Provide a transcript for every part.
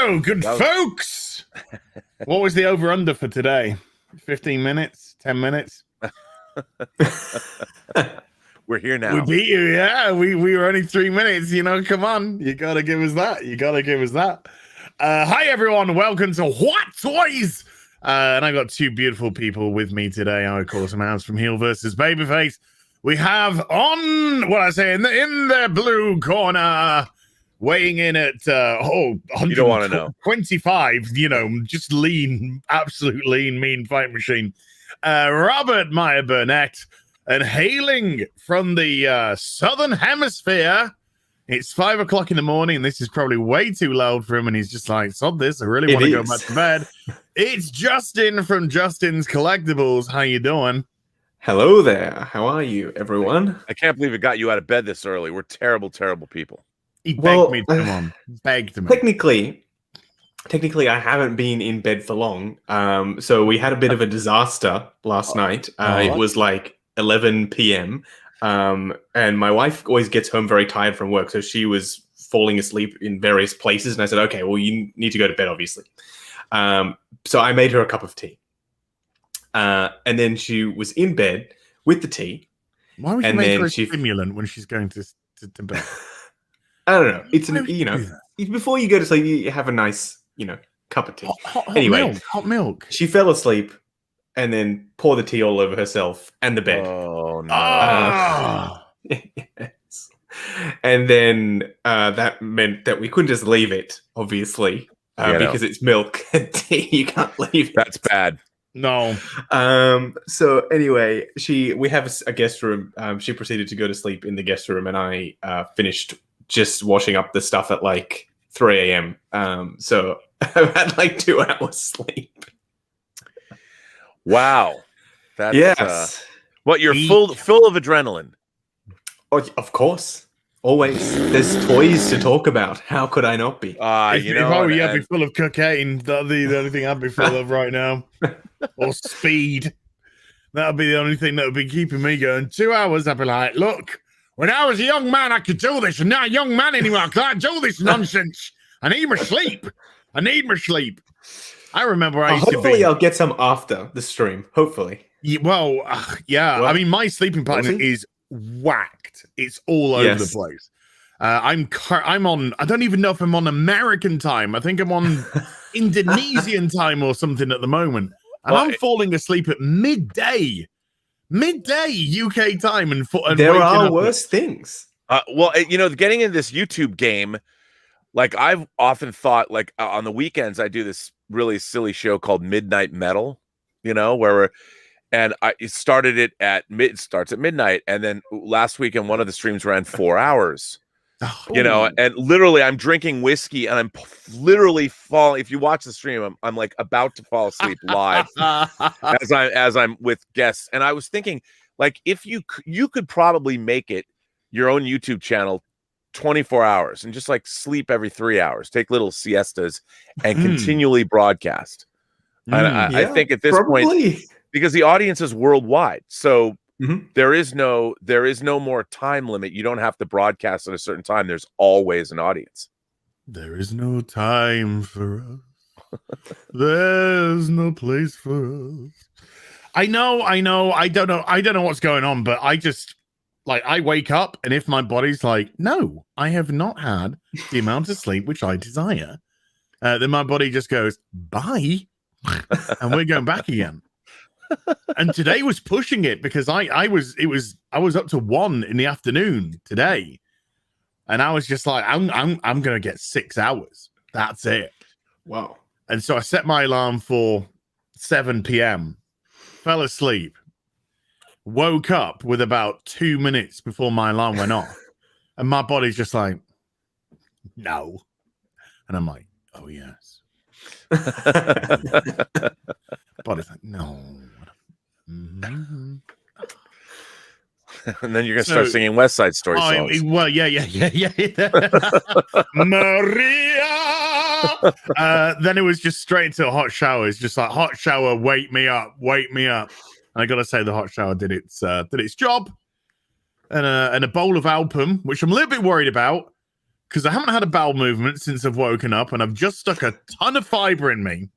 Hello, good folks. What was the over-under for today? 15 minutes? 10 minutes? We're here now. We beat you, yeah. We were only 3 minutes, you know. Come on. You got to give us that. Hi, everyone. Welcome to What Toys? And I got two beautiful people with me today. I, of course, am Hans from HeelvsBabyface. We have in the blue corner, weighing in at, you don't want to know. 25, just lean, absolute lean, mean fight machine. Robert Meyer Burnett, and hailing from the Southern Hemisphere, it's 5 o'clock in the morning, and this is probably way too loud for him, and he's just like, sod this, I really want to go back to bed. It's Justin from Justin's Collectibles. How you doing? Hello there. How are you, everyone? I can't believe it got you out of bed this early. We're terrible, terrible people. He begged me to come on. Begged me. Technically, I haven't been in bed for long. So we had a bit of a disaster last night. It was like 11 p.m. And my wife always gets home very tired from work, so she was falling asleep in various places. And I said, okay, well, you need to go to bed, obviously. So I made her a cup of tea. And then she was in bed with the tea. Why would you make her a stimulant when she's going to bed? I don't know. It's before you go to sleep, you have a nice, cup of tea. Hot milk. She fell asleep and then poured the tea all over herself and the bed. Oh no! Yes. And then that meant that we couldn't just leave it, obviously, because it's milk and tea. You can't leave it. That's bad. No. So anyway, we have a guest room. She proceeded to go to sleep in the guest room, and I finished just washing up the stuff at like 3 a.m. So I've had like 2 hours sleep. Wow. That's, yes. You're full of adrenaline. Oh, of course. Always. There's toys to talk about. How could I not be? If I were you, I'd be full of cocaine. That'd be the only thing I'd be full of right now. Or speed. That'd be the only thing that would be keeping me going. 2 hours, I'd be like, look, when I was a young man, I could do this. I'm not a young man anymore. I can't do this nonsense. I need my sleep. I remember I used to be... Hopefully I'll get some after the stream. Hopefully. Yeah. Well. I mean, my sleeping pattern is whacked. It's all over the place. I'm on, I don't even know if I'm on American time. I think I'm on Indonesian time or something at the moment. And I'm falling asleep at midday UK time. And there are worse things. Getting in this YouTube game, like I've often thought, like on the weekends, I do this really silly show called Midnight Metal, it started it starts at midnight. And then last weekend, one of the streams ran 4 hours, and literally I'm drinking whiskey and I'm literally falling. If you watch the stream, I'm like about to fall asleep live as I'm with guests. And I was thinking, like, if you could probably make it your own YouTube channel 24 hours and just like sleep every 3 hours, take little siestas and continually broadcast. And I think at this point, because the audience is worldwide, so there is no more time limit. You don't have to broadcast at a certain time. There's always an audience. There is no time for us. There's no place for us. I know. I don't know what's going on, but I just I wake up, and if my body's like, no, I have not had the amount of sleep which I desire, then my body just goes, bye, and we're going back again. And today was pushing it because I was up to 1 in the afternoon today, and I was just like, I'm gonna get 6 hours. That's it. Wow. And so I set my alarm for 7 p.m. Fell asleep. Woke up with about 2 minutes before my alarm went off, and my body's just like, no, and I'm like, oh yes. Body's like, no. And then you're gonna start singing West Side Story songs. Well, yeah. Maria. Then it was just straight into a hot shower. It's just like, hot shower, wake me up. And I gotta say, the hot shower did its job. And a bowl of Alpum, which I'm a little bit worried about, because I haven't had a bowel movement since I've woken up, and I've just stuck a ton of fiber in me.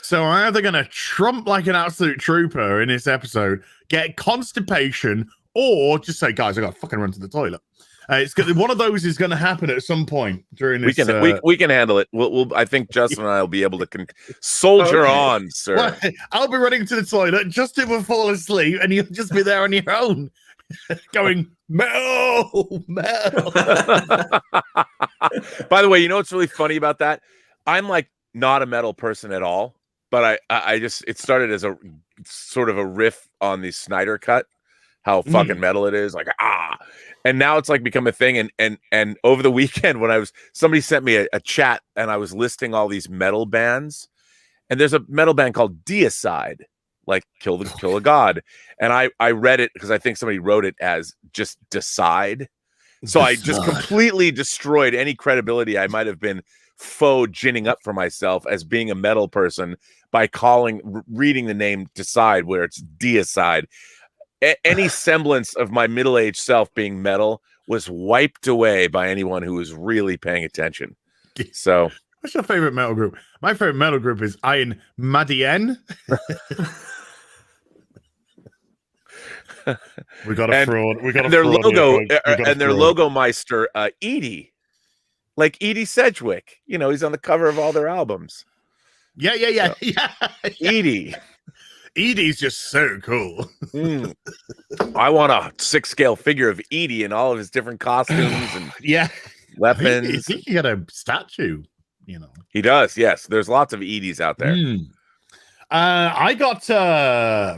So I'm either going to trump like an absolute trooper in this episode, get constipation, or just say, guys, I got to fucking run to the toilet. One of those is going to happen at some point during this. We can handle it. I think Justin and I will be able to soldier on, sir. Well, I'll be running to the toilet. Justin will fall asleep, and you'll just be there on your own, going Mel. By the way, you know what's really funny about that? I'm like not a metal person at all, but I just it started as a sort of a riff on the Snyder Cut, how fucking metal it is, like and now it's like become a thing. And over the weekend when somebody sent me a chat and I was listing all these metal bands, and there's a metal band called Deicide, like kill a god, and I read it because I think somebody wrote it as just Decide, so I just completely destroyed any credibility I might have been faux ginning up for myself as being a metal person by reading the name Decide where it's Deicide. Any semblance of my middle-aged self being metal was wiped away by anyone who was really paying attention. So, what's your favorite metal group? My favorite metal group is Iron Maiden. We got a fraud. We got their logo, and their logo meister, Edie, like Edie Sedgwick. You know, he's on the cover of all their albums. Yeah. Edie. Edie's just so cool. I want a 6-scale figure of Edie in all of his different costumes and weapons. He got a statue, you know. He does, yes. There's lots of Edies out there. I got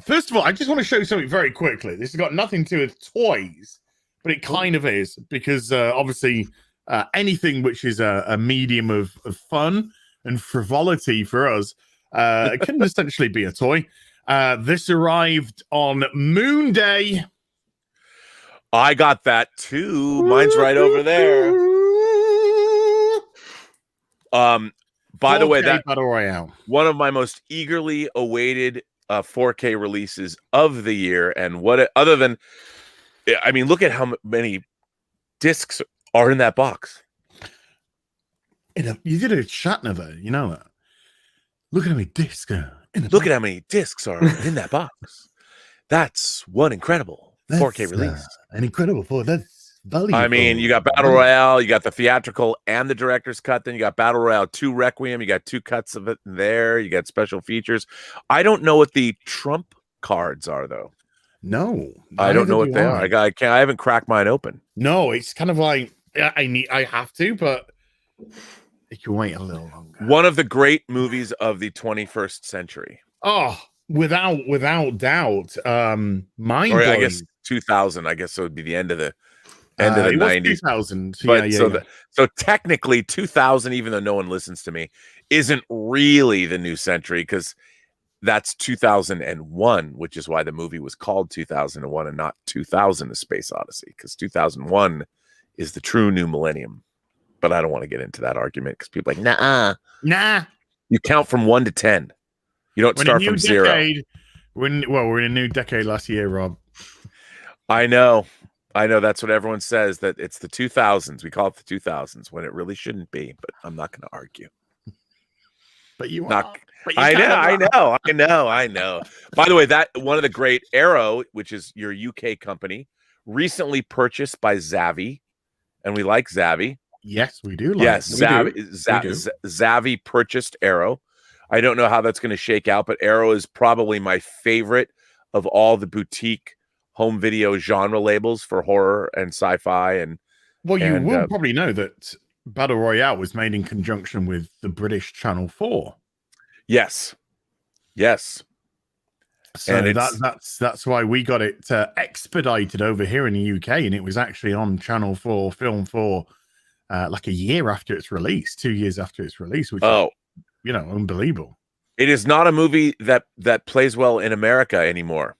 first of all, I just want to show you something very quickly. This has got nothing to do with toys, but it kind of is, because obviously anything which is a medium of fun and frivolity for us can essentially be a toy. This arrived on Moon Day. I got that too. Mine's right over there. By the way, that Battle Royale, one of my most eagerly awaited 4K releases of the year. And other than, I mean, look at how many discs are in that box. You did a Shatner there, you know that. Look at how many discs are. Look at how many discs are in that box. That's one incredible 4K release. An incredible 4. That's valuable. I mean, you got Battle Royale, you got the theatrical and the director's cut. Then you got Battle Royale 2 Requiem. You got 2 cuts of it there. You got special features. I don't know what the Trump cards are, though. No, I don't know what they are. I haven't cracked mine open. No, it's kind of like I have to, but you can wait a little longer. One of the great movies of the 21st century. Oh, without doubt. Mind or I guess 2000. I guess so. It would be the end of the 90s. 2000. But so technically 2000, even though no one listens to me, isn't really the new century, because that's 2001, which is why the movie was called 2001 and not 2000: A Space Odyssey, because 2001 is the true new millennium. But I don't want to get into that argument because people are like, nah. You count from 1 to 10. You don't start from 0. We're in a new decade last year, Rob. I know. That's what everyone says, that it's the 2000s. We call it the 2000s when it really shouldn't be. But I'm not going to argue. But you are. But you I know. By the way, that one of the great Aero, which is your UK company, recently purchased by Zavvi, and we like Zavvi. Yes, we do. Zavvi purchased Aero. I don't know how that's going to shake out, but Aero is probably my favorite of all the boutique home video genre labels for horror and sci-fi. And you will probably know that Battle Royale was made in conjunction with the British Channel 4. Yes. So and that's why we got it expedited over here in the UK, and it was actually on Channel 4, Film 4. Like a year after its release, 2 years after its release, which is, unbelievable. It is not a movie that plays well in America anymore.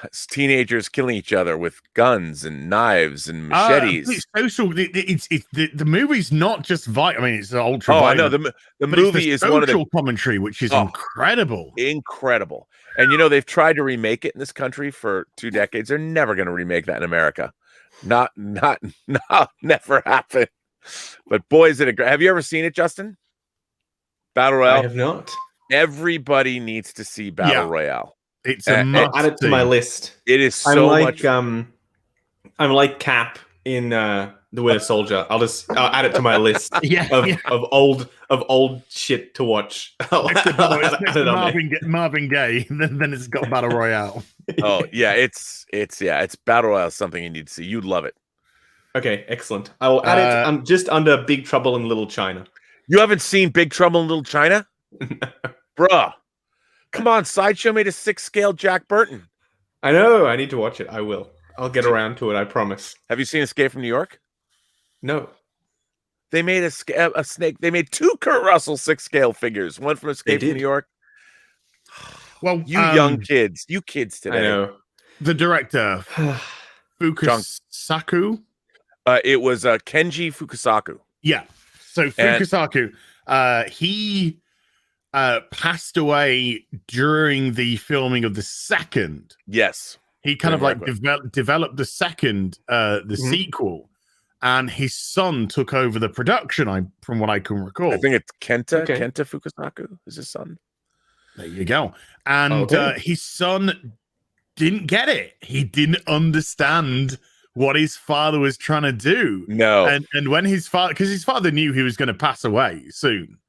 It's teenagers killing each other with guns and knives and machetes. The movie's not just violent. I mean, it's ultra. Oh, I know the movie is one of the commentary, which is incredible. And they've tried to remake it in this country for 2 decades. They're never going to remake that in America. Not, never happened. But boy, is it a great. Have you ever seen it, Justin? Battle Royale? I have not. Everybody needs to see Battle Royale. It's a I'll add it to my list. It is so much. I'm like Cap in The Winter Soldier. I'll add it to my list of old shit to watch. Marvin Gaye. Then it's got Battle Royale. Oh yeah, it's Battle Royale. Something you need to see. You'd love it. Okay, excellent. I will add it. I'm just under Big Trouble in Little China. You haven't seen Big Trouble in Little China, bruh? Come on, Sideshow made a 6-scale Jack Burton. I know. I need to watch it. I will. I'll get around to it. I promise. Have you seen Escape from New York? No. They made a snake. They made 2 Kurt Russell 6-scale figures. One from Escape from New York. Well, you young kids, you kids today. I know. The director, Fukasaku. It was Kenji Fukasaku. Yeah. So Fukasaku, he passed away during the filming of the second. Yes. He kind of like developed the second, the sequel, and his son took over the production. From what I can recall, I think it's Kenta Fukasaku is his son. There you go. And his son didn't get it. He didn't understand what his father was trying to do. No. And when his father, because his father knew he was going to pass away soon.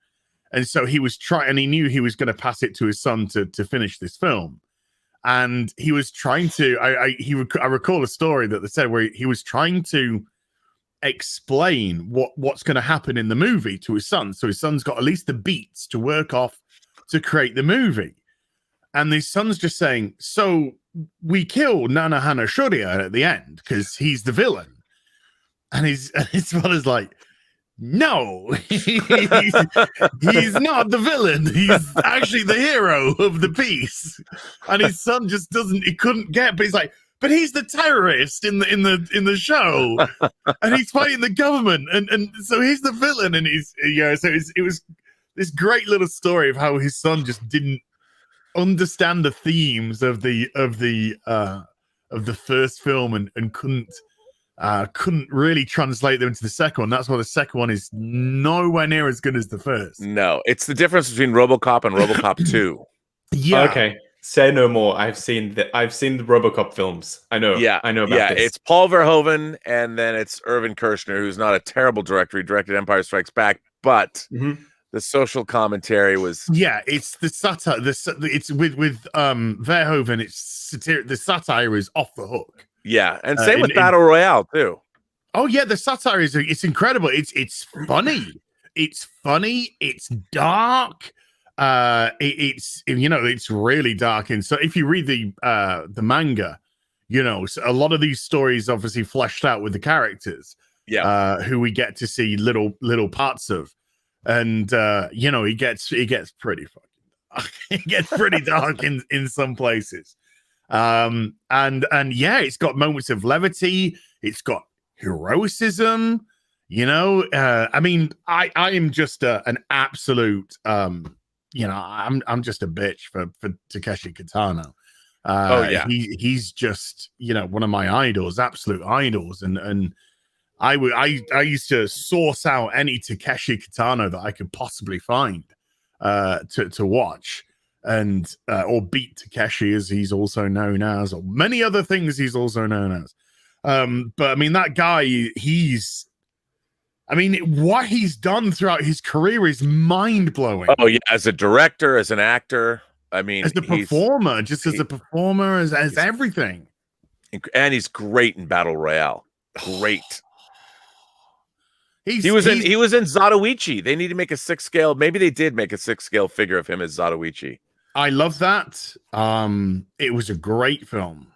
And so he was trying, and he knew he was going to pass it to his son to finish this film. And he was trying to, I recall a story that they said where he was trying to explain what's going to happen in the movie to his son. So his son's got at least the beats to work off to create the movie. And his son's just saying, so we kill Nanohana Shorya at the end because he's the villain. And his father's like, no, he's not the villain. He's actually the hero of the piece. And his son just he couldn't get, but he's like, but he's the terrorist in the show, and he's fighting the government, and so he's the villain, and so it was this great little story of how his son just didn't understand the themes of the first film and couldn't really translate them into the second one. That's why the second one is nowhere near as good as the first. No, it's the difference between RoboCop and RoboCop 2. Yeah. Okay. Say no more. I've seen the RoboCop films. I know. Yeah. I know about this. It's Paul Verhoeven, and then it's Irvin Kershner, who's not a terrible director. He directed Empire Strikes Back, but the social commentary was it's the satire. It's with Verhoeven. It's satire. The satire is off the hook. Yeah, and same with Battle Royale too. Oh yeah, the satire it's incredible. It's funny. It's funny. It's dark. It's really dark. And so if you read the manga, so a lot of these stories obviously fleshed out with the characters. Yeah. Who we get to see little parts of, and it gets pretty fucking dark. It gets pretty dark in some places. And it's got moments of levity. It's got heroicism. I mean, I am just an absolute I'm just a bitch for Takeshi Kitano. He's just one of my idols, absolute idols, and I used to source out any Takeshi Kitano that I could possibly find to watch. And or beat Takeshi, as he's also known as, or many other things he's also known as. But I mean, that guy, what he's done throughout his career is mind blowing. Oh yeah, as a director, as an actor, I mean, as a performer, as everything. And he's great in Battle Royale. Great. He was in Zatoichi. They need to make a 6-scale. Maybe they did make a 6-scale figure of him as Zatoichi. I love that. It was a great film.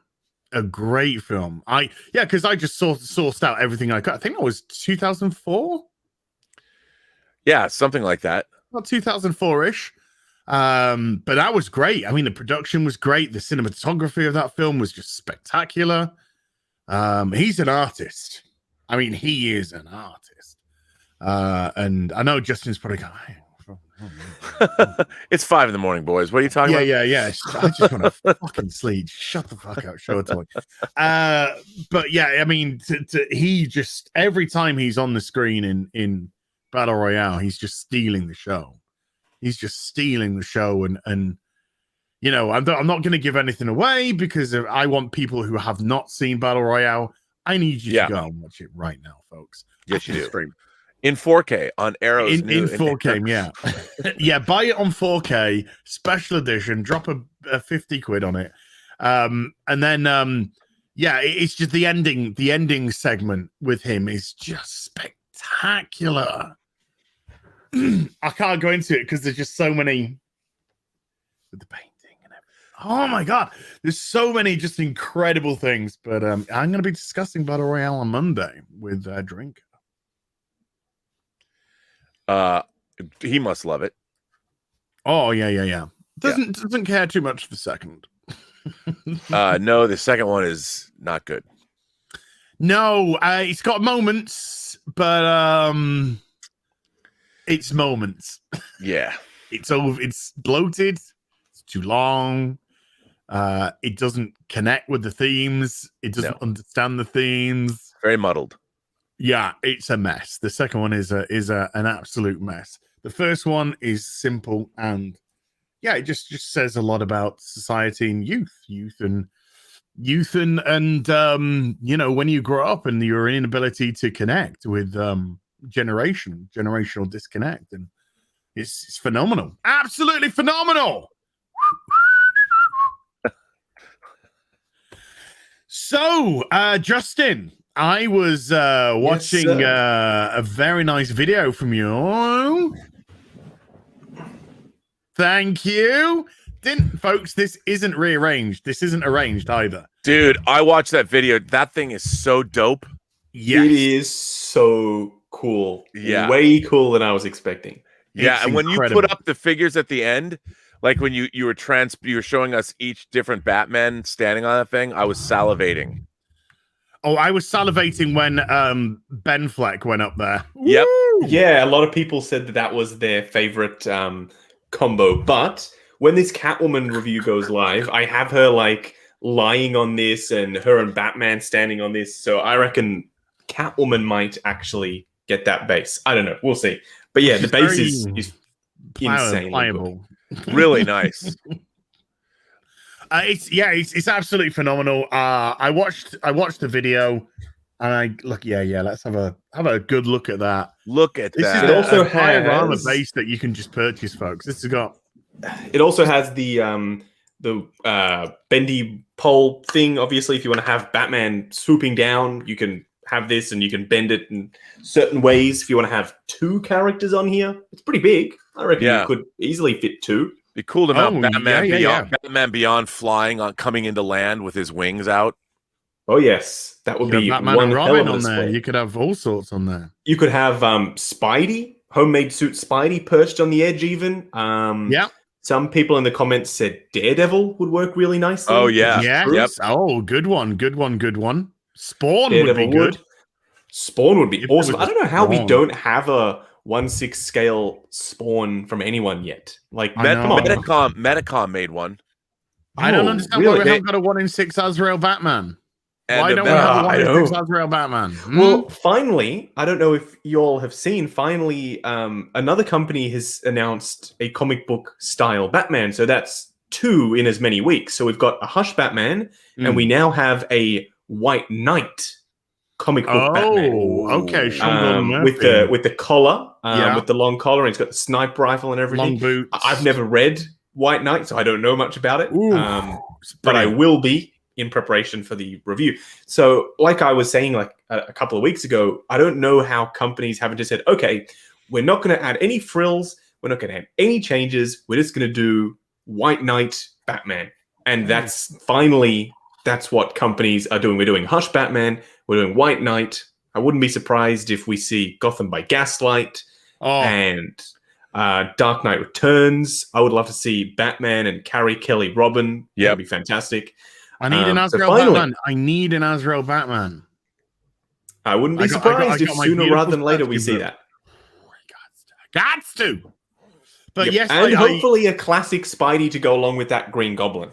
Because I just sourced out everything I could. I think it was 2004. Yeah, something like that. About 2004-ish. But that was great. I mean, the production was great. The cinematography of that film was just spectacular. He's an artist. I mean, he is an artist. And I know Justin's probably going, It's 5 a.m, boys. What are you talking about? Yeah. I just want to fucking sleep. Shut the fuck up, show toy. But yeah, I mean, he just every time he's on the screen in Battle Royale, he's just stealing the show. He's just stealing the show, and you know, I'm not going to give anything away because I want people who have not seen Battle Royale. I need you to go and watch it right now, folks. Yes, you do. In 4K on Arrow's in 4K, yeah. Yeah, buy it on 4K, special edition, drop a 50 quid on it. And then yeah, it's just the ending segment with him is just spectacular. I can't go into it because there's just so many with the painting and everything. Oh my god, there's so many just incredible things. But I'm going to be discussing Battle Royale on Monday with Drink. He must love it. Oh yeah. Doesn't care too much for the second. No, the second one is not good. No, it's got moments, but it's moments. Yeah. It's bloated, it's too long. It doesn't connect with the themes, it doesn't understand the themes. Very muddled. Yeah, it's a mess. The second one is an absolute mess. The first one is simple, and yeah, it just says a lot about society and youth and you know, when you grow up and your inability to connect with generational disconnect, and it's phenomenal, absolutely phenomenal. So, Justin, I was watching a very nice video from you. Thank you. Folks, this isn't rearranged. This isn't arranged either. Dude, I watched that video. That thing is so dope. Yes. It is so cool. Yeah. Way cooler than I was expecting. Yeah, and when you put up the figures at the end, like when you were showing us each different Batman standing on that thing, I was salivating. Oh, I was salivating when Ben Fleck went up there. Yep. Woo! Yeah, a lot of people said that was their favorite combo. But when this Catwoman review goes live, I have her like lying on this and her and Batman standing on this. So I reckon Catwoman might actually get that base. I don't know. We'll see. But yeah, the base is insane. Pliable. Really nice. It's absolutely phenomenal. I watched the video, and let's have a good look at that. Look at this that. Is also a diorama base that you can just purchase, folks. This has got. It also has the bendy pole thing. Obviously, if you want to have Batman swooping down, you can have this, and you can bend it in certain ways. If you want to have two characters on here, it's pretty big. I reckon you could easily fit two. Be cool to mount Batman Beyond flying on coming into land with his wings out. Oh yes, that would be Batman and Robin on there. You could have all sorts on there. You could have Spidey, homemade suit Spidey perched on the edge even. Some people in the comments said Daredevil would work really nicely. Oh yeah. Yep. Oh, good one. Spawn would be good. Spawn would be awesome. I don't know how we don't have a 1/6 scale Spawn from anyone yet. Like Metacom made one. I don't understand why we haven't got a 1/6 Azrael Batman. Why don't we have a 1/6 Azrael Batman? Well, finally, I don't know if you all have seen, finally, another company has announced a comic book style Batman. So that's 2 in as many weeks. So we've got a Hush Batman, and we now have a White Knight comic book Batman. Okay. With the collar, with the long collar, and it's got the sniper rifle and everything. Long boots. I've never read White Knight, so I don't know much about it. But I will be in preparation for the review. So like I was saying like a couple of weeks ago, I don't know how companies haven't just said, okay, we're not going to add any frills. We're not going to have any changes. We're just going to do White Knight Batman. And that's what companies are doing. We're doing Hush Batman. We're doing White Knight. I wouldn't be surprised if we see Gotham by Gaslight and Dark Knight Returns. I would love to see Batman and Carrie Kelly Robin. Yeah, that'd be fantastic. I need an Azrael Batman. I need an Azrael Batman. I wouldn't be surprised if sooner rather than later we see that. Gots to. But yes, and hopefully a classic Spidey to go along with that Green Goblin.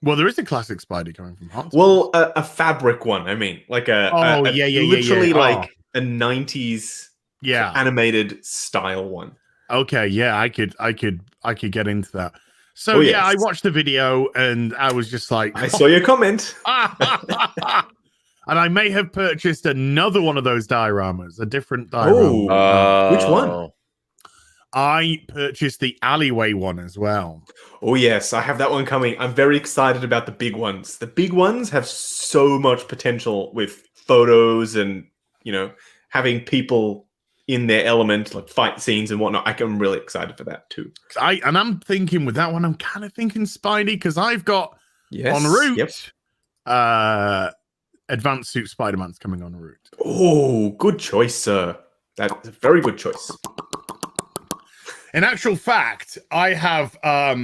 Well, there is a classic Spidey coming from HAWT. Well, a fabric one. I mean, like literally like a 90s animated style one. Okay, yeah, I could get into that. So I watched the video and I was just like, I saw your comment. And I may have purchased another one of those dioramas, a different diorama. Which one? I purchased the alleyway one as well. Oh, yes, I have that one coming. I'm very excited about the big ones. The big ones have so much potential with photos and, having people in their element, like fight scenes and whatnot. I'm really excited for that too. I'm thinking with that one, I'm kind of thinking Spidey because I've got en route. Advanced Suit Spider-Man's coming en route. Oh, good choice, sir. That's a very good choice. In actual fact, I've got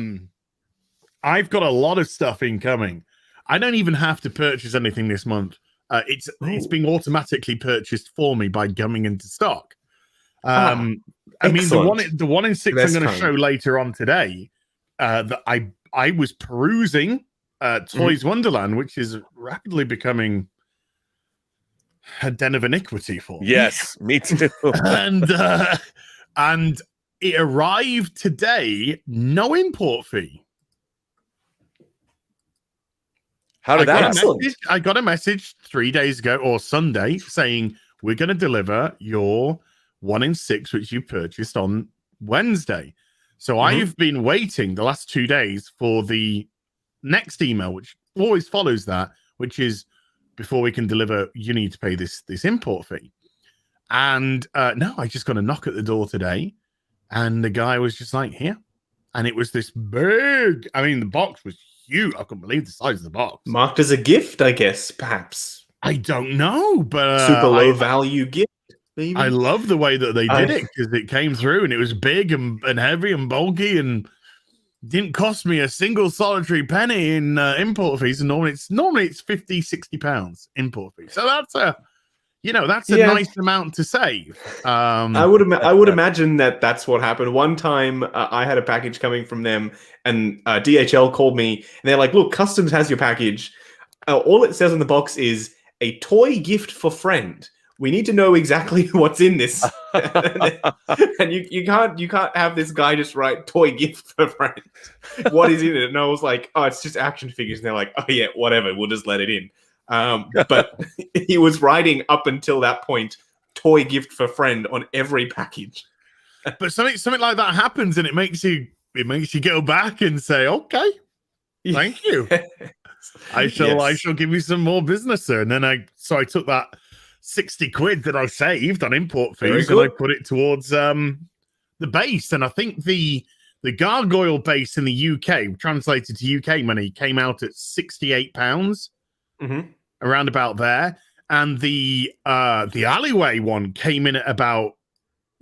a lot of stuff incoming. I don't even have to purchase anything this month. It's being automatically purchased for me by coming into stock. I mean, the one in 6 I'm going to show later on today. That I was perusing Toys Wonderland, which is rapidly becoming a den of iniquity for me. Yes, me too. and it arrived today, no import fee. How did that happen? I got a message 3 days ago or Sunday saying we're going to deliver your 1 in 6, which you purchased on Wednesday. So I've been waiting the last 2 days for the next email, which always follows that, which is before we can deliver, you need to pay this import fee. And no, I just got a knock at the door today, and the guy was just like, here. And it was this big, I mean, the box was huge. I couldn't believe the size of the box. Marked as a gift, I guess, perhaps. I don't know, but super low value gift. Maybe? I love the way that they did it because it came through and it was big and heavy and bulky and didn't cost me a single solitary penny in import fees. And normally it's 50, 60 pounds import fee. So that's a nice amount to save. I would imagine that's what happened. One time I had a package coming from them and DHL called me and they're like, look, customs has your package. All it says on the box is a toy gift for friend. We need to know exactly what's in this. And you can't have this guy just write toy gift for friend. What is in it? And I was like, oh, it's just action figures. And they're like, oh yeah, whatever, we'll just let it in. But he was writing up until that point, toy gift for friend on every package. But something like that happens and it makes you go back and say, okay, thank you. I shall give you some more business, sir. And then I took that 60 quid that I saved on import fees and I put it towards the base. And I think the gargoyle base in the UK, translated to UK money, came out at £68, around about there. And the alleyway one came in at about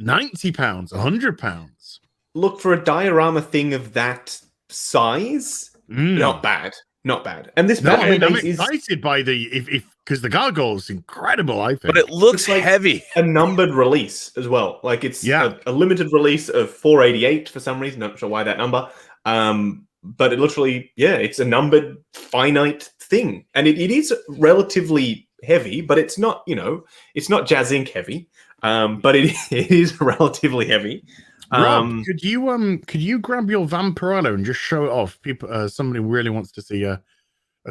£90, £100. Look, for a diorama thing of that size, not bad. Not bad. And this I'm excited by because the gargoyle is incredible, I think. But it looks heavy. A numbered release as well. Like it's a limited release of 488 for some reason. Not sure why that number. But it literally, it's a numbered finite thing. And it is relatively heavy, but it's not, it's not Jazz Inc. heavy. But it is relatively heavy. Rob, could you grab your Vampirella and just show it off? People, somebody really wants to see a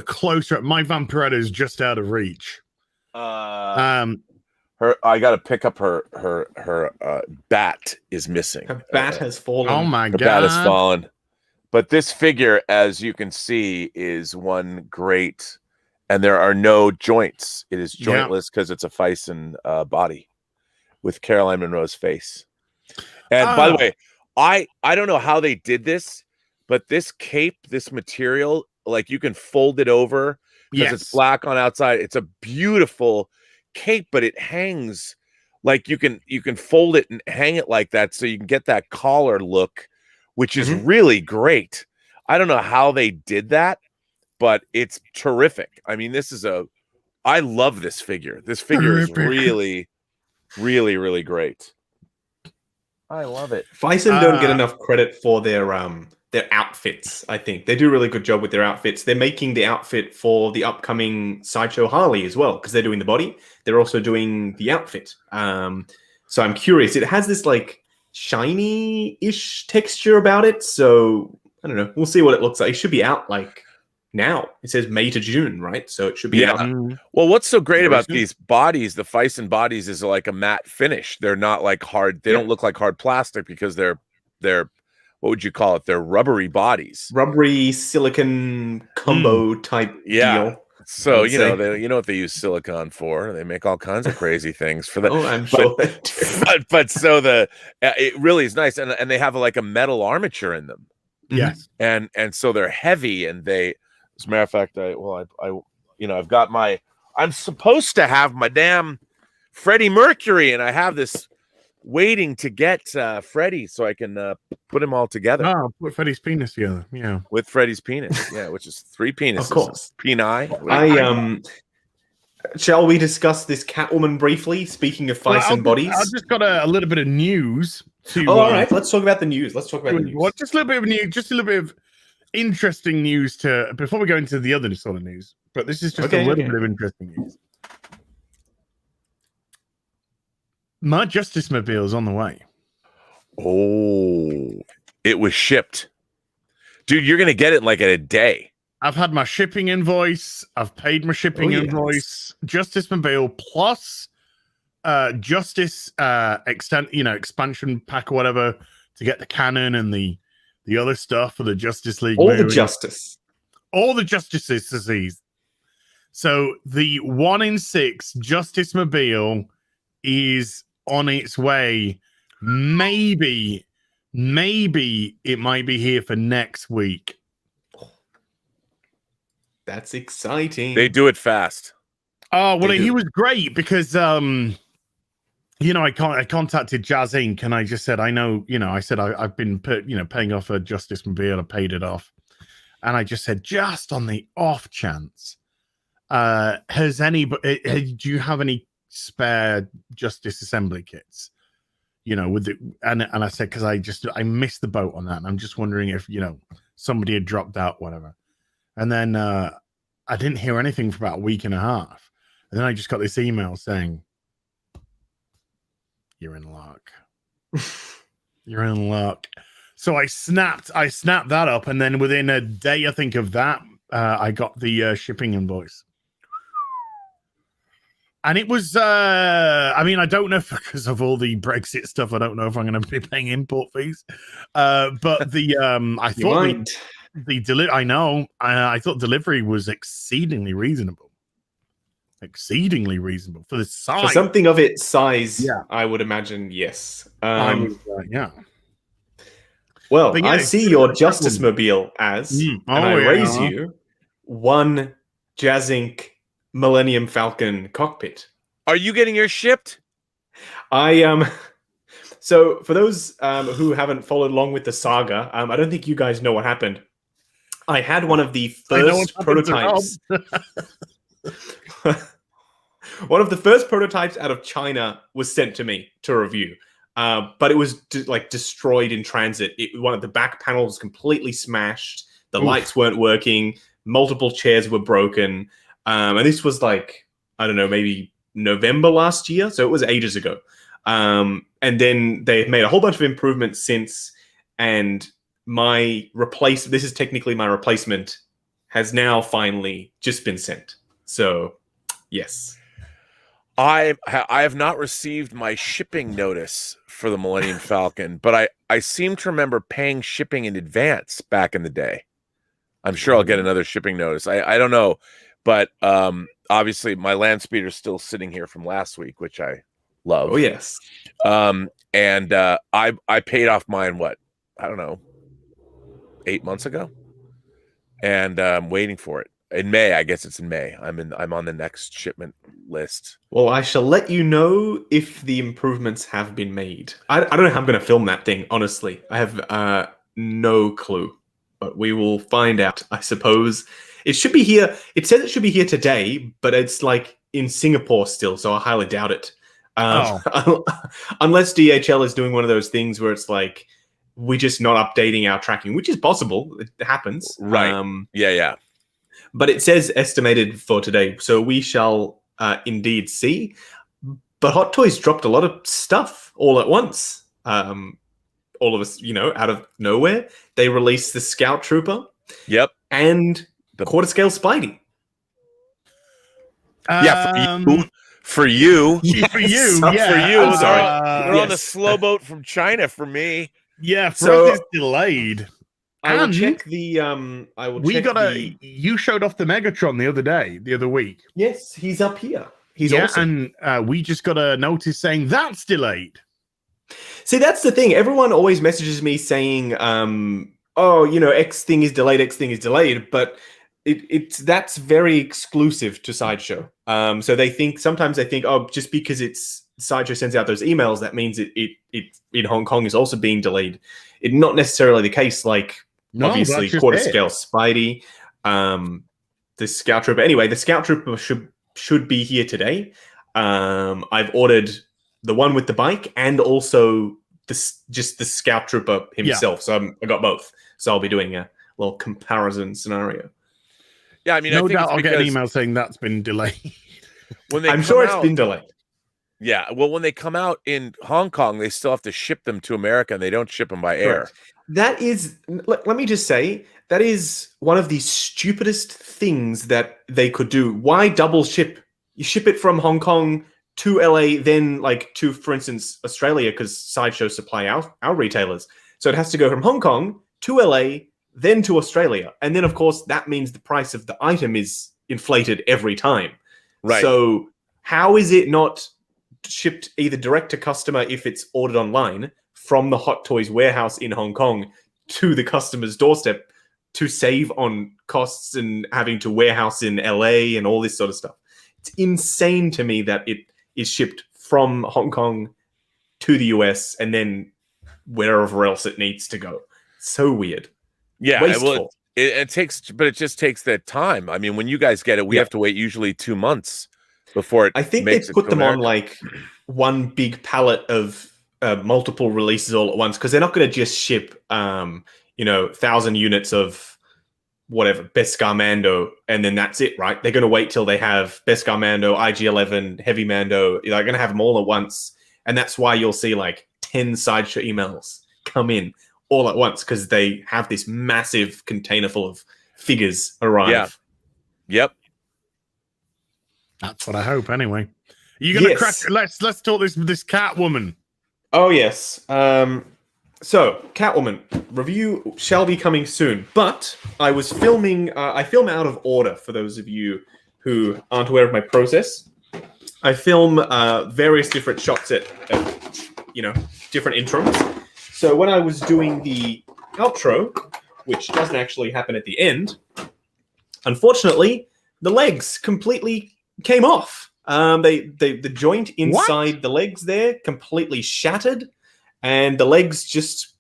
closer up. My Vampirella is just out of reach. I got to pick up her bat is missing. Her bat has fallen. Oh my god, her bat has fallen. But this figure, as you can see, is one great, and there are no joints. It is jointless because it's a Fison body with Caroline Monroe's face. And by the way, I don't know how they did this, but this cape, this material, like you can fold it over because it's black on outside. It's a beautiful cape, but it hangs like you can fold it and hang it like that so you can get that collar look, which is really great. I don't know how they did that, but it's terrific. I mean, I love this figure. This figure is really, really, really great. I love it. Bison don't get enough credit for their outfits. I think they do a really good job with their outfits. They're making the outfit for the upcoming Sideshow Harley as well, because they're doing the body. They're also doing the outfit. So I'm curious. It has this like shiny-ish texture about it. So I don't know. We'll see what it looks like. It should be out like now. It says May to June, right? So it should be out. Well, what's so great about these bodies, the Fison bodies, is like a matte finish. They're not like hard. They don't look like hard plastic because they're what would you call it? They're rubbery bodies. Rubbery silicon combo type deal. So you know what they use silicon for. They make all kinds of crazy things for that. Oh, I'm sure they do. But so it really is nice, and they have like a metal armature in them. Yes, and so they're heavy, and they. As a matter of fact, I've got I'm supposed to have my damn Freddie Mercury, and I have this waiting to get Freddie so I can put him all together. Oh, put Freddie's penis together. Yeah. With Freddie's penis. Yeah, which is 3 penises. Of course. Peni. Shall we discuss this Catwoman briefly? Speaking of Fison bodies. I've just got a little bit of news to all right, let's talk about the news. Just a little bit of news, just a little bit of interesting news before we go into the other sort of news, but this is just a little bit of interesting news. My Justice Mobile is on the way. Oh, it was shipped. Dude, you're going to get it like in a day. I've had my shipping invoice. I've paid my shipping invoice. Justice Mobile plus Justice expansion pack or whatever to get the cannon and the other stuff for the Justice League. All the justices. So the 1 in 6 Justice Mobile is on its way. Maybe it might be here for next week. That's exciting. They do it fast. Oh, well, he was great because I contacted Jazz Inc. and I just said, I've been paying off a Justice Mobile. I paid it off. And I just said, just on the off chance, do you have any spare Justice Assembly kits? And I said, because I missed the boat on that. And I'm just wondering if, somebody had dropped out, whatever. And then I didn't hear anything for about a week and a half. And then I just got this email saying, you're in luck. You're in luck. So I snapped that up, and then within a day, I think of that, I got the shipping invoice. And it was, I don't know if because of all the Brexit stuff, I don't know if I'm going to be paying import fees. But I thought I thought delivery was exceedingly reasonable. Exceedingly reasonable for the size. For something of its size, I would imagine, yes. Yeah. Well, I see your Justice Mobile and I raise you 1 Jazz Inc. Millennium Falcon cockpit. Are you getting yours shipped? So for those who haven't followed along with the saga, I don't think you guys know what happened. I had one of the first prototypes. One of the first prototypes out of China was sent to me to review, but it was destroyed in transit. One of the back panels completely smashed. The lights weren't working. Multiple chairs were broken. And this was maybe November last year. So it was ages ago. And then they've made a whole bunch of improvements since. And this is technically my replacement, has now finally just been sent. So, yes. I have not received my shipping notice for the Millennium Falcon, but I seem to remember paying shipping in advance back in the day. I'm sure I'll get another shipping notice. I don't know, but obviously my land speeder is still sitting here from last week, which I love. Oh yes. And I paid off mine. I don't know, 8 months ago, and I'm waiting for it in May. I guess it's in May. I'm on the next shipment list. Well, I shall let you know if the improvements have been made. I don't know how I'm going to film that thing. Honestly, I have no clue. But we will find out, I suppose. It should be here. It says it should be here today, but it's in Singapore still, so I highly doubt it. Unless DHL is doing one of those things where it's like, we're just not updating our tracking, which is possible. It happens. Right. Yeah. But it says estimated for today. So we shall indeed see. But Hot Toys dropped a lot of stuff all at once. All of us, out of nowhere. They released the Scout Trooper. Yep. And the quarter scale Spidey. For you. Yes. For you. Yeah. For you. I'm sorry. They're on a slow boat from China for me. Yeah, for us it's delayed. I will check the you showed off the Megatron the other week. Yes, he's up here. He's awesome. And we just got a notice saying that's delayed. See, that's the thing. Everyone always messages me saying, X thing is delayed, but that's very exclusive to Sideshow. So sometimes they think, just because it's Sideshow sends out those emails, that means it in Hong Kong is also being delayed. It's not necessarily the case. Obviously, quarter scale Spidey, the Scout Trooper. Anyway, the Scout Trooper should be here today. I've ordered the one with the bike and also the Scout Trooper himself. Yeah. So I got both. So I'll be doing a little comparison scenario. Yeah, I mean, no doubt I'll get an email saying that's been delayed. I'm sure it's been delayed. Yeah, well, when they come out in Hong Kong, they still have to ship them to America, and they don't ship them by air. That is, let me just say, that is one of the stupidest things that they could do. Why double ship? You ship it from Hong Kong to LA, then to, for instance, Australia, because Sideshow supply our retailers. So it has to go from Hong Kong to LA, then to Australia. And then, of course, that means the price of the item is inflated every time. Right. So how is it not shipped either direct to customer if it's ordered online from the Hot Toys warehouse in Hong Kong to the customer's doorstep to save on costs and having to warehouse in LA and all this sort of stuff? It's insane to me that it is shipped from Hong Kong to the US and then wherever else it needs to go. So weird. Yeah, wasteful. It just takes that time. I mean, when you guys get it, we have to wait usually 2 months before it. I think they put them on one big pallet of multiple releases all at once, because they're not going to just ship 1,000 units of whatever Beskar Mando and then that's it, right? They're going to wait till they have Beskar Mando, IG-11, Heavy Mando. They're going to have them all at once, and that's why you'll see 10 Sideshow emails come in all at once, because they have this massive container full of figures arrive. Yeah. Yep. That's what I hope, anyway. You gonna crack? Let's talk this Catwoman. Oh yes. So Catwoman review shall be coming soon. But I was filming. I film out of order for those of you who aren't aware of my process. I film various different shots at different intros. So when I was doing the outro, which doesn't actually happen at the end, unfortunately, the legs completely came off. The joint inside the legs there completely shattered, and the legs just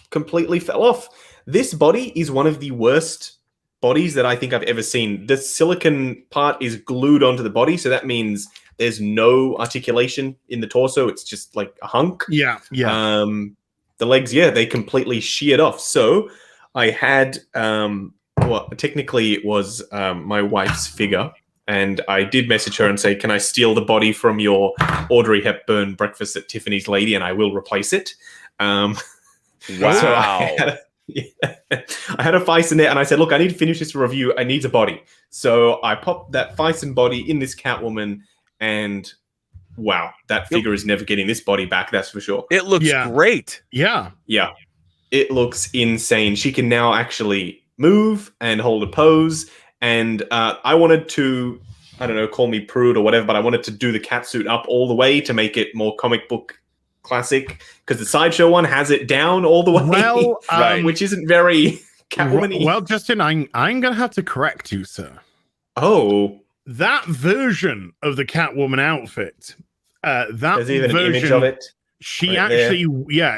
completely fell off. This body is one of the worst bodies that I think I've ever seen. The silicon part is glued onto the body, so that means there's no articulation in the torso. It's just like a hunk. Yeah. The legs, they completely sheared off. So I had technically it was my wife's figure. And I did message her and say, can I steal the body from your Audrey Hepburn breakfast at Tiffany's lady, and I will replace it. Wow. So I had a Fison there, and I said, look, I need to finish this review. I need a body. So I popped that Fison body in this Catwoman, and wow, that figure is never getting this body back, that's for sure. It looks great. Yeah. It looks insane. She can now actually move and hold a pose. And I wanted to, call me prude or whatever, but I wanted to do the catsuit up all the way to make it more comic book classic, because the Sideshow one has it down all the way, well, which isn't very Catwoman-y. Well, Justin, I'm going to have to correct you, sir. Oh. That version of the Catwoman outfit, there's even an image of it. She actually,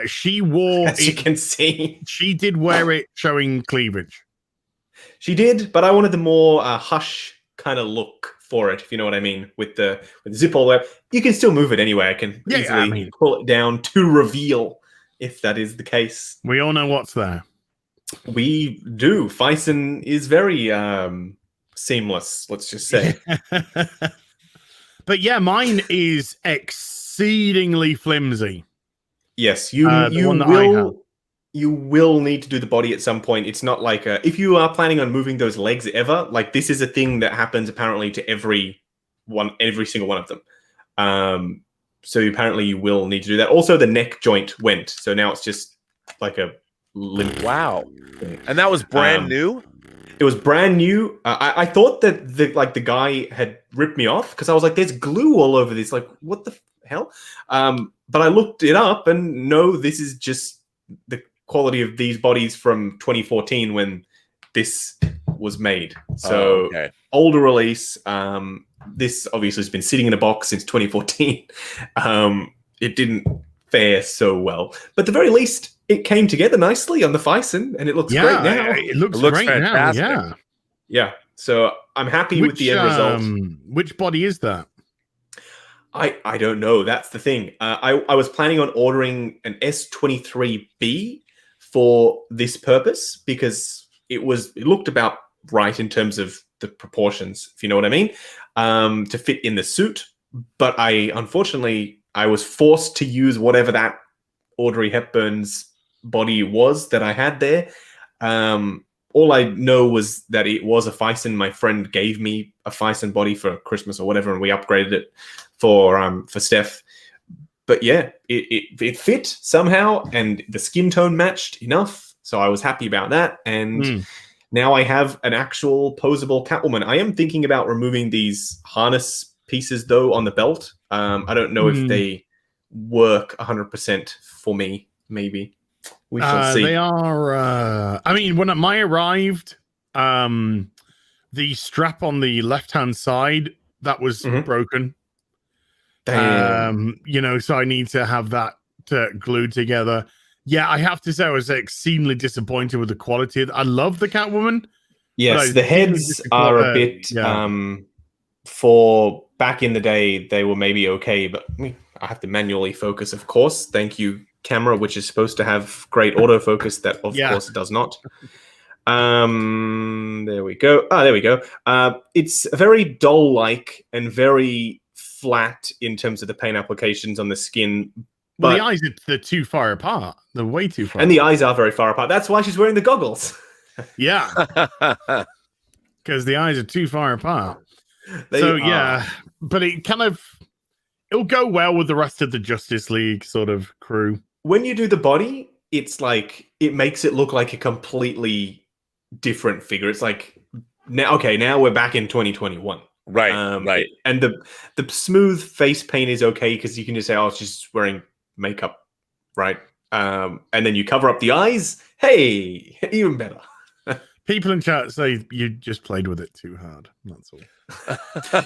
she wore As you can see. She did wear it showing cleavage. She did, but I wanted the more hush kind of look for it, if you know what I mean, with the zip all the way. You can still move it anyway. I can easily pull it down to reveal if that is the case. We all know what's there. We do. Fison is very seamless, let's just say. But yeah, mine is exceedingly flimsy. Yes, you will need to do the body at some point. It's not like if you are planning on moving those legs ever, like this is a thing that happens apparently to every single one of them. So apparently you will need to do that. Also, the neck joint went, so now it's just like a limp. Wow, and that was brand new. It was brand new. I thought that the guy had ripped me off because I was like, "There's glue all over this. Like, what the hell?" But I looked it up, and no, this is just the quality of these bodies from 2014 when this was made. So older release. This obviously has been sitting in a box since 2014. It didn't fare so well, but at the very least, it came together nicely on the Fison, and it looks great now. It looks great fantastic. now. Yeah. So I'm happy with the end result. Which body is that? I don't know. That's the thing. I was planning on ordering an S23B for this purpose because it looked about right in terms of the proportions, if you know what I mean, to fit in the suit. But unfortunately, I was forced to use whatever that Audrey Hepburn's body was that I had there. All I know was that it was a Fison. My friend gave me a Fison body for Christmas or whatever, and we upgraded it for Steph. But yeah, it fit somehow, and the skin tone matched enough, so I was happy about that. And now I have an actual posable Catwoman. I am thinking about removing these harness pieces though on the belt. I don't know if they work 100% for me. Maybe we shall see. They are. I mean, when mine arrived, the strap on the left-hand side that was broken. Damn. So I need to have that glued together. Yeah, I have to say I was exceedingly disappointed with the quality. I love the Catwoman. Yes, the heads are a bit. For back in the day, they were maybe okay, but I have to manually focus, of course. Thank you, camera, which is supposed to have great autofocus. That, of course, it does not. There we go. There we go. It's very doll-like and very flat in terms of the paint applications on the skin. But the eyes are too far apart. They're way too far. And the eyes are very far apart. That's why she's wearing the goggles. Yeah. Because the eyes are too far apart. But it'll go well with the rest of the Justice League sort of crew. When you do the body, it's like it makes it look like a completely different figure. It's like now we're back in 2021. Right, right. And the smooth face paint is okay because you can just say, "Oh, she's wearing makeup," right? And then you cover up the eyes. Hey, even better. People in chat say you just played with it too hard. That's all.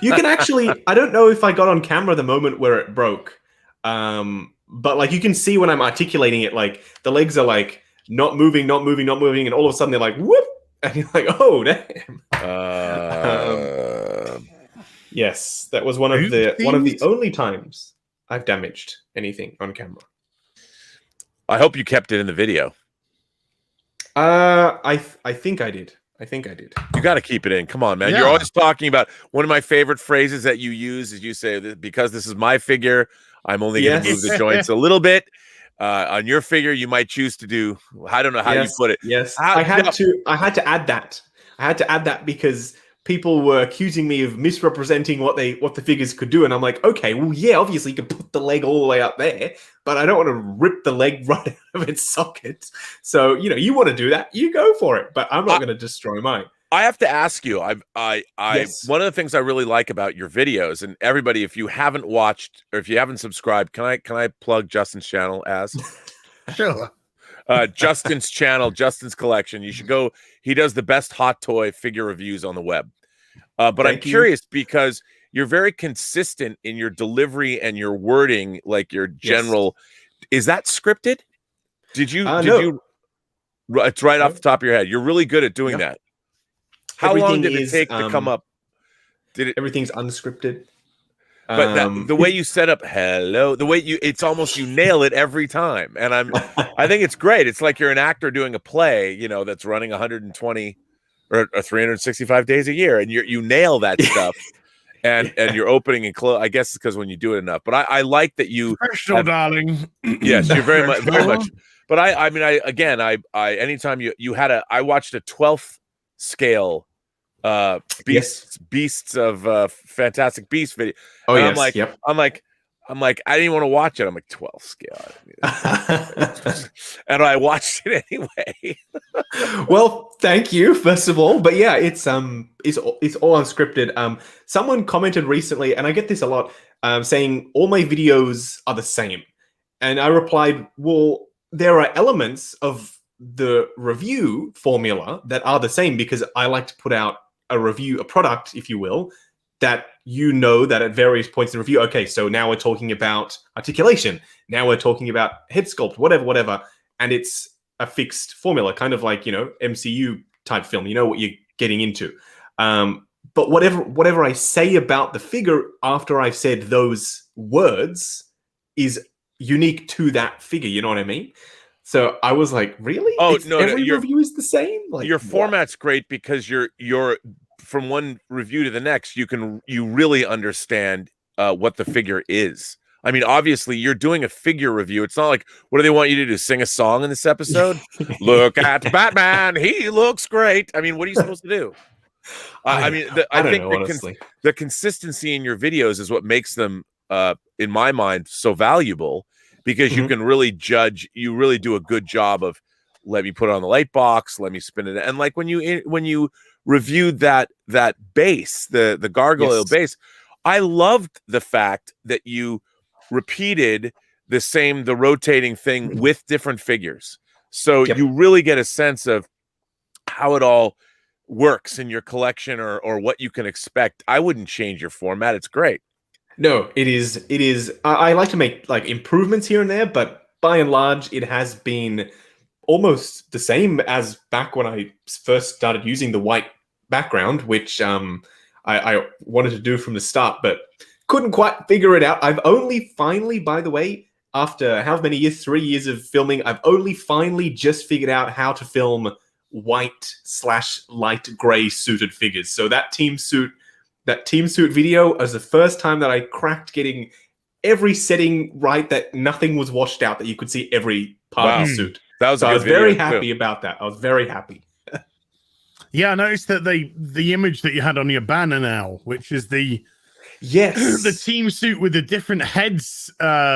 You can actually. I don't know if I got on camera the moment where it broke, but like you can see when I'm articulating it, like the legs are like not moving, and all of a sudden they're like whoop, and you're like, "Oh, damn." Yes, that was one of the only times I've damaged anything on camera. I hope you kept it in the video. I think I did. You got to keep it in. Come on, man. Yeah. You're always talking about one of my favorite phrases that you use is you say, "Because this is my figure, I'm only going to move the joints a little bit." On your figure, you might choose to do. I don't know how you put it. Yes, I had to add that. I had to add that because people were accusing me of misrepresenting what the figures could do, and I'm like, okay, well, yeah, obviously you can put the leg all the way up there, but I don't want to rip the leg right out of its socket. So you want to do that, you go for it, but I'm not going to destroy mine. I have to ask you. Yes. One of the things I really like about your videos, and everybody, if you haven't watched or if you haven't subscribed, can I plug Justin's channel as? Sure. Justin's channel, Justin's collection. You should go. He does the best hot toy figure reviews on the web. But I'm curious because you're very consistent in your delivery and your wording, like your general. Is that scripted? Did you? No. It's right off the top of your head. You're really good at doing that. How long did it take to come up? Everything's unscripted. But the way you set up hello, the way it's almost you nail it every time. And I think it's great. It's like you're an actor doing a play, you know, that's running 120 or 365 days a year, and you nail that stuff. And you're opening and close. I guess it's because when you do it enough. But I like that you professional, darling. Yes, you're very much. But I mean, anytime you had I watched a 12th scale beasts of Fantastic Beasts video. Oh, and yes. I'm like I didn't want to watch it. I'm like 12 scale. And I watched it anyway. Well, thank you, first of all. But yeah, it's all unscripted. Someone commented recently, and I get this a lot, saying all my videos are the same. And I replied, well, there are elements of the review formula that are the same, because I like to put out a product, if you will, that you know that at various points in review, okay, so now we're talking about articulation, now we're talking about head sculpt, whatever, and it's a fixed formula, kind of like, you know, MCU type film, you know what you're getting into. But whatever I say about the figure after I've said those words is unique to that figure, you know what I mean? So I was like, really? Oh, every review is the same? Like, your format's great because you're from one review to the next, you really understand what the figure is. I mean, obviously, you're doing a figure review. It's not like, what do they want you to do? Sing a song in this episode? Look at Batman. He looks great. I mean, what are you supposed to do? I think the consistency in your videos is what makes them, in my mind, so valuable, because you can really judge. You really do a good job of, let me put it on the light box, let me spin it. And like when you reviewed that base, the gargoyle base, I loved the fact that you repeated the rotating thing with different figures. So you really get a sense of how it all works in your collection or what you can expect. I wouldn't change your format. It's great. No, it is. I like to make like improvements here and there, but by and large, it has been almost the same as back when I first started using the white background, which I wanted to do from the start, but couldn't quite figure it out. I've only finally, by the way, after how many years, 3 years of filming, I've only finally just figured out how to film white/light gray suited figures. So that team suit video was the first time that I cracked getting every setting right, that nothing was washed out, that you could see every part of the suit. That was I was very happy about that. I was very happy. Yeah, I noticed that the image that you had on your banner now, which is the team suit with the different heads,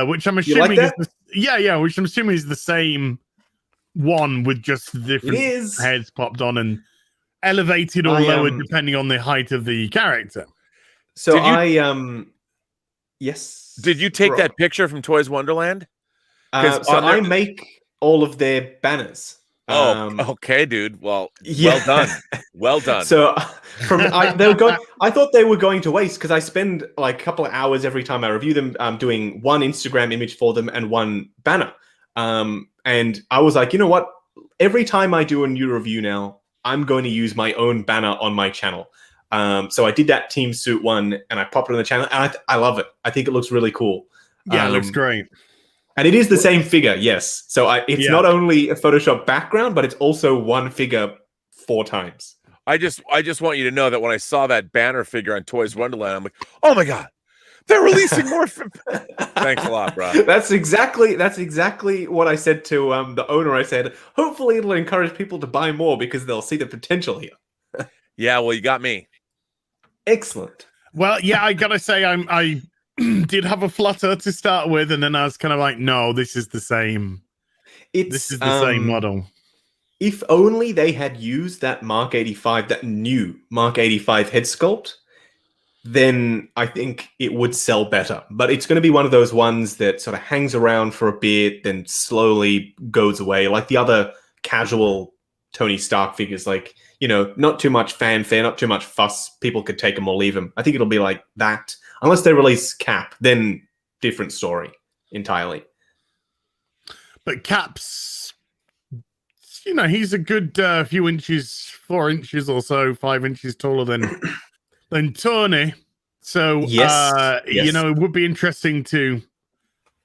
which I'm assuming which I'm assuming is the same one with just the different heads popped on and elevated or lowered depending on the height of the character. So yes. Did you take that picture from Toys Wonderland? I make all of their banners. Okay, dude. Well, well done. Well done. So I thought they were going to waste, because I spend like a couple of hours every time I review them, doing one Instagram image for them and one banner. And I was like, you know what? Every time I do a new review now, I'm going to use my own banner on my channel. So I did that team suit one, and I popped it on the channel, and I love it. I think it looks really cool. Yeah, it looks great. And it is the same figure, yes. So it's not only a Photoshop background, but it's also one figure 4 times. I just want you to know that when I saw that banner figure on Toys Wonderland, I'm like, oh my god, they're releasing more. Thanks a lot, bro. That's exactly what I said to the owner. I said, hopefully it'll encourage people to buy more, because they'll see the potential here. Yeah, well, you got me. Excellent. Well, yeah, I gotta say, I did have a flutter to start with, and then I was kind of like, no, this is the same. This is the same model. If only they had used that Mark 85, that new Mark 85 head sculpt, then I think it would sell better. But it's going to be one of those ones that sort of hangs around for a bit, then slowly goes away, like the other casual Tony Stark figures. Like, you know, not too much fanfare, not too much fuss. People could take them or leave them. I think it'll be like that. Unless they release Cap, then different story entirely. But Cap's, you know, he's a good few inches, 4 inches or so, 5 inches taller than and Tony. So Yes. you know, it would be interesting to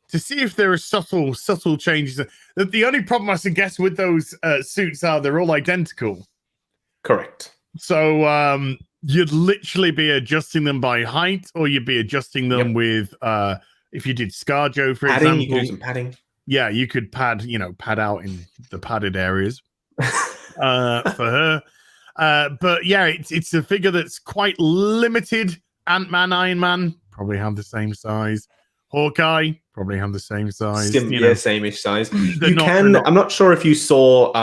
see if there are subtle changes. The only problem I suggest with those suits are they're all identical. Correct. So you'd literally be adjusting them by height, or you'd be adjusting them with if you did ScarJo, for padding, example. you could do some padding. Yeah, you could pad out in the padded areas for her. But yeah, it's a figure that's quite limited. Ant-Man, Iron Man probably have the same size. Hawkeye probably have the same size. Same-ish size. I'm not sure if you saw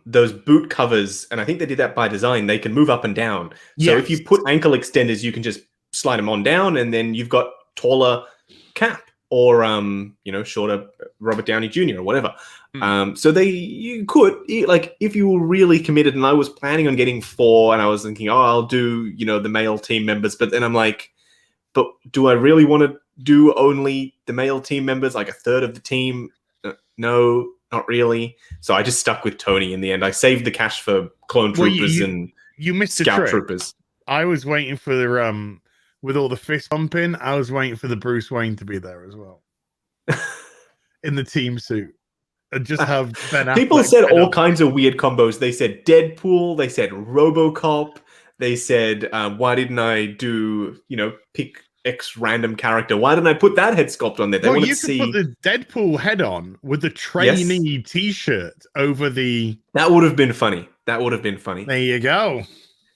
those boot covers, and I think they did that by design. They can move up and down. So if you put ankle extenders, you can just slide them on down, and then you've got taller Cap or shorter Robert Downey Jr. or whatever. So you could, like, if you were really committed, and I was planning on getting 4, and I was thinking, I'll do the male team members, but then I'm like, but do I really want to do only the male team members, like a third of the team? No, not really. So I just stuck with Tony in the end. I saved the cash for clone troopers and you missed scout the troopers. I was waiting for the with all the fist bumping, I was waiting for the Bruce Wayne to be there as well in the team suit, and just have Ben Affleck. People said all kinds of weird combos. They said Deadpool. They said RoboCop. They said, why didn't I do pick X random character? Why didn't I put that head sculpt on there? They wanted to see. Put the Deadpool head on with the trainee T-shirt over the. That would have been funny. There you go.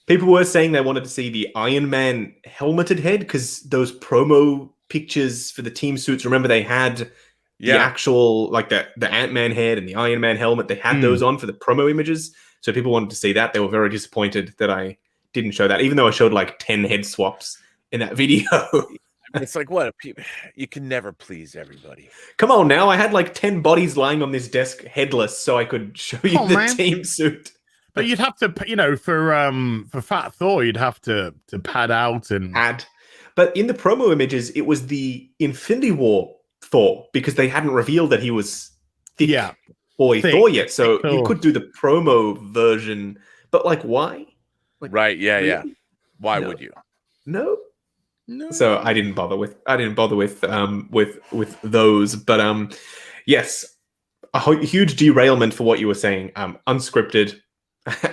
People were saying they wanted to see the Iron Man helmeted head, because those promo pictures for the team suits, remember they had the actual, like the Ant-Man head and the Iron Man helmet. They had those on for the promo images. So people wanted to see that. They were very disappointed that I didn't show that, even though I showed like 10 head swaps in that video. It's like, what? You can never please everybody. Come on now. I had like 10 bodies lying on this desk headless so I could show you the team suit. But you'd have to, for Fat Thor, you'd have to pad out and add. But in the promo images, it was the Infinity War Thor, because they hadn't revealed that he was thick boy Thor yet. So you could do the promo version. But like, why? Like, right? Yeah, really? Yeah. Why would you? No. So I didn't bother with those. But yes, a huge derailment for what you were saying. Unscripted.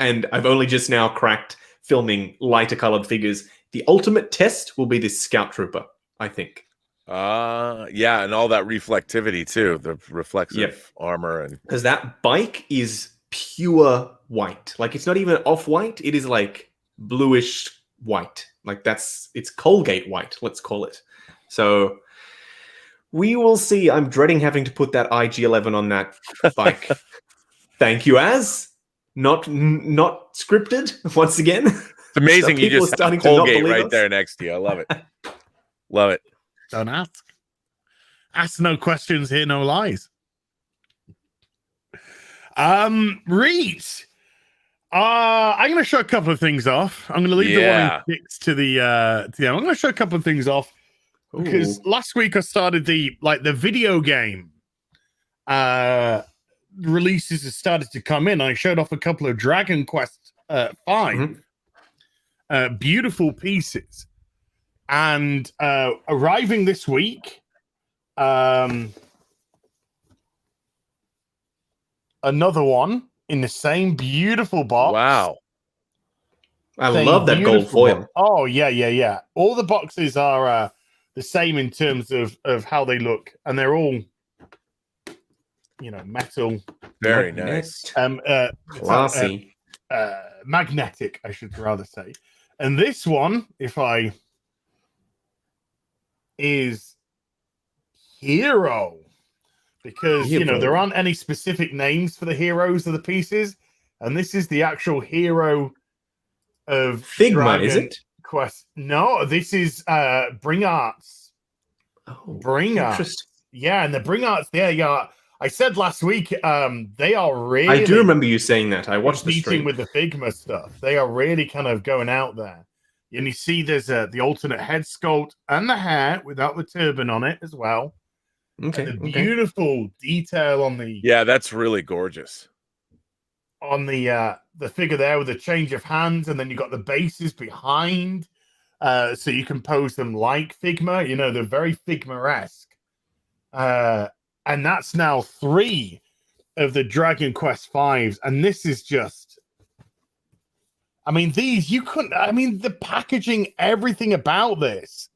And I've only just now cracked filming lighter colored figures. The ultimate test will be this Scout Trooper, I think. Yeah, and all that reflectivity too, the reflexive armor, and because that bike is pure white. Like, it's not even off-white, it is like bluish white. Like, it's Colgate white, let's call it. So we will see. I'm dreading having to put that IG-11 on that bike. Thank you, Az. Not scripted once again. It's amazing. You just have Colgate right there next to you. I love it. Love it. Don't ask. Ask no questions, hear no lies. Reese. I'm going to show a couple of things off. I'm going to leave the one in six to the I'm going to show a couple of things off because last week I started the video game releases have started to come in. I showed off a couple of Dragon Quest 5 beautiful pieces, and arriving this week, another one in the same beautiful box. Wow, I love that gold foil. Oh yeah. All the boxes are the same in terms of how they look, and they're all metal. Very nice. Classy. Magnetic, I should rather say. And this one, is Hero. Because, there aren't any specific names for the heroes of the pieces. And this is the actual hero of Figma, Dragon is it? Quest. No, this is Bring Arts. Oh, Bring Arts. Yeah, and the Bring Arts there, I said last week, they are really... I do remember you saying that. I watched the stream. With the Figma stuff. They are really kind of going out there. And you see there's the alternate head sculpt and the hair without the turban on it as well. Okay. And the beautiful detail on the... Yeah, that's really gorgeous. On the figure there with a change of hands, and then you've got the bases behind. So you can pose them like Figma. You know, they're very Figma-esque. And that's now 3 of the Dragon Quest Vs. And this is just... I mean, the packaging, everything about this,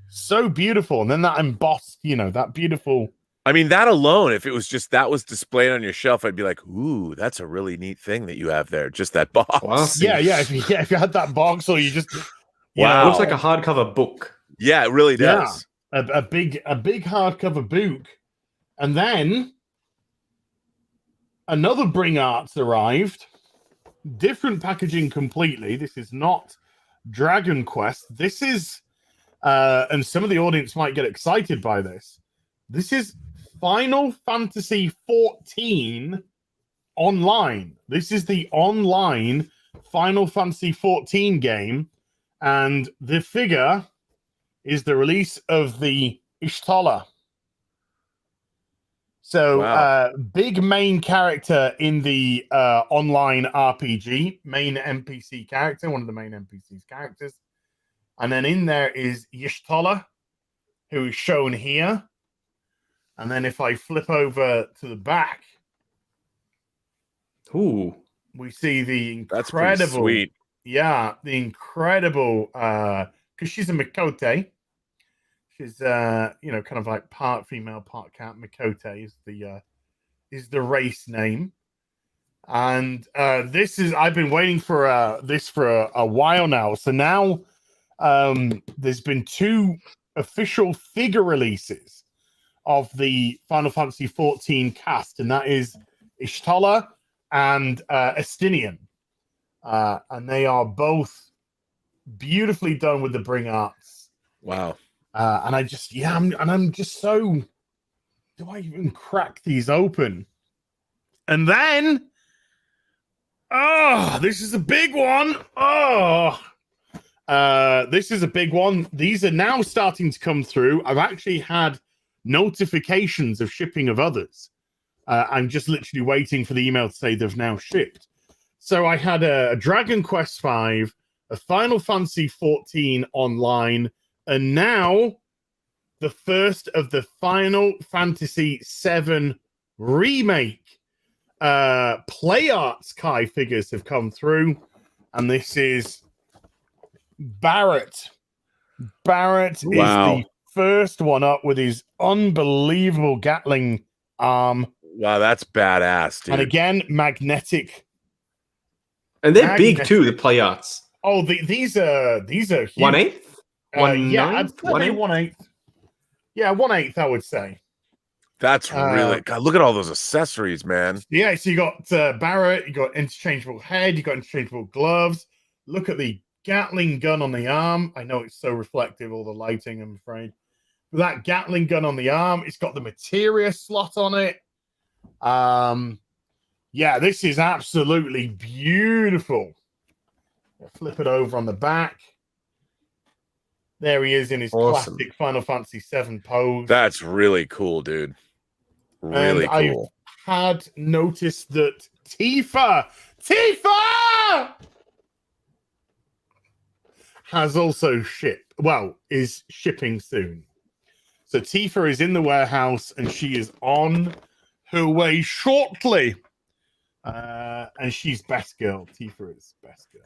so beautiful. And then that embossed, that beautiful... I mean, that alone, if it was just that was displayed on your shelf, I'd be like, ooh, that's a really neat thing that you have there. Just that box. Wow. Yeah. If you had that box, or you just... Wow. It looks like a hardcover book. Yeah, it really does. Yeah, a big hardcover book. And then another Bring Arts arrived. Different packaging completely. This is not Dragon Quest. This is, and some of the audience might get excited by this. This is Final Fantasy 14 online. This is the online Final Fantasy 14 game, and the figure is the release of the Ishtola. So, Wow. big main character in the online RPG, main NPC character, one of the main NPC's characters. And then in there is Y'shtola, who is shown here. And then if I flip over to the back, Ooh, we see the That's pretty incredible, sweet. yeah, the incredible, because she's a Mikote. She's, kind of like part female, part cat. Mikote is the race name. And I've been waiting for this for a while now. So now there's been 2 official figure releases of the Final Fantasy 14 cast, and that is Y'shtola and Estinian. And they are both beautifully done with the Bring Arts. Wow. And I'm just so... Do I even crack these open? And then... Oh, this is a big one. Oh, this is a big one. These are now starting to come through. I've actually had notifications of shipping of others. I'm just literally waiting for the email to say they've now shipped. So I had a Dragon Quest V, a Final Fantasy 14 online, and now the first of the Final Fantasy 7 remake Play Arts Kai figures have come through, and this is Barrett. Barrett is the first one up with his unbelievable Gatling arm. Wow, that's badass, dude. And again, magnetic. and they're big too. The Play Arts. Oh, these are huge. 1/8. Yeah, I'd say 1/8. Yeah, 1/8, I would say. That's really... God, look at all those accessories, man. Yeah, so you got Barrett, you got interchangeable head, you got interchangeable gloves. Look at the Gatling gun on the arm. I know it's so reflective, all the lighting, I'm afraid. But that Gatling gun on the arm, it's got the materia slot on it. Yeah, this is absolutely beautiful. I'll flip it over on the back. There he is in his classic Final Fantasy VII pose. That's really cool, dude. Really cool. I had noticed that Tifa has also is shipping soon. So Tifa is in the warehouse and she is on her way shortly. And she's best girl. Tifa is best girl.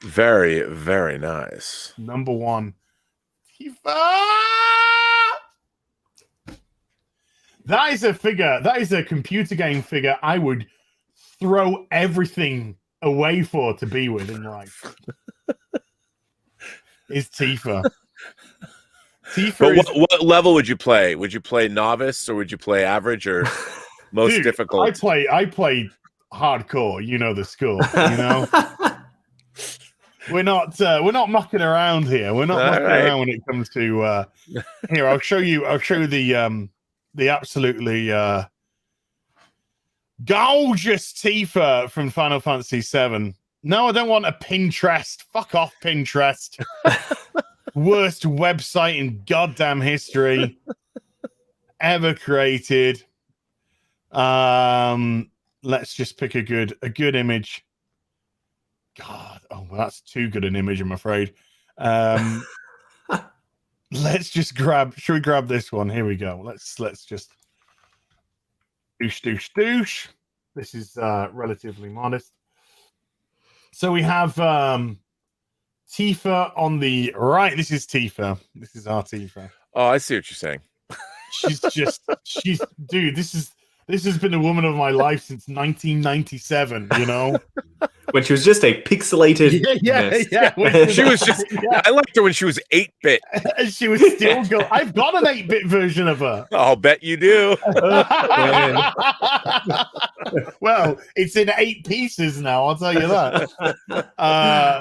Very, very nice. Number 1. Tifa! That is a figure. That is a computer game figure I would throw everything away for to be with in life. Is Tifa. But what level would you play? Would you play novice or would you play average or most difficult? I play hardcore. You know the score. You know. We're not mucking around here. We're not mucking around when it comes to here. I'll show you the absolutely gorgeous Tifa from Final Fantasy VII. No, I don't want a Pinterest. Fuck off, Pinterest. Worst website in goddamn history ever created. Let's just pick a good image. God. Oh, well, that's too good an image, I'm afraid. Let's just grab. Should we grab this one? Here we go. Let's just douche. This is relatively modest. So we have Tifa on the right. This is Tifa. This is our Tifa. Oh, I see what you're saying. She's dude. This has been a woman of my life since 1997. You know, when she was just a pixelated. Yeah. She was just. Yeah. I liked her when she was 8-bit. She was still good. I've got an 8-bit version of her. I'll bet you do. Well, it's in 8 pieces now. I'll tell you that.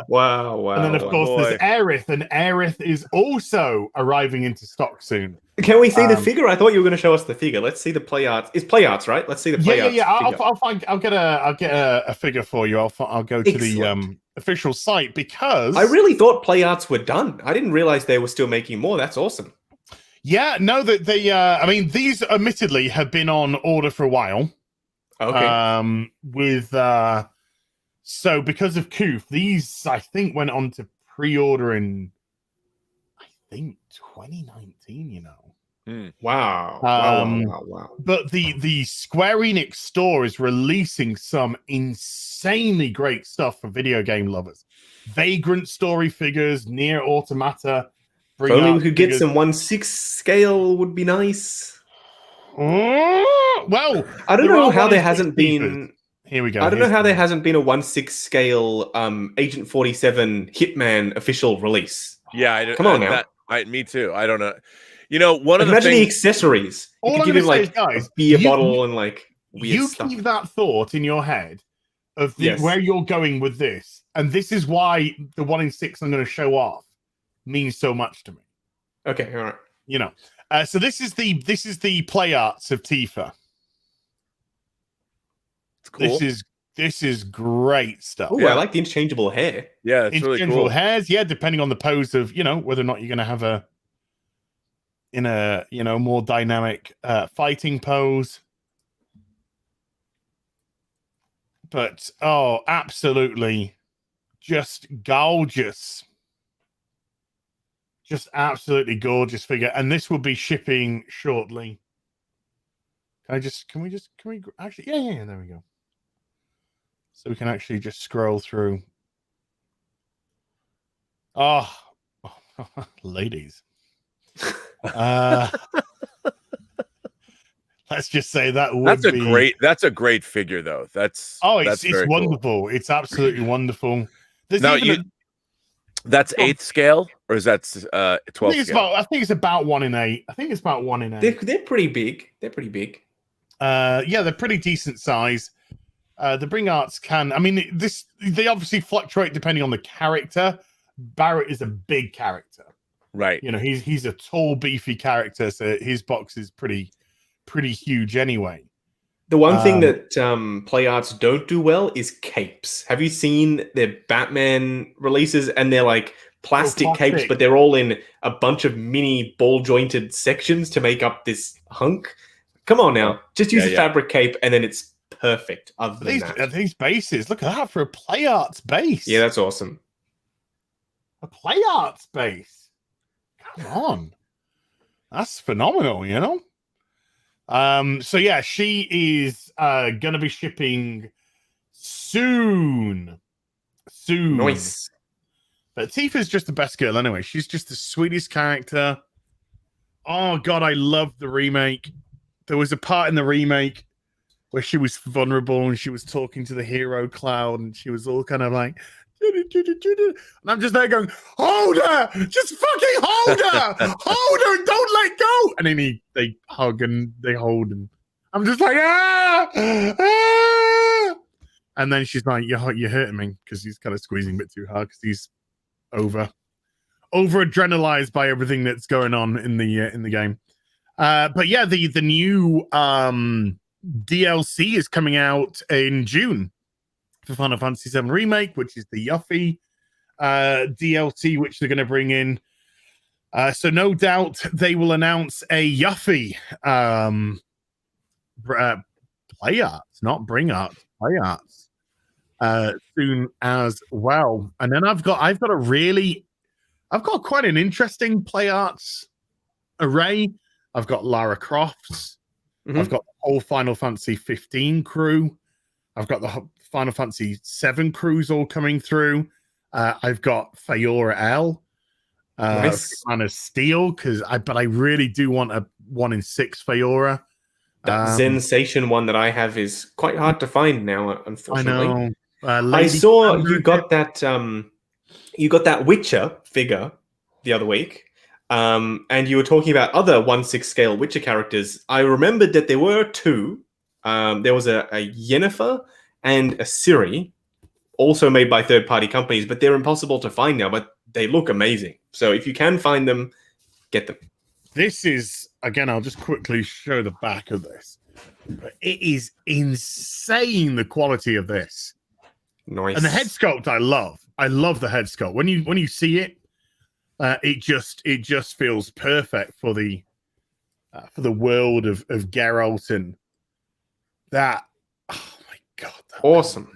Wow. And then, of course, there's Aerith, and Aerith is also arriving into stock soon. Can we see the figure? I thought you were going to show us the figure. Let's see the play arts. It's play arts, right? Let's see the play arts. Yeah. I'll get a figure for you. I'll go to the official site because I really thought play arts were done. I didn't realize they were still making more. That's awesome. Yeah, no, that they. I mean, these admittedly have been on order for a while. Okay. So because of Coof, these I think went on to pre-order in 2019. You know. Wow. But the Square Enix store is releasing some insanely great stuff for video game lovers. Vagrant story figures, Nier Automata. If only we could get some 1/6 scale would be nice. Well, I don't know how there hasn't been. Here we go. I don't know how there hasn't been a 1/6 scale Agent 47 Hitman official release. Yeah, come on now. Me too. I don't know. You know, one of the imagine things. The accessories. You could give him like guys, a beer bottle and like weird stuff. Keep that thought in your head of where you're going with this, and this is why the 1/6 I'm going to show off means so much to me. Okay, all right. You know, so this is the play arts of Tifa. It's cool. This is great stuff. Oh, yeah. I like the interchangeable hair. Yeah, it's really cool. Hairs, yeah, depending on the pose of whether or not you're going to have a more dynamic fighting pose. But absolutely just gorgeous. Just absolutely gorgeous figure. And this will be shipping shortly. Can we actually yeah, there we go. So we can actually just scroll through. Oh, ladies. Let's just say that's a great figure though. It's wonderful. Cool. It's absolutely wonderful. That's 8th scale, or is that 12th scale? I think it's about 1 in 8. They're pretty big. They're pretty decent size. The bring arts they obviously fluctuate depending on the character. Barrett is a big character. Right. You know, he's a tall, beefy character, so his box is pretty huge anyway. The one thing that play arts don't do well is capes. Have you seen their Batman releases? And they're like plastic capes, but they're all in a bunch of mini ball-jointed sections to make up this hunk. Come on now. Just use a fabric cape and then it's perfect. These bases, look at that for a play arts base. Yeah, that's awesome. A play arts base. Come on. That's phenomenal, you know? So yeah, she is gonna be shipping soon. Nice. But Tifa's just the best girl anyway. She's just the sweetest character. Oh god, I love the remake. There was a part in the remake where she was vulnerable and she was talking to the hero Cloud and she was all kind of like, and I'm just there going, hold her, just fucking hold her, hold her and don't let go. And then they hug and they hold and I'm just like, ah. And then she's like, you're hurting me, because he's kind of squeezing a bit too hard because he's over adrenalized by everything that's going on in the game. But yeah, the new DLC is coming out in June for Final Fantasy VII Remake, which is the Yuffie DLC, which they're going to bring in. So no doubt they will announce a Yuffie play arts, not bring arts, play arts soon as well. And then I've got quite an interesting play arts array. I've got Lara Croft's. I've got the whole Final Fantasy 15 crew. I've got the Final Fantasy 7 crews all coming through. I've got Fayora L. Nice. Man of Steel, but I really do want a 1-in-6 Fayora. That Zensation one that I have is quite hard to find now, unfortunately. I know. I saw you got that Witcher figure the other week. And you were talking about other 1/6 scale Witcher characters. I remembered that there were two. There was a Yennefer and a Ciri, also made by third-party companies, but they're impossible to find now, but they look amazing. So if you can find them, get them. This is, again, I'll just quickly show the back of this. But it is insane, the quality of this. Nice. And the head sculpt, I love. I love the head sculpt. When you see it, it just feels perfect for the world of Geralt, and that. Oh my god! Awesome.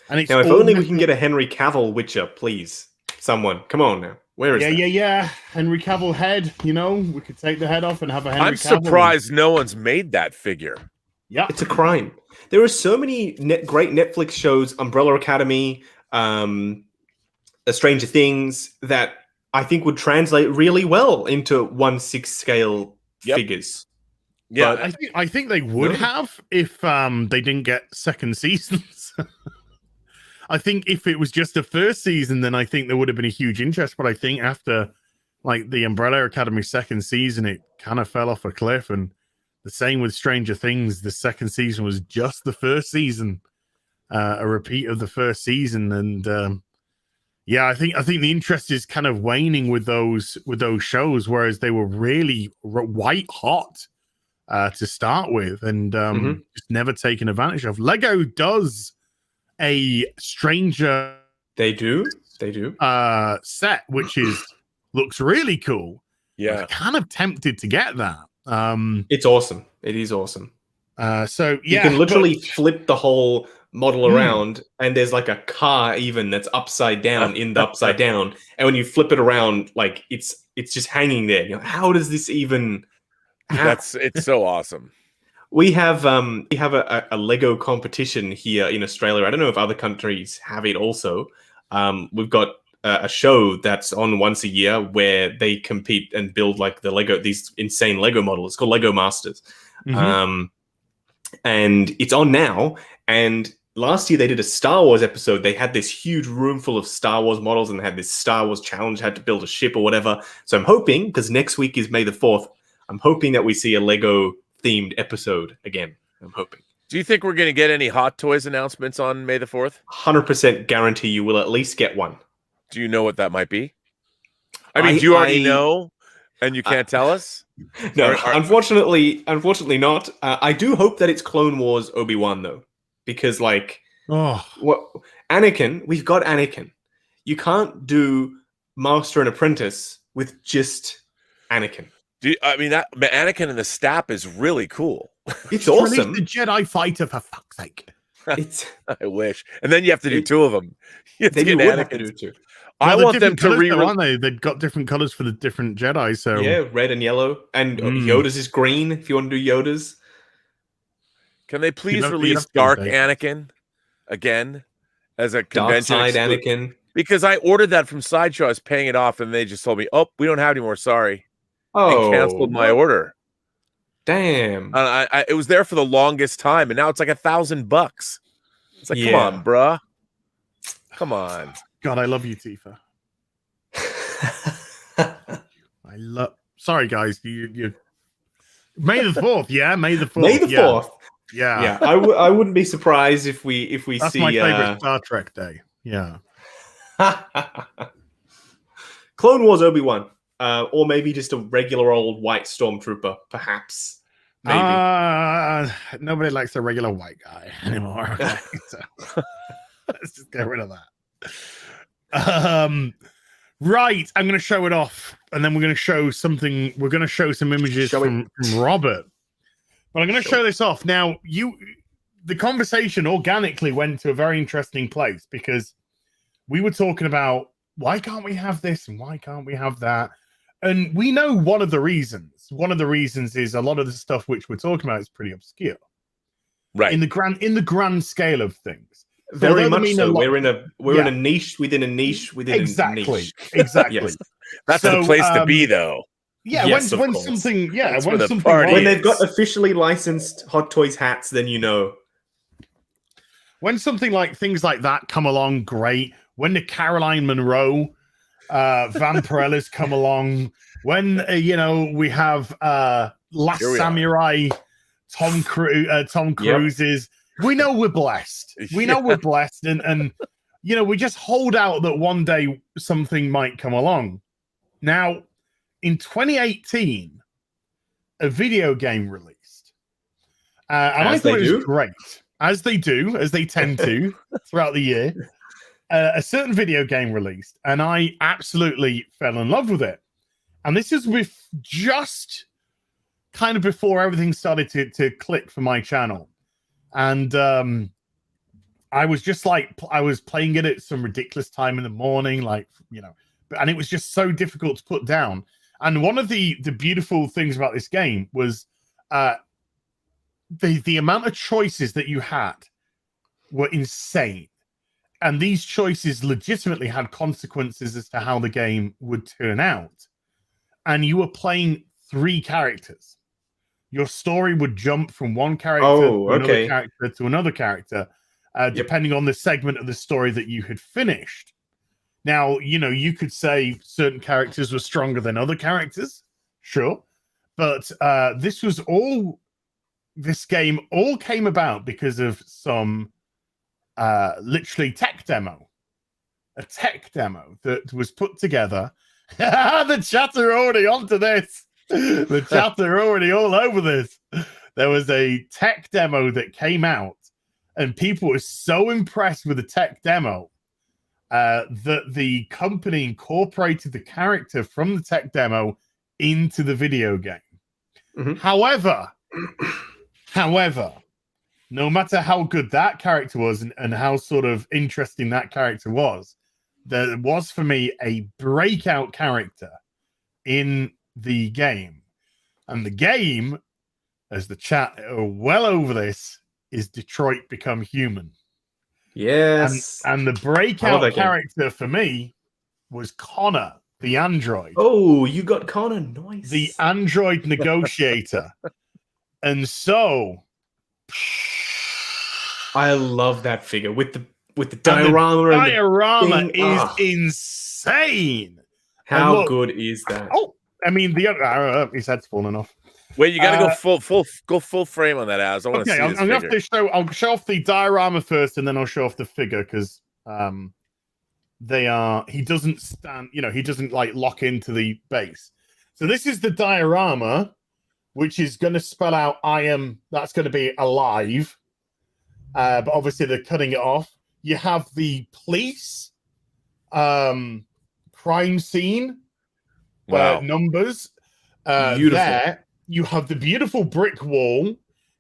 And it's now, if only we can get a Henry Cavill Witcher, please. Someone, come on now. Where is that? Yeah. Henry Cavill head. You know, we could take the head off and have a Henry I'm Cavill. surprised no one's made that figure. Yeah, it's a crime. There are so many great Netflix shows, Umbrella Academy, Stranger Things, that I think would translate really well into 1/6 scale figures. Yeah, but I think they would have if they didn't get second seasons. I think if it was just the first season, then I think there would have been a huge interest. But I think after like the Umbrella Academy second season, it kind of fell off a cliff. And the same with Stranger Things. The second season was just the first season, a repeat of the first season. And I think the interest is kind of waning with those shows, whereas they were really white hot to start with, and just never taken advantage of. Lego does a Stranger they do set, which looks really cool. Yeah, I'm kind of tempted to get that. It's awesome. It is awesome. So you can literally flip the whole model around, and there's like a car even that's upside down in the upside down, and when you flip it around, like it's just hanging there. You know, how does this even? It's so awesome. We have a Lego competition here in Australia. I don't know if other countries have it also. We've got a show that's on once a year where they compete and build like these insane Lego models. It's called Lego Masters. And it's on now. And last year they did a Star Wars episode. They had this huge room full of Star Wars models, and they had this Star Wars challenge, had to build a ship or whatever. So I'm hoping, because next week is May the 4th, I'm hoping that we see a Lego themed episode again. I'm hoping. Do you think we're going to get any Hot Toys announcements on May the 4th? 100% guarantee you will at least get one. Do you know what that might be? I mean, do you already know and you can't tell us? No, unfortunately not. I do hope that it's Clone Wars Obi-Wan, though. Because, like, Anakin, we've got Anakin. You can't do Master and Apprentice with just Anakin. That Anakin and the Stap is really cool. It's awesome. The Jedi fighter, for fuck's sake. I wish. And then you have to do two of them. Then you would have to do two. I want them to aren't they? They've got different colors for the different Jedi. So yeah, red and yellow, and Yoda's is green. If you want to do Yoda's, can they please release Dark Anakin again as a convention? Dark Side Anakin. Because I ordered that from Sideshow. I was paying it off, and they just told me, "Oh, we don't have any more. Sorry." Oh, and canceled my order. Damn. It was there for the longest time, and now it's like $1,000. It's like, come on, bruh. Come on. God, I love you, Tifa. Sorry, guys. You May the 4th, yeah? May the 4th. May the 4th. Yeah. I wouldn't be surprised if we That's see my favorite Star Trek day. Yeah. Clone Wars Obi-Wan. Or maybe just a regular old white stormtrooper, perhaps. Maybe. Nobody likes a regular white guy anymore. Okay? So, let's just get rid of that. Right, I'm going to show it off, and then we're going to show something. We're going to show some images from Robert. But I'm going to show this off now. the conversation organically went to a very interesting place because we were talking about why can't we have this and why can't we have that? And we know one of the reasons. One of the reasons is a lot of the stuff which we're talking about is pretty obscure. Right. In the grand scale of things. Very much so. We're in a niche within a niche within a niche. Exactly. Yes. That's the place to be, though. Yeah, yes, when course. something, yeah, That's when where the something, party When is. they've got officially licensed Hot Toys hats, then you know. When something like things like that come along, great. When the Caroline Munro Vampirellas come along, when we have Last Samurai, Tom Cruise's, we know we're blessed. We know we're blessed, and we just hold out that one day something might come along. Now, in 2018, a video game released, and I thought it was great, as they do, as they tend to throughout the year. A certain video game released, and I absolutely fell in love with it. And this is with just kind of before everything started to click for my channel. And I was just like, I was playing it at some ridiculous time in the morning, and it was just so difficult to put down. And one of the beautiful things about this game was the amount of choices that you had were insane. And these choices legitimately had consequences as to how the game would turn out. And you were playing 3 characters. Your story would jump from one character to another character to another character, depending on the segment of the story that you had finished. Now, you could say certain characters were stronger than other characters, sure. But this game all came about because of some literally a tech demo that was put together. The chat are already onto this. The chat are already all over this. There was a tech demo that came out, and people were so impressed with the tech demo that the company incorporated the character from the tech demo into the video game. Mm-hmm. However, no matter how good that character was and how sort of interesting that character was, there was for me a breakout character in the game. And the game, as the chat are well over this, is Detroit Become Human. Yes. And the breakout character for me was Connor, the android. Oh, you got Connor. Nice. The android negotiator. And so I love that figure with the diorama. The diorama is insane. How good is that? Oh, I mean, his head's fallen off. Wait, you got to go full frame on that, Az. I want to see this figure. Have to show. I'll show off the diorama first, and then I'll show off the figure because they are. He doesn't stand. He doesn't lock into the base. So this is the diorama, which is going to spell out "I am." That's going to be alive. But obviously they're cutting it off. You have the police crime scene numbers there. You have the beautiful brick wall.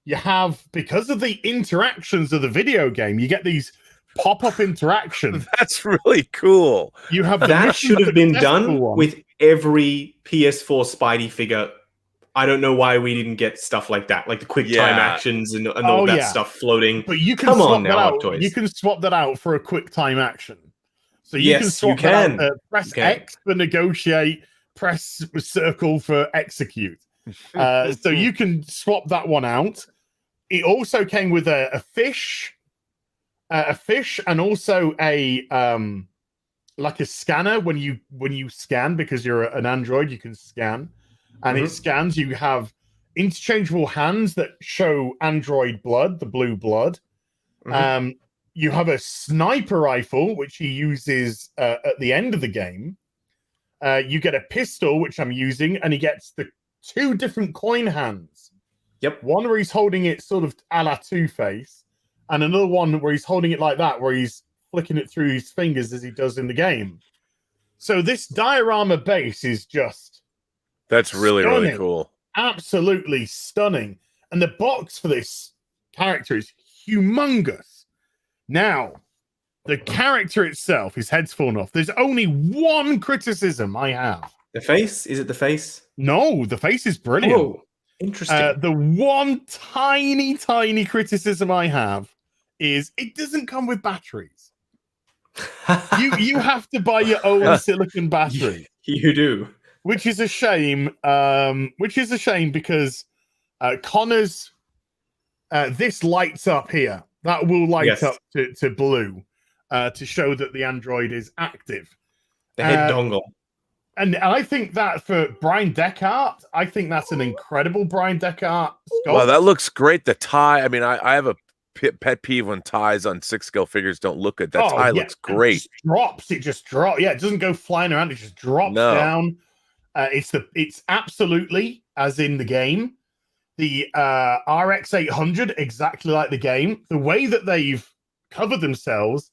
You have, because of the interactions of the video game, you get these pop-up interactions. That's really cool. You have that should have been done with every PS4 Spidey figure. I don't know why we didn't get stuff like that, like the quick time actions and all that stuff floating. But you can swap that out. You can swap that out for a quick time action. So you can swap that out. Press X for negotiate. Press circle for execute. So you can swap that one out. It also came with a fish, and also a like a scanner. When you scan, because you're an android, you can scan. And it scans. You have interchangeable hands that show android blood, the blue blood. You have a sniper rifle, which he uses at the end of the game. You get a pistol, which I'm using, and he gets the 2 different coin hands. Yep. One where he's holding it sort of a la Two-Face, and another one where he's holding it like that, where he's flicking it through his fingers as he does in the game. So this diorama base is just... That's really, stunning. Really cool. Absolutely stunning. And the box for this character is humongous. Now, the character itself, his head's fallen off. There's only one criticism I have. The face? Is it the face? No, the face is brilliant. Oh, interesting. The one tiny criticism I have is it doesn't come with batteries. You have to buy your own silicon battery. You do. Which is a shame. Because Connor's this lights up here. That will light up to blue to show that the android is active. The head dongle. And I think that for Brian Deckard, I think that's an incredible Brian Deckard sculpt. Well, that looks great. The tie. I mean, I have a pet peeve when ties on 6-scale figures don't look good. That tie looks great. It just drops. Yeah, it doesn't go flying around. It just drops down. It's absolutely as in the game. The RX 800, exactly like the game. The way that they've covered themselves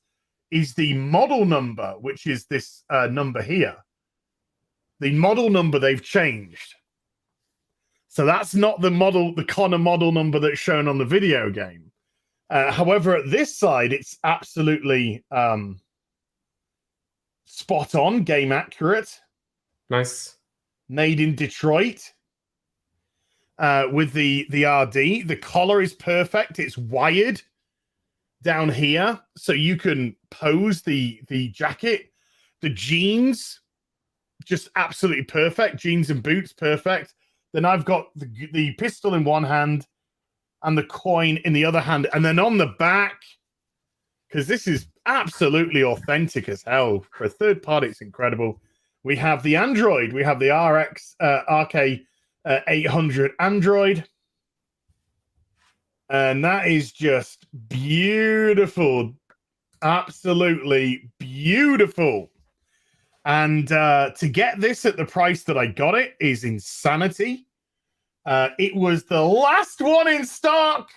is the model number, which is this number here. The model number they've changed. So that's not the Connor model number that's shown on the video game. However, at this side, it's absolutely spot on, game accurate. Nice. Made in Detroit. With the RD. The collar is perfect. It's wired down here. So you can pose the jacket. The jeans, just absolutely perfect. Jeans and boots, perfect. Then I've got the pistol in one hand and the coin in the other hand. And then on the back, because this is absolutely authentic as hell. For a third party, it's incredible. We have the Android. We have the RK 800 Android. And that is just beautiful. Absolutely beautiful. And to get this at the price that I got it is insanity. It was the last one in stock.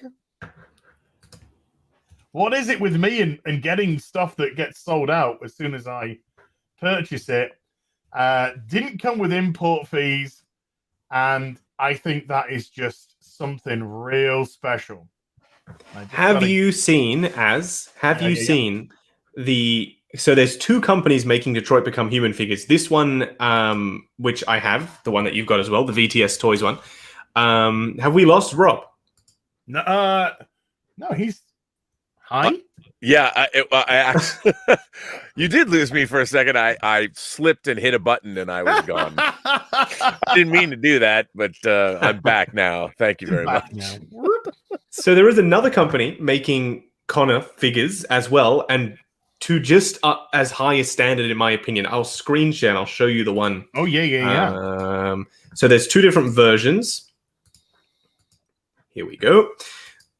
What is it with me and getting stuff that gets sold out as soon as I purchase it? Didn't come with import fees. And I think that is just something real special. Have you seen the... So there's two companies making Detroit Become Human figures. This one, which I have, the one that you've got as well, the VTS Toys one. Have we lost Rob? No, he's... Hi? Yeah, I actually, you did lose me for a second. I slipped and hit a button and I was gone. I didn't mean to do that, but I'm back now. Thank you very much. So there is another company making Connor figures as well, and to just as high a standard, in my opinion. I'll screen share and I'll show you the one. Oh, yeah. So there's two different versions. Here we go.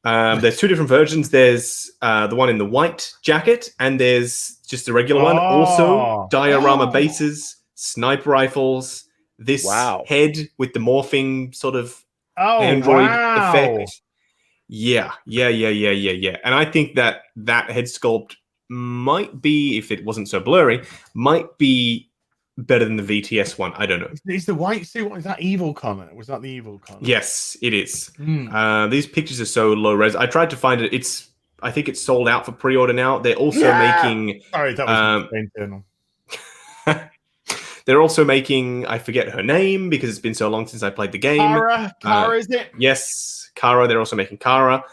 There's two different versions. There's the one in the white jacket, and there's just the regular one. Also, diorama bases, sniper rifles, this head with the morphing sort of android effect. Yeah. And I think that head sculpt might be, if it wasn't so blurry, might be better than the VTS one. I don't know. Is the white suit? What is that? Evil Connor? Was that the Evil Connor? Yes, it is. These pictures are so low res. I tried to find it. I think it's sold out for pre-order now. They're also making. Sorry, that was internal. They're also making. I forget her name because it's been so long since I played the game. Kara, is it? Yes, Kara. They're also making Kara.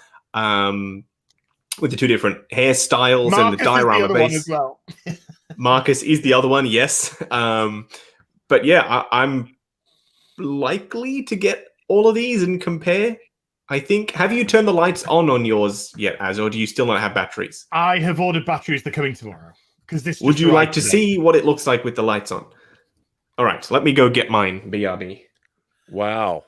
With the two different hairstyles Marcus and the diorama base. As well. Marcus is the other one, yes. But yeah, I'm likely to get all of these and compare. I think. Have you turned the lights on yours yet, Az, or do you still not have batteries? I have ordered batteries. They're coming tomorrow. Because this. Would you like to see what it looks like with the lights on? All right, let me go get mine. BRB. Wow.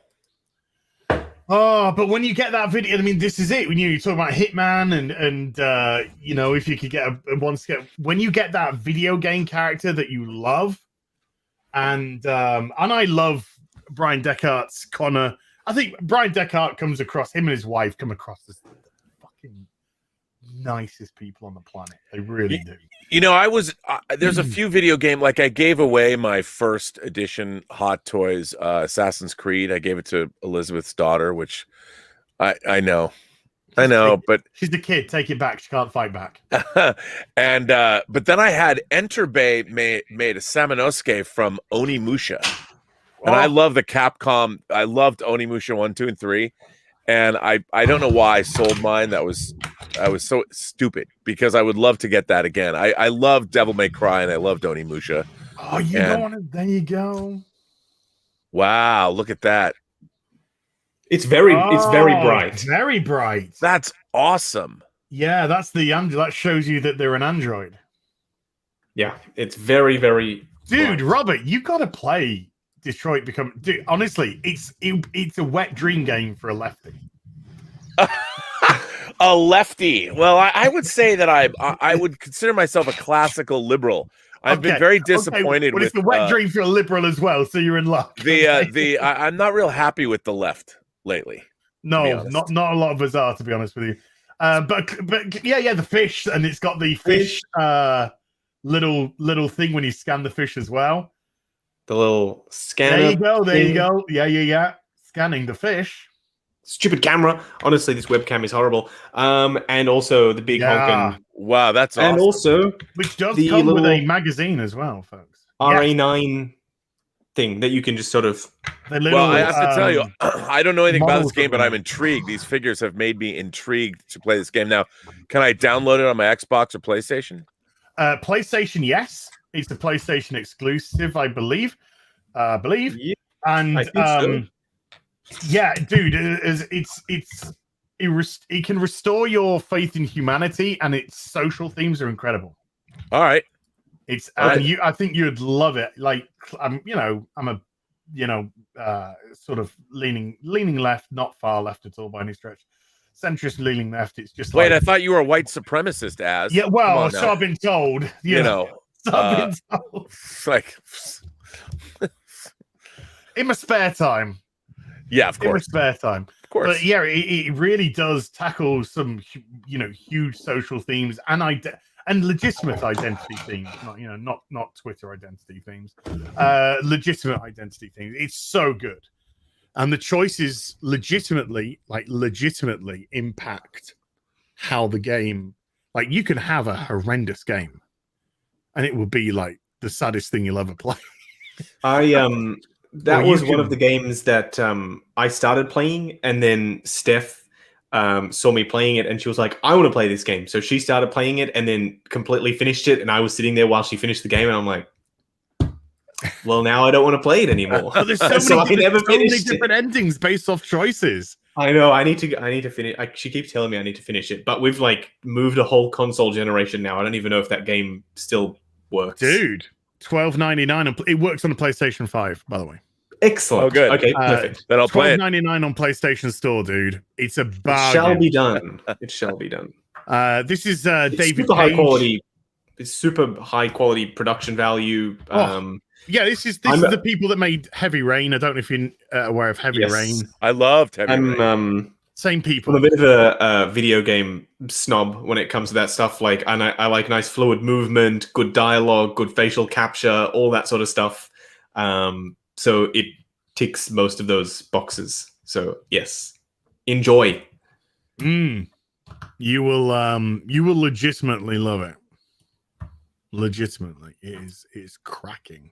Oh, but when you get that video, I mean, this is it. When you talk about Hitman and you know, if you could get when you get that video game character that you love, and I love Brian Deckard's Connor. I think Brian Deckard him and his wife come across as the fucking nicest people on the planet. They really do. You know, there's a few video game, like I gave away my first edition Hot Toys Assassin's Creed. I gave it to Elizabeth's daughter, which I know. I know, but she's a kid. Take it back. She can't fight back. and but then I had Enterbay made a Samanosuke from Onimusha. And I love the Capcom. I loved Onimusha 1, 2, and 3. And I don't know why I sold mine. I was so stupid because I would love to get that again. I love Devil May Cry and I loved Onimusha. Oh, you don't want it? There you go. Wow, look at that. It's very bright. Very bright. That's awesome. Yeah, that's the Android. That shows you that they're an Android. Yeah, it's very, very. Dude, bright. Robert, you got to play Detroit Become. Dude, honestly, it's a wet dream game for a lefty. A lefty. Well, I would say that I would consider myself a classical liberal. I've been very disappointed but with. It's a wet dream for a liberal as well, so you're in luck. I'm not real happy with the left lately. No, not a lot of us are, to be honest with you. But yeah, the fish, and it's got the fish little thing when you scan the fish as well. The little scanner. There you go. Yeah. Scanning the fish. Stupid camera. Honestly, this webcam is horrible. And also the big honkin'. Wow, that's awesome. And also, which does come with a magazine as well, folks. RA9 thing that you can just sort of. Well, I have to tell you, I don't know anything about this game, but I'm intrigued. These figures have made me intrigued to play this game. Now, can I download it on my Xbox or PlayStation? PlayStation, yes. It's a PlayStation exclusive, I believe. Yeah, and I think so. Yeah, dude, it can restore your faith in humanity, and its social themes are incredible. All right, I think you'd love it. Like, I'm a sort of leaning left, not far left at all by any stretch. Centrist leaning left. It's just I thought you were a white supremacist, Az. Yeah, well, so I've been told. You know. So I've been told. It's like in my spare time. Yeah, of course. In my spare time. Of course. But yeah, it really does tackle some, huge social themes and legitimate identity themes. Not Twitter identity themes. Legitimate identity themes. It's so good. And the choices legitimately impact how the game. Like, you can have a horrendous game, and it will be like the saddest thing you'll ever play. That was one of the games that I started playing, and then Steph saw me playing it, and she was like, I want to play this game. So she started playing it and then completely finished it, and I was sitting there while she finised the game, and I'm like, well, now I don't want to play it anymore. Oh, there's so many different endings based off choices. I know. I need to finish. She keeps telling me I need to finish it, but we've moved a whole console generation now. I don't even know if that game still works. Dude, $12.99. It works on the PlayStation 5, by the way. Excellent. Oh, good. Okay, perfect. Then I'll play it. $12.99 on PlayStation Store, dude. It's a bargain. It shall be done. It shall be done. This is David super Cage. high quality. It's super high quality production value. Yeah, this is the people that made Heavy Rain. I don't know if you're aware of Heavy Rain. I loved Heavy Rain. Same people. I'm a bit of a video game snob when it comes to that stuff. And I like nice fluid movement, good dialogue, good facial capture, all that sort of stuff. So it ticks most of those boxes. So yes, enjoy. You will legitimately love it. Legitimately, it is cracking.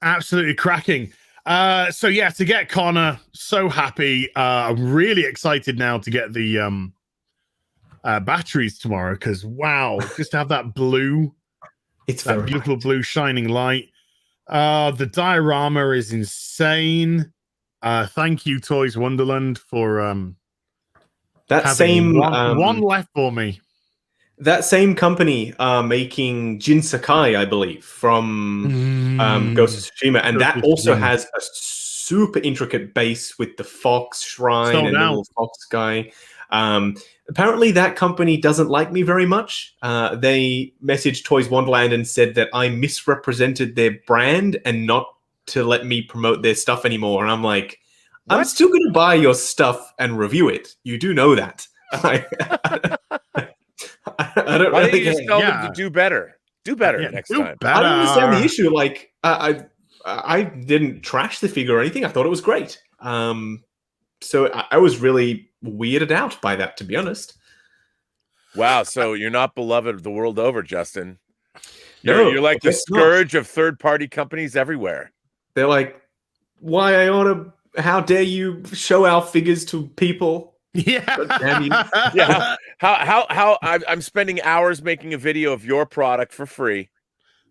Absolutely cracking. So yeah, to get Connor, so happy. I'm really excited now to get the batteries tomorrow, because wow, just to have that blue, it's that beautiful blue shining light. The diorama is insane. Thank you, Toys Wonderland, for that same one left for me. That same company making Jin Sakai, I believe, from Ghost of Tsushima, and that also has a super intricate base with the fox shrine and the little fox guy. Apparently, that company doesn't like me very much. They messaged Toys Wonderland and said that I misrepresented their brand and not to let me promote their stuff anymore. And I'm like, what? I'm still going to buy your stuff and review it. You do know that. I don't really just tell them to do better. Do better next time. I don't understand the issue. Like, I didn't trash the figure or anything. I thought it was great. So I was really weirded out by that, to be honest. Wow, so you're not beloved the world over, Justin. No, You're like I the guess not. scourge of third-party companies everywhere. They're like, why, Iona? How dare you show our figures to people? Yeah. God damn you. Yeah. How I'm spending hours making a video of your product for free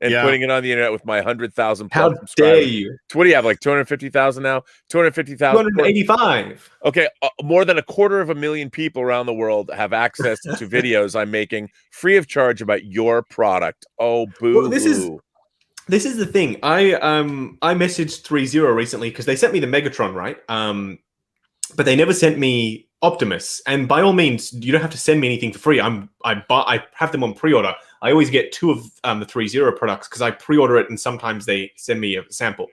and putting it on the internet with my 100,000 plus How subscribers. dare you? So what do you have, like 250,000 now? 250,000. 285. Okay, more than 250,000 people around the world have access to videos I'm making free of charge about your product. Oh, boo! Well, this is the thing. I messaged 30 recently because they sent me the Megatron, right? But they never sent me Optimus. And by all means, you don't have to send me anything for free. I have them on pre-order. I always get 2 of the 30 products because I pre-order it and sometimes they send me a sample.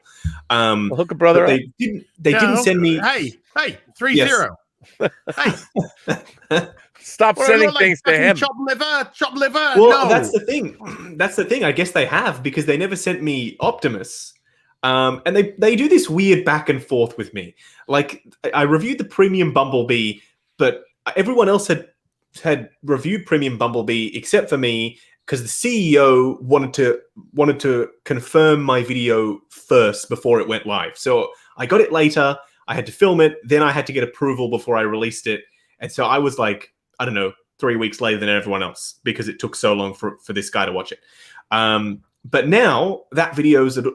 Well, hook a brother up. They didn't send me. Hey, 30. Yes. Hey. Stop sending things to him. Chop liver. Well, no. that's the thing. That's the thing. I guess they have because they never sent me Optimus. And they do this weird back and forth with me. Like I reviewed the Premium Bumblebee, but everyone else had reviewed Premium Bumblebee except for me because the CEO wanted to confirm my video first before it went live. So I got it later. I had to film it. Then I had to get approval before I released it. And so I was like, I don't know, 3 weeks later than everyone else because it took so long for this guy to watch it. But now that video's at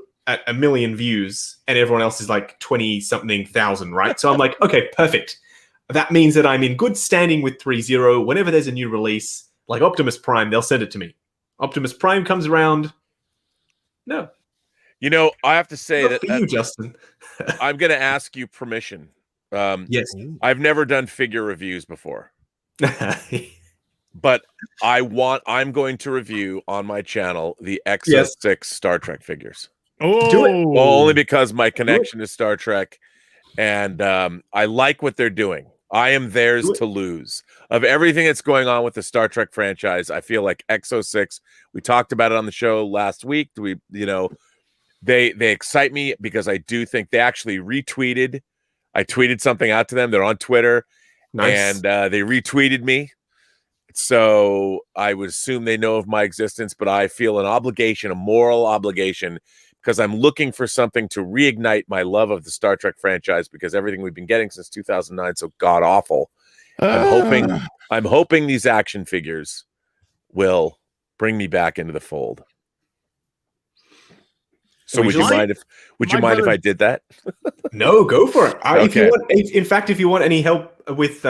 1 million views and everyone else is like 20-something thousand, right? So I'm like, okay, perfect. That means that I'm in good standing with 30. Whenever there's a new release, like Optimus Prime, they'll send it to me. Optimus Prime comes around. No. You know, I have to say Not for you, Justin. I'm going to ask you permission. Yes. I've never done figure reviews before. But I'm going to review on my channel the X06 Star Trek figures. Oh, Do it. Well, only because my connection to Star Trek, and I like what they're doing. I am theirs to lose. Of everything that's going on with the Star Trek franchise, I feel like X06. We talked about it on the show last week. They excite me because I do think they actually retweeted. I tweeted something out to them. They're on Twitter, and they retweeted me. So I would assume they know of my existence, but I feel an obligation, a moral obligation, because I'm looking for something to reignite my love of the Star Trek franchise because everything we've been getting since 2009 is so god awful. I'm hoping these action figures will bring me back into the fold. So would you mind if I did that? No, go for it. Okay. If you want, in fact, if you want any help with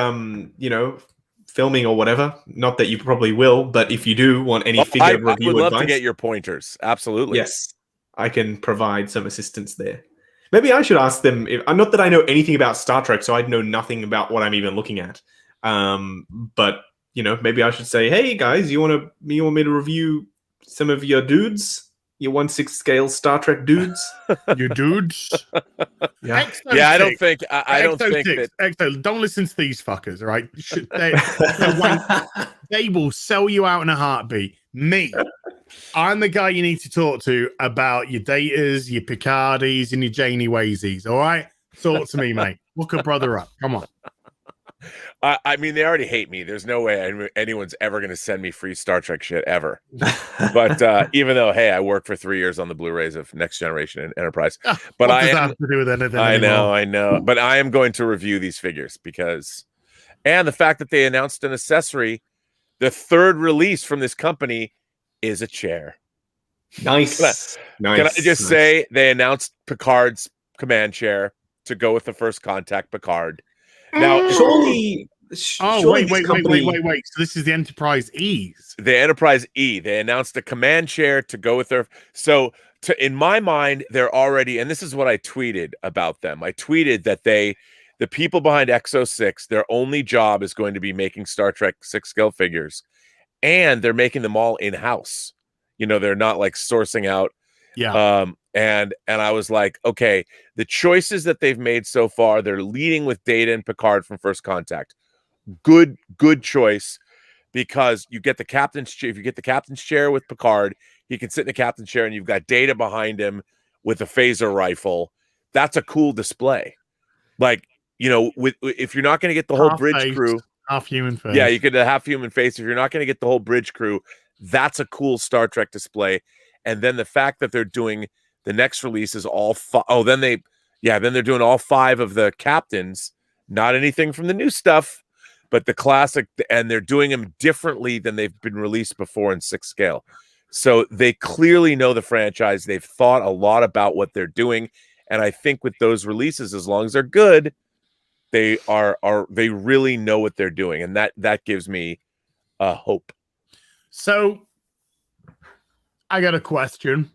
filming or whatever, not that you probably will, but if you do want any figure review I would love advice, to get your pointers. Absolutely. Yes, I can provide some assistance there. Maybe I should ask them. Not that I know anything about Star Trek, so I'd know nothing about what I'm even looking at. But maybe I should say, hey guys, you want me to review some of your dudes? Your 1/6 scale Star Trek dudes? You dudes. Yeah. Yeah, I don't think that. Don't listen to these fuckers, right? They will sell you out in a heartbeat. Me, I'm the guy you need to talk to about your Datas, your Picardis, and your Janey Wazies. All right, talk to me, mate. Look a brother up. Come on. I mean, they already hate me. There's no way anyone's ever going to send me free Star Trek shit ever. But even though, hey, I worked for 3 years on the Blu-rays of Next Generation and Enterprise. But what does that have to do with anything? I know. But I am going to review these figures and the fact that they announced an accessory, the third release from this company is a chair. Nice. Can I just say they announced Picard's command chair to go with the First Contact Picard. Now, surely wait. So this is the Enterprise E's. The Enterprise E. They announced a command chair to go with their. So, in my mind, they're already, and this is what I tweeted about them. I tweeted that the people behind X06, their only job is going to be making Star Trek 6 scale figures, and they're making them all in house. They're not like sourcing out. Yeah. And I was like, okay, the choices that they've made so far, they're leading with Data and Picard from First Contact. Good choice, because you get the captain's chair. If you get the captain's chair with Picard, he can sit in the captain's chair, and you've got Data behind him with a phaser rifle. That's a cool display. Like, you know, if you're not going to get the whole Half bridge face, crew, half human face. yeah, you could have human face. If you're not going to get the whole bridge crew, that's a cool Star Trek display. And then the fact that they're doing the next release is all then they're doing all 5 of the captains, not anything from the new stuff, but the classic, and they're doing them differently than they've been released before in 6 scale. So they clearly know the franchise. They've thought a lot about what they're doing. And I think with those releases, as long as they're good, they really know what they're doing. And that gives me hope. So I got a question.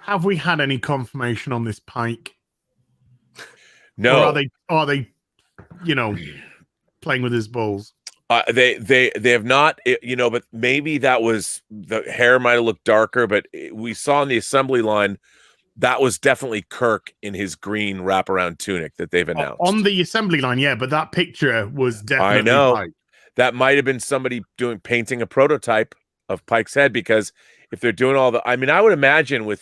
Have we had any confirmation on this Pike? No. Or are they, you know, playing with his balls? They have not, you know, but maybe that was, the hair might have looked darker, but we saw in the assembly line that was definitely Kirk in his green wraparound tunic that they've announced on the assembly line. Yeah, but that picture was definitely I know Pike. That might have been somebody painting a prototype of Pike's head, because if they're doing all I mean, I would imagine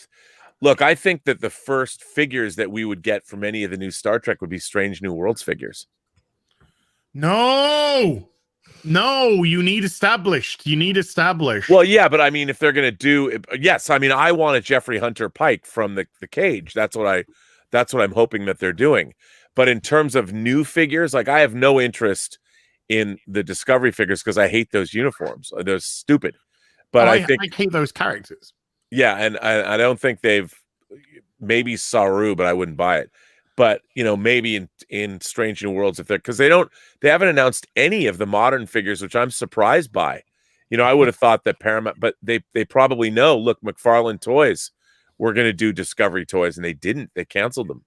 I think that the first figures that we would get from any of the new Star Trek would be Strange New Worlds figures. No, you need established. Well, yeah, but I mean, if they're going to do, yes, I mean, I want a Jeffrey Hunter Pike from the cage. That's what I'm hoping that they're doing. But in terms of new figures, like, I have no interest in the Discovery figures because I hate those uniforms. They're stupid. But I hate those characters. Yeah, and I don't think maybe Saru, but I wouldn't buy it. But, you know, maybe in Strange New Worlds, because they haven't announced any of the modern figures, which I'm surprised by. You know, I would have thought that Paramount, but they probably know, look, McFarlane Toys, we're going to do Discovery toys, and they didn't. They canceled them.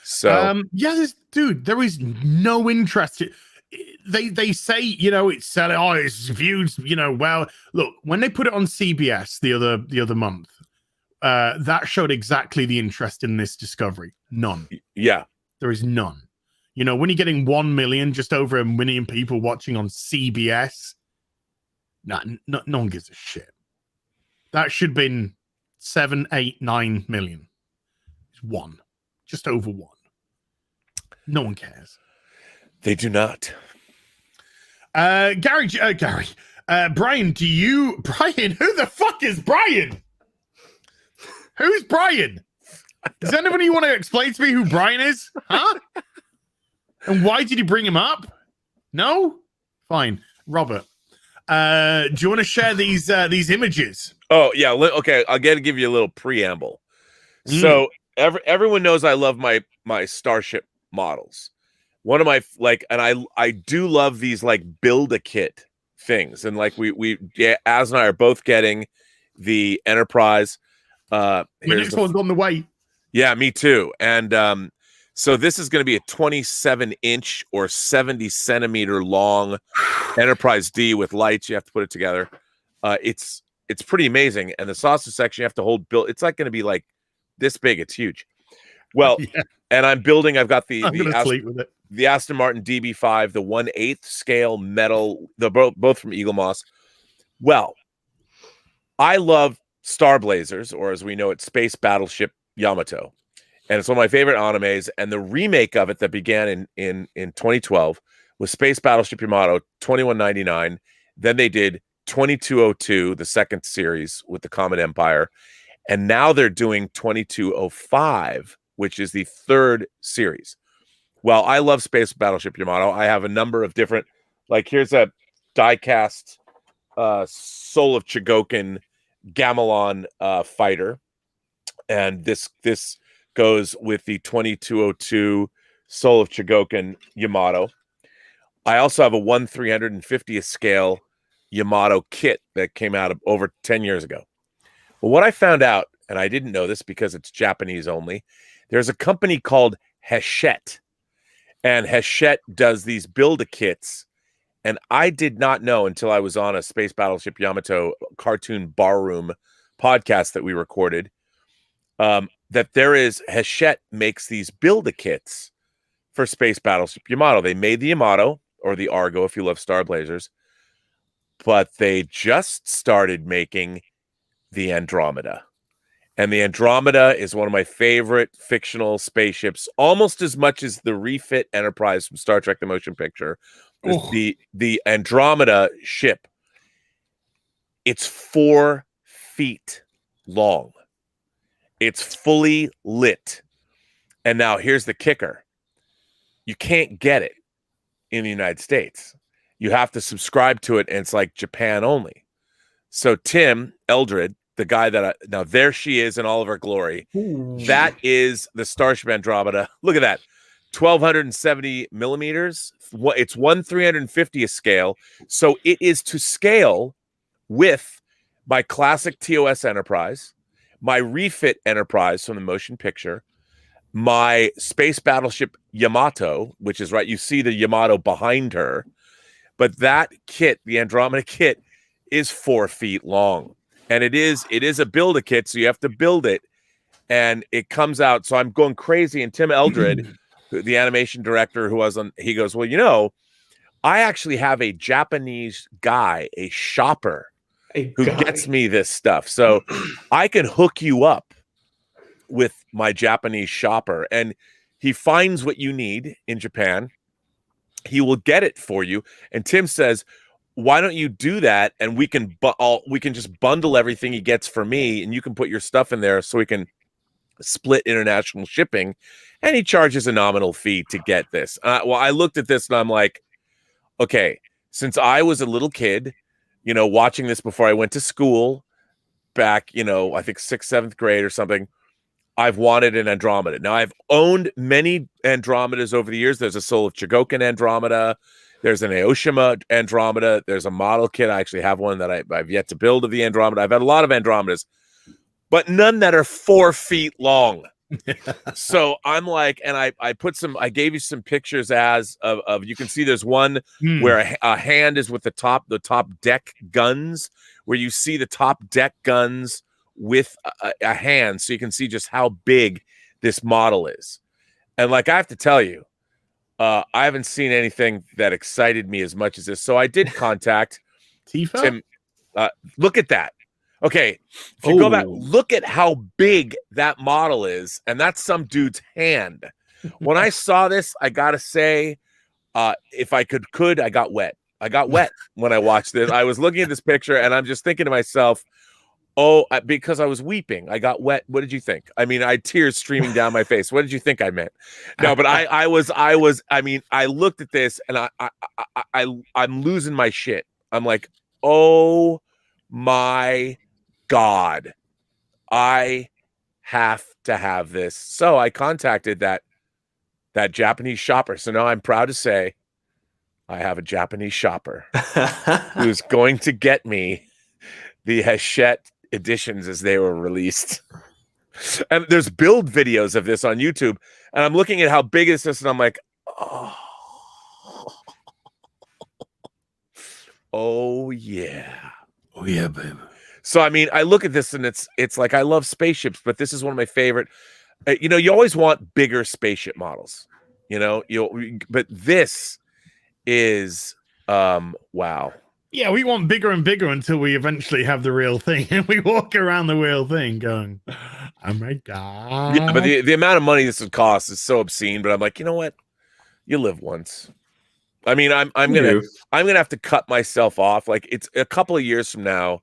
So dude, there is no interest. They say, you know, it's selling. Oh, it's viewed. You know, well, look, when they put it on CBS the other month, that showed exactly the interest in this Discovery. None. Yeah, there is none. You know, when you're getting 1 million, just over 1 million people watching on CBS, no one gives a shit. That should have been 7, 8, 9 million. It's 1, just over 1. No one cares. They do not. Gary, Brian, Brian, who the fuck is Brian? Who's Brian? Does anybody want to explain to me who Brian is? Huh? And why did you bring him up? No? Fine. Robert, do you want to share these images? Oh, yeah. Okay, I'll give you a little preamble. So everyone knows I love my Starship models. One of my, and I do love these, like, build-a-kit things. And, like, Az and I are both getting the Enterprise. My next one's on the way. Yeah, me too. And so this is going to be a 27-inch or 70-centimeter long Enterprise D with lights. You have to put it together. It's pretty amazing. And the sausage section you have to hold built. It's like going to be like this big. It's huge. Well, yeah. And I've got the Aston Martin Db5, the 1/8 scale metal. They're both from Eagle Moss. Well, I love Star Blazers, or as we know it, Space Battleship Yamato. And it's one of my favorite animes. And the remake of it that began in 2012 was Space Battleship Yamato 2199. Then they did 2202, the second series with the Comet Empire. And now they're doing 2205, which is the third series. Well, I love Space Battleship Yamato. I have a number of different, like, here's a die-cast Soul of Chigokin Gamelon fighter. And this goes with the 2202 Soul of Chigokin Yamato. I also have a 1/350th scale Yamato kit that came out of over 10 years ago. But what I found out, and I didn't know this because it's Japanese only, there's a company called Hachette. And Hachette does these build-a-kits. And I did not know until I was on a Space Battleship Yamato cartoon barroom podcast that we recorded, that Hachette makes these build-a-kits for Space Battleship Yamato. They made the Yamato, or the Argo if you love Star Blazers, but they just started making the Andromeda. And the Andromeda is one of my favorite fictional spaceships, almost as much as the refit Enterprise from Star Trek: The Motion Picture. The Andromeda ship, it's 4 feet long. It's fully lit. And now here's the kicker. You can't get it in the United States. You have to subscribe to it, and it's like Japan only. So Tim Eldred, the guy that now there she is in all of her glory. Ooh. That is the Starship Andromeda. Look at that. 1,270 millimeters. It's 1/350th scale. So it is to scale with my classic TOS Enterprise, my refit Enterprise from the motion picture, my space battleship Yamato, which is right. You see the Yamato behind her. But that kit, the Andromeda kit, is 4 feet long. And it is a build-a-kit, so you have to build it. And it comes out. So I'm going crazy. And Tim Eldred, the animation director who was on, he goes, well, you know, I actually have a Japanese guy, a shopper, who gets me this stuff. So I can hook you up with my Japanese shopper. And he finds what you need in Japan. He will get it for you. And Tim says, why don't you do that? And we can just bundle everything he gets for me, and you can put your stuff in there so we can split international shipping. And he charges a nominal fee to get this. Well, I looked at this and I'm like, okay, since I was a little kid, you know, watching this before I went to school back, you know, I think 6th, 7th grade or something, I've wanted an Andromeda. Now, I've owned many Andromedas over the years. There's a Soul of Chogokin Andromeda. There's an Aoshima Andromeda. There's a model kit. I actually have one that I've yet to build of the Andromeda. I've had a lot of Andromedas, but none that are 4 feet long. So I'm like, and I gave you some pictures of you can see there's one where a hand is with the top deck guns, where you see the top deck guns with a hand, so you can see just how big this model is. And like, I have to tell you, I haven't seen anything that excited me as much as this. So I did contact Tim. Look at that. Okay, if you go back, look at how big that model is, and that's some dude's hand. When I saw this, I gotta say, if I could, I got wet. I got wet when I watched this. I was looking at this picture, and I'm just thinking to myself, because I was weeping, I got wet. What did you think? I mean, I had tears streaming down my face. What did you think I meant? No, but I looked at this, and I'm losing my shit. I'm like, oh my God, I have to have this. So I contacted that Japanese shopper. So now I'm proud to say I have a Japanese shopper who's going to get me the Hachette editions as they were released. And there's build videos of this on YouTube, and I'm looking at how big is this, and I'm like, oh yeah, baby. So I mean, I look at this and it's like, I love spaceships, but this is one of my favorite. You know, you always want bigger spaceship models, you know, but this is wow. Yeah, we want bigger and bigger until we eventually have the real thing, and we walk around the real thing going, oh my God. Yeah, but the amount of money this would cost is so obscene. But I'm like, you know what? You live once. I mean, I'm gonna have to cut myself off. Like, it's a couple of years from now,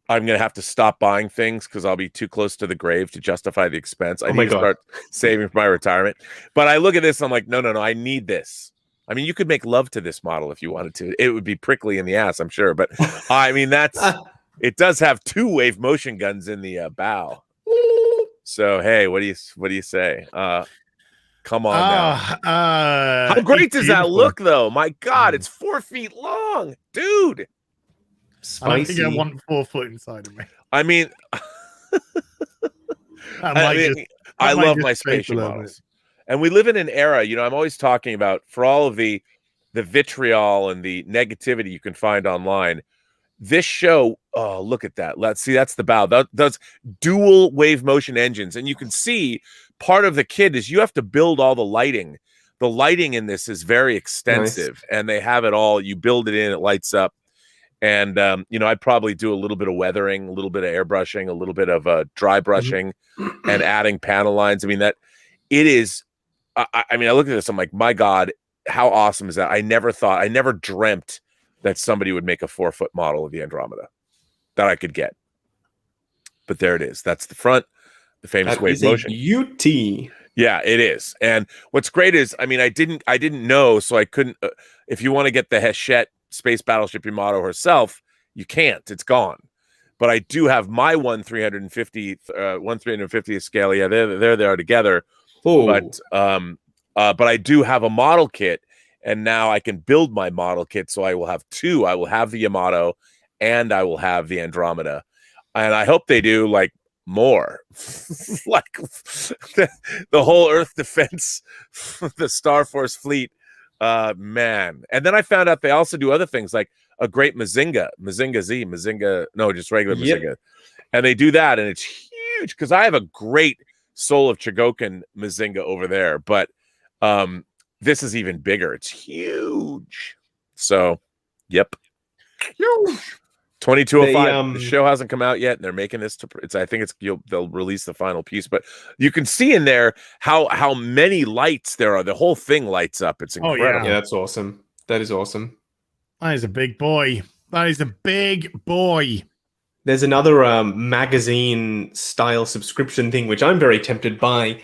I'm gonna have to stop buying things because I'll be too close to the grave to justify the expense. I need to start saving for my retirement. But I look at this, and I'm like, no, I need this. I mean, you could make love to this model if you wanted to. It would be prickly in the ass, I'm sure. But I mean, it does have 2 wave motion guns in the bow. So hey, what do you say? Come on now. How great does that look, though? My God, it's 4 feet long, dude. Spicy. I don't think I want 4 foot inside of me. I mean, I love my spatial models. And we live in an era, you know, I'm always talking about, for all of the vitriol and the negativity you can find online, this show, oh, look at that. Let's see, that's the bow. That's dual wave motion engines. And you can see part of the kit is you have to build all the lighting. The lighting in this is very extensive, and they have it all. You build it in, it lights up. And I'd probably do a little bit of weathering, a little bit of airbrushing, a little bit of dry brushing, and adding panel lines. I mean, that it is. I look at this, I'm like, my God, how awesome is that? I never dreamt that somebody would make a 4-foot model of the Andromeda that I could get. But there it is. That's the front, the famous That wave is motion. a UT. Yeah, it is. And what's great is, I didn't know, so I couldn't. If you want to get the Hachette Space Battleship Yamato herself, you can't. It's gone. But I do have my 1/350th scale. Yeah, they are together. Oh. But I do have a model kit, and now I can build my model kit. So I will have two. I will have the Yamato, and I will have the Andromeda. And I hope they do like more, like the whole Earth defense, the Star Force fleet, man. And then I found out they also do other things like a great just regular Mazinga, and they do that, and it's huge because I have a great Soul of Chogokin Mazinga over there, but this is even bigger. It's huge. So, yep, Huge. 2205. The show hasn't come out yet, and they're making this they'll release the final piece, but you can see in there how many lights there are. The whole thing lights up. It's incredible. Yeah, that's awesome. That is awesome. That is a big boy. That is a big boy. There's another magazine style subscription thing which I'm very tempted by,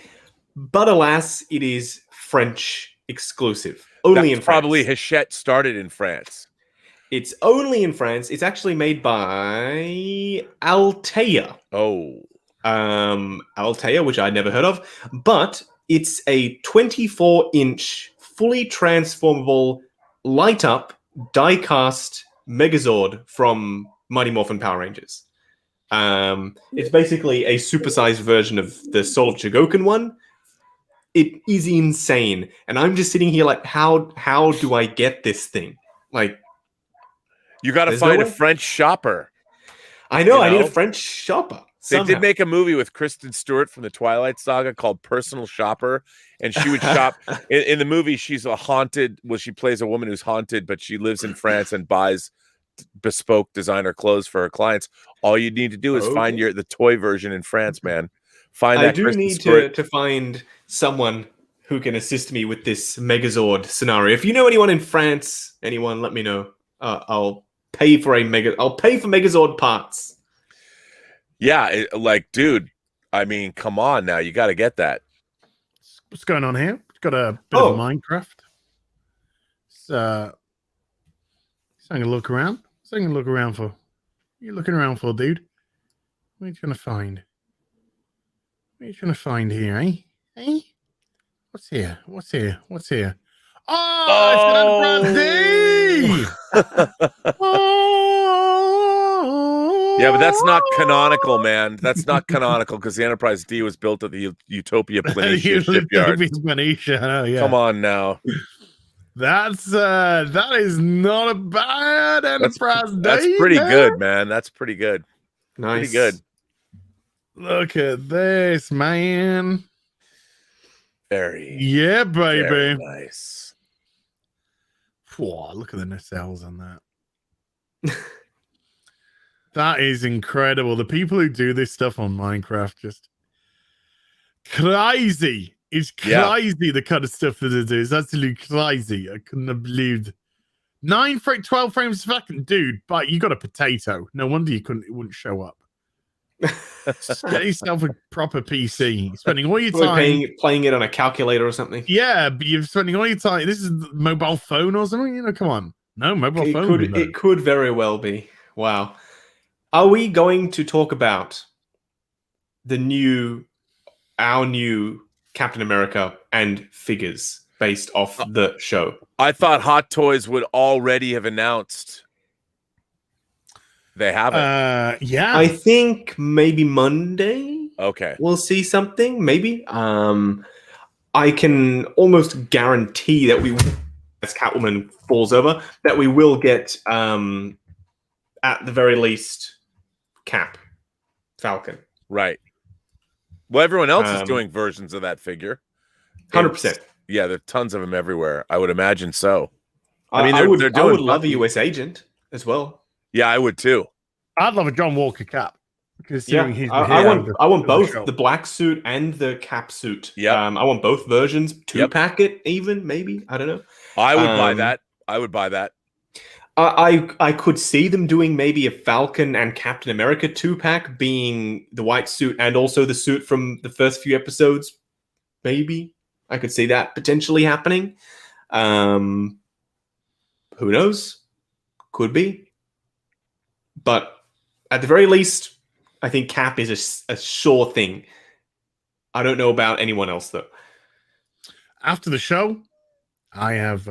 but alas, it is French exclusive. Only in France. Probably Hachette started in France. It's only in France. It's actually made by Altea. Oh. Altea, which I'd never heard of. But it's a 24-inch, fully transformable, light-up, die-cast Megazord from Mighty Morphin Power Rangers. It's basically a supersized version of the Soul of Chogokin one. It is insane. And I'm just sitting here like, how do I get this thing? Like, you got to find a French shopper. I know. I need a French shopper. They did make a movie with Kristen Stewart from the Twilight Saga called Personal Shopper, and she would shop. In the movie, she's she plays a woman who's haunted, but she lives in France and buys bespoke designer clothes for her clients. All you need to do is find the toy version in France, man. I do need to find someone who can assist me with this Megazord scenario. If you know anyone in France, let me know. I'll pay for Megazord parts. Yeah, dude, I mean, come on now. You got to get that. What's going on here? Got a bit of Minecraft. Something to look around. Something to look around for. What are you looking around for, dude? What are you trying to find? What are you trying to find here, eh? Eh? What's here? What's here? What's here? Oh, it's Yeah, but that's not canonical, man. That's not canonical because the Enterprise D was built at the Utopia Planitia shipyard. Come on now. That is not a bad Enterprise D. That's pretty good, man. That's pretty good. Nice. Pretty good. Look at this, man. Very. Yeah, baby. Very nice. Whoa, look at the nacelles on that. That is incredible. The people who do this stuff on Minecraft just crazy. It's crazy the kind of stuff that it is. Absolutely crazy. I couldn't have believed 12 frames a second, dude. But you got a potato. No wonder it wouldn't show up. Get yourself a proper PC. You're spending all your time playing it on a calculator or something. Yeah, but you're spending all your time. This is mobile phone or something. Come on. No, mobile phone. It could very well be. Wow. Are we going to talk about our new Captain America and figures based off the show? I thought Hot Toys would already have announced. They haven't. Yeah. I think maybe Monday. Okay. We'll see something. Maybe. I can almost guarantee that as Catwoman falls over, that we will get, at the very least, Falcon. Right. Well, everyone else is doing versions of that figure. 100%. Yeah, there are tons of them everywhere. I would imagine so. I mean, I would love a US agent as well. Yeah, I would too. I'd love a John Walker cap. Yeah, He's I want both show. the black suit and the cap suit. Yeah, I want both versions. 2-pack it, even maybe. I don't know. I would buy that. I would buy that. I could see them doing maybe a Falcon and Captain America 2-pack, being the white suit and also the suit from the first few episodes. Maybe I could see that potentially happening. Who knows? Could be. But at the very least, I think Cap is a sure thing. I don't know about anyone else, though. After the show, I have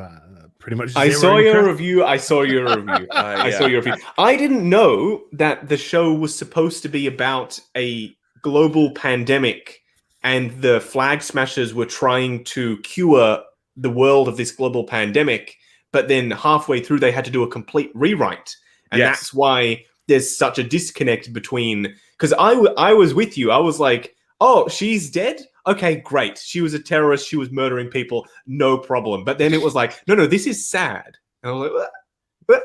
pretty much. I saw your review. I saw your review. I didn't know that the show was supposed to be about a global pandemic, and the Flag Smashers were trying to cure the world of this global pandemic. But then halfway through, they had to do a complete rewrite, and that's why there's such a disconnect between. Because I was with you. I was like, oh, she's dead? Okay, great. She was a terrorist. She was murdering people. No problem. But then it was like, no, this is sad. And I was like, what?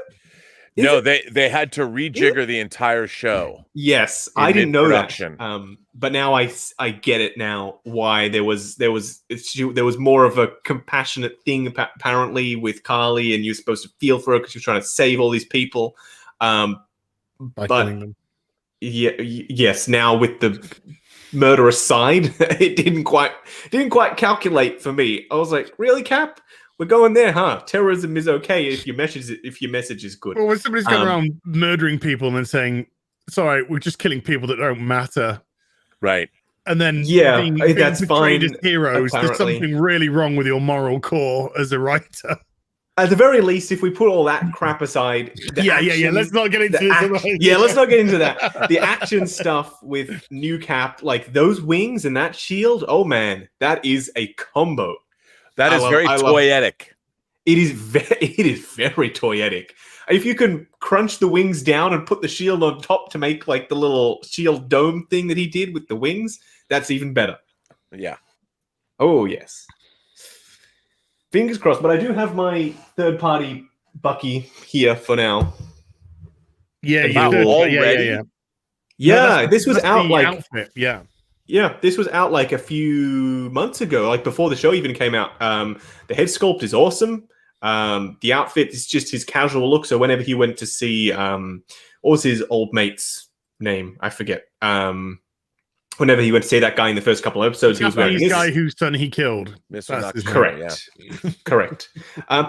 No, they had to rejigger the entire show. Yes, I didn't know that. But now I get it now why there was more of a compassionate thing apparently with Carly, and you're supposed to feel for her because you're trying to save all these people. By killing them. Yes. Now with the murderous side, it didn't quite calculate for me. I was like, really, Cap? We're going there, huh? Terrorism is okay if your message is good. Well, when somebody's going around murdering people and then saying, "It's all right, we're just killing people that don't matter," right? And then being that's fine. As heroes, there's something really wrong with your moral core as a writer. At the very least, if we put all that crap aside, let's not get into this. Let's not get into that. The action stuff with New Cap, like those wings and that shield. Oh man, that is a combo. That is very toyetic. It is very toyetic. If you can crunch the wings down and put the shield on top to make like the little shield dome thing that he did with the wings, that's even better. Yeah. Oh yes. Fingers crossed, but I do have my third-party Bucky here for now. Yeah, already. Yeah, this was out like outfit. Yeah, this was out like a few months ago, like before the show even came out. The head sculpt is awesome. The outfit is just his casual look. So whenever he went to see, what was his old mate's name? I forget. Whenever he went to see that guy in the first couple of episodes, he was wearing this guy whose son he killed. Correct. Correct.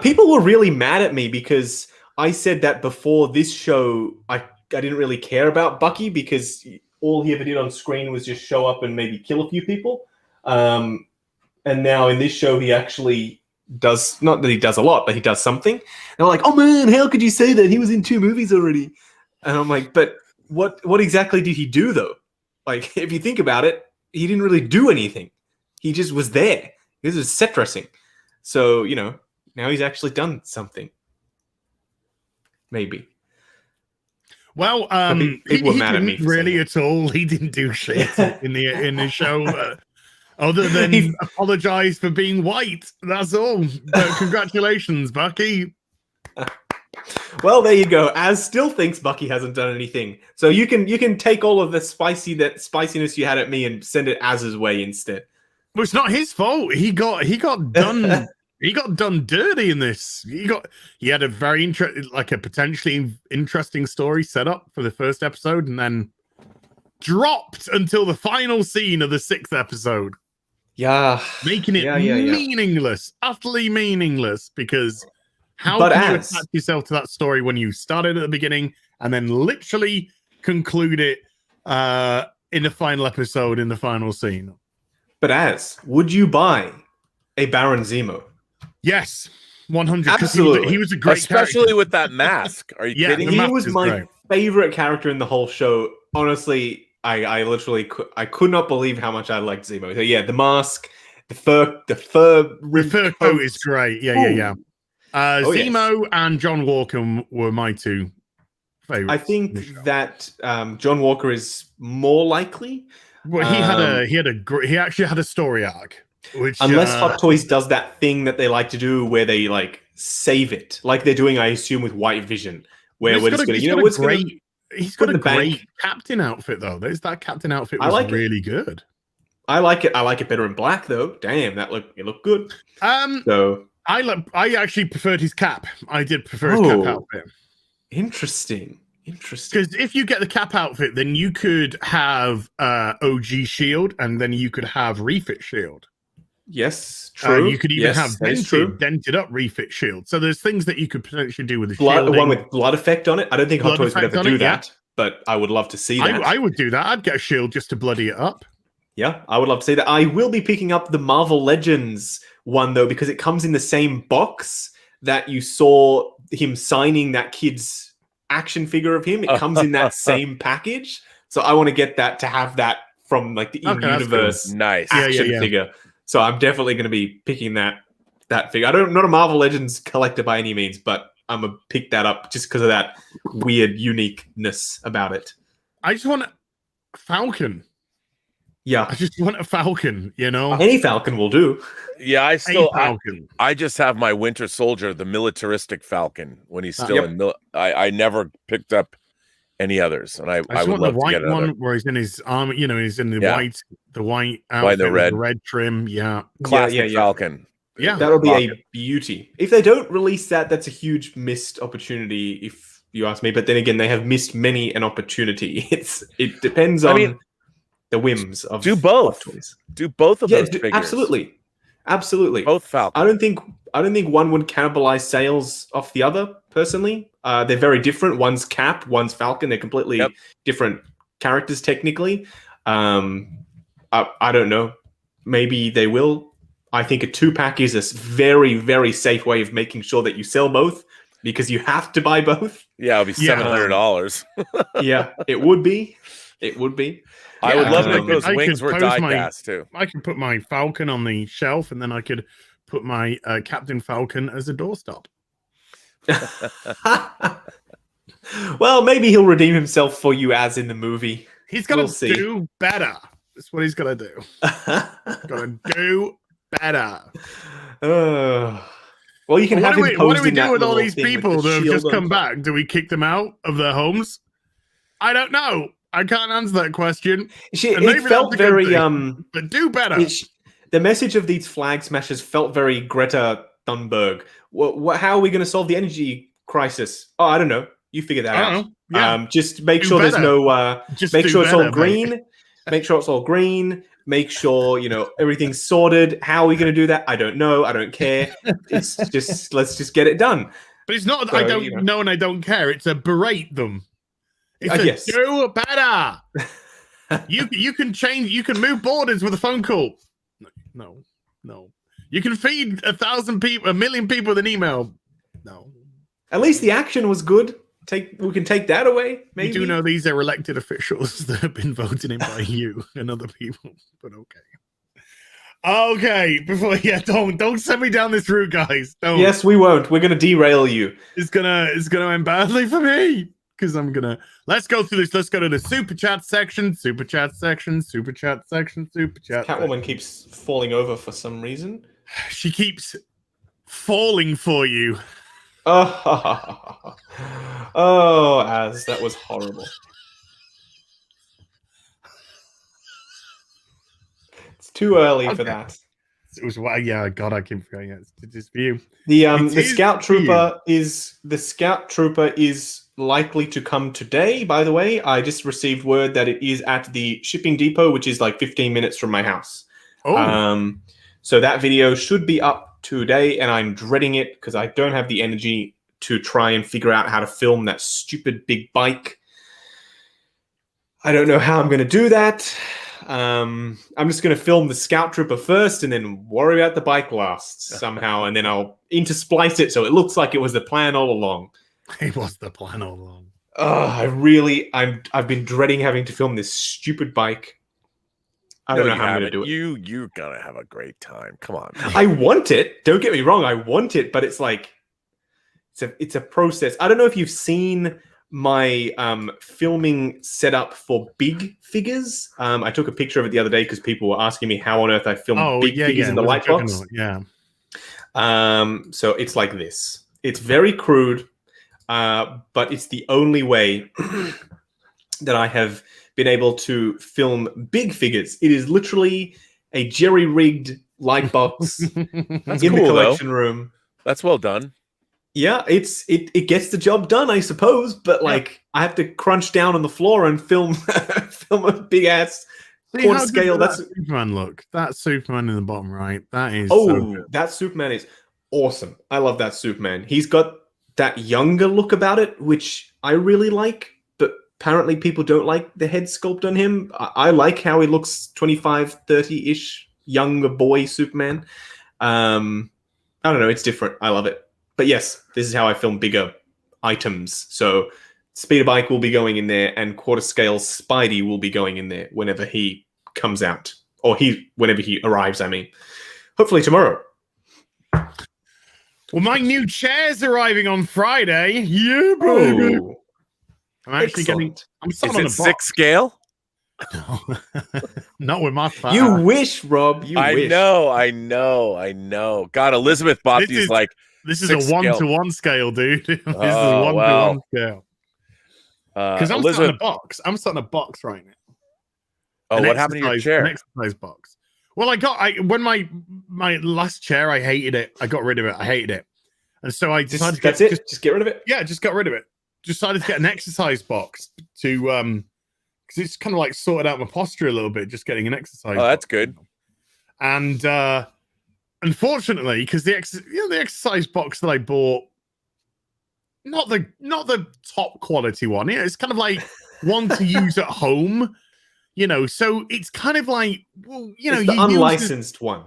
People were really mad at me because I said that before this show, I didn't really care about Bucky because all he ever did on screen was just show up and maybe kill a few people. And now in this show, he actually does, not that he does a lot, but he does something. And they're like, oh man, how could you say that? He was in 2 movies already. And I'm like, but what exactly did he do though? Like, if you think about it, he didn't really do anything. He just was there. This is set dressing. So, now he's actually done something. Maybe. Well, people were mad at me. Really, at all. He didn't do shit in the show, other than apologize for being white. That's all. Congratulations, Bucky. Well, there you go. Az still thinks Bucky hasn't done anything, so you can take all of the spiciness you had at me and send it Az's way instead. Well, it's not his fault. He got done. He got done dirty in this. He had a very a potentially interesting story set up for the first episode, and then dropped until the final scene of the 6th episode. Yeah, making it meaningless, utterly meaningless. Because how can you attach yourself to that story when you started at the beginning and then literally conclude it in the final episode in the final scene? But would you buy a Baron Zemo? Yes, 100. Absolutely. He was a great especially character. with that mask. Are you kidding me? He was my favorite character in the whole show. Honestly, I literally could not believe how much I liked Zemo. So yeah, the mask, the fur coat is great. Yeah. Zemo and John Walker were my 2 favorites. I think that John Walker is more likely. Well, he actually had a story arc. Which, unless Hot Toys does that thing that they like to do where they like save it, like they're doing, I assume, with White Vision, where we're just going to, we're just going to. He's got a the great bank. captain outfit though. That captain outfit was really good. I like it. I like it better in black though. Damn, it looked good. So I actually preferred his cap. I did prefer his cap outfit. Interesting. Because if you get the cap outfit, then you could have OG shield, and then you could have refit shield. Yes, true. You could even have dented up refit shield. So there's things that you could potentially do with the shield. Shielding. One with blood effect on it. I don't think Hot Toys would ever do that, but I would love to see that. I would do that. I'd get a shield just to bloody it up. Yeah, I would love to see that. I will be picking up the Marvel Legends one, though, because it comes in the same box that you saw him signing that kid's action figure of him. It comes in that same package. So I want to get that to have that from like the in-universe action figure. So I'm definitely going to be picking that figure. I'm not a Marvel Legends collector by any means, but I'm going to pick that up just because of that weird uniqueness about it. I just want a Falcon. Yeah. I just want a Falcon, you know? Any Falcon will do. Yeah, I just have my Winter Soldier, the militaristic Falcon, when he's still in I never picked up any others, and I would love to get the white one where he's in his armor, you know, he's in the white outfit, the red trim, classic Falcon. Yeah, that'll be a beauty. If they don't release that, that's a huge missed opportunity, if you ask me. But then again, they have missed many an opportunity. It depends on the whims of both. Toys. Do both of those figures. Absolutely. Both Falcons. I don't think one would cannibalize sales off the other. Personally, they're very different. One's Cap, one's Falcon. They're completely different characters technically. I don't know. Maybe they will. I think a 2-pack is a very, very safe way of making sure that you sell both, because you have to buy both. Yeah, it'll be $700. Yeah, it would be. It would be. I would love if those wings were die cast too. I could put my Falcon on the shelf, and then I could put my Captain Falcon as a doorstop. Well, maybe he'll redeem himself for you as in the movie. He's gonna do better. That's what he's gonna do. Gonna do better. Well, you can have him. What do we do with all these people that have just come back? Do we kick them out of their homes? I don't know. I can't answer that question. It felt very but do better. The message of these flag smashers felt very Greta Thunberg. How are we going to solve the energy crisis? Oh, I don't know. You figure that out. Yeah. Just make sure there's no. Make sure it's all green. Make sure it's all green. Make sure everything's sorted. How are we going to do that? I don't know. I don't care. It's just let's just get it done. But it's not. I don't know and I don't care. It's a berate them. It's a do better. You can change. You can move borders with a phone call. No. You can feed 1,000 people, 1 million people with an email. No. At least the action was good. We can take that away. Maybe. You do know these are elected officials that have been voted in by you and other people. But okay. Before don't send me down this route, guys. Don't. Yes, we won't. We're gonna derail you. It's gonna end badly for me. Because let's go through this. Let's go to the super chat section. Catwoman keeps falling over for some reason. She keeps falling for you. Oh, Az, that was horrible. It's too early for that. It was God, I keep forgetting it. It's just for you. The scout trooper is likely to come today. By the way, I just received word that it is at the shipping depot, which is like 15 minutes from my house. So that video should be up today, and I'm dreading it because I don't have the energy to try and figure out how to film that stupid big bike. I don't know how I'm going to do that. I'm just going to film the scout trooper first and then worry about the bike last somehow, and then I'll intersplice it so it looks like it was the plan all along. It was the plan all along. I've been dreading having to film this stupid bike. I don't know how I'm going to do it. You're going to have a great time. Come on. Man. I want it. Don't get me wrong. I want it, but it's like, it's a process. I don't know if you've seen my filming setup for big figures. I took a picture of it the other day because people were asking me how on earth I filmed big figures in the light box. Yeah. So it's like this. It's very crude. but it's the only way that I have been able to film big figures. It is literally a jerry-rigged light box That's in cool, the collection room. That's well done. Yeah, it gets the job done, I suppose. But like, I have to crunch down on the floor and film film a big ass quarter scale. That's Superman. Look, that Superman in the bottom right. That is that Superman is awesome. I love that Superman. He's got that younger look about it, which I really like. But apparently, people don't like the head sculpt on him. I like how he looks 25, 30-ish younger boy Superman. I don't know. It's different. I love it. But yes, this is how I film bigger items. So Speeder Bike will be going in there, and quarter scale Spidey will be going in there whenever he comes out, or whenever he arrives. I mean, hopefully tomorrow. Well, my new chair's arriving on Friday. Yeah, baby. Oh, I'm actually getting. I'm Is sitting on it a 6 scale? No. Not with my fat. You wish, Rob. You I wish. know. God, Elizabeth bought This these is- like. This is 6 a 1-to-1 scale, dude. This is a Oh, 1-to-1 scale. Because I'm Elizabeth. starting a box. I'm starting a box right now. Oh, An what happened to your exercise- chair? An exercise box. Well, when my last chair, I hated it. I got rid of it. I hated it, and so I decided. That's it. Just get rid of it. Yeah, just got rid of it. Decided to get an exercise box to because it's kind of like sorted out my posture a little bit. Just getting an exercise. Oh, that's box, good. And unfortunately, because the exercise box that I bought, not the top quality one. Yeah, it's kind of like one to use at home. So it's kind of like, well, It's the unlicensed one.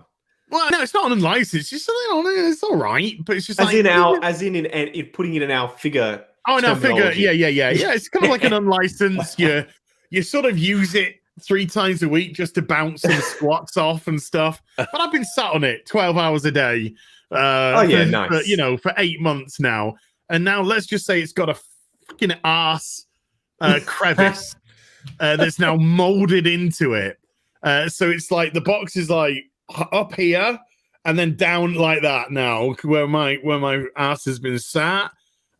Well, no, it's not unlicensed. It's just it's all right, but it's just As like in putting it in our figure. Oh no, figure. terminology. Yeah. It's kind of like an unlicensed. You sort of use it 3 times a week just to bounce some squats off and stuff. But I've been sat on it 12 hours a day. Nice. For 8 months now, and now let's just say it's got a fucking ass crevice that's now molded into it. So it's like the box is like up here and then down like that now, where my ass has been sat.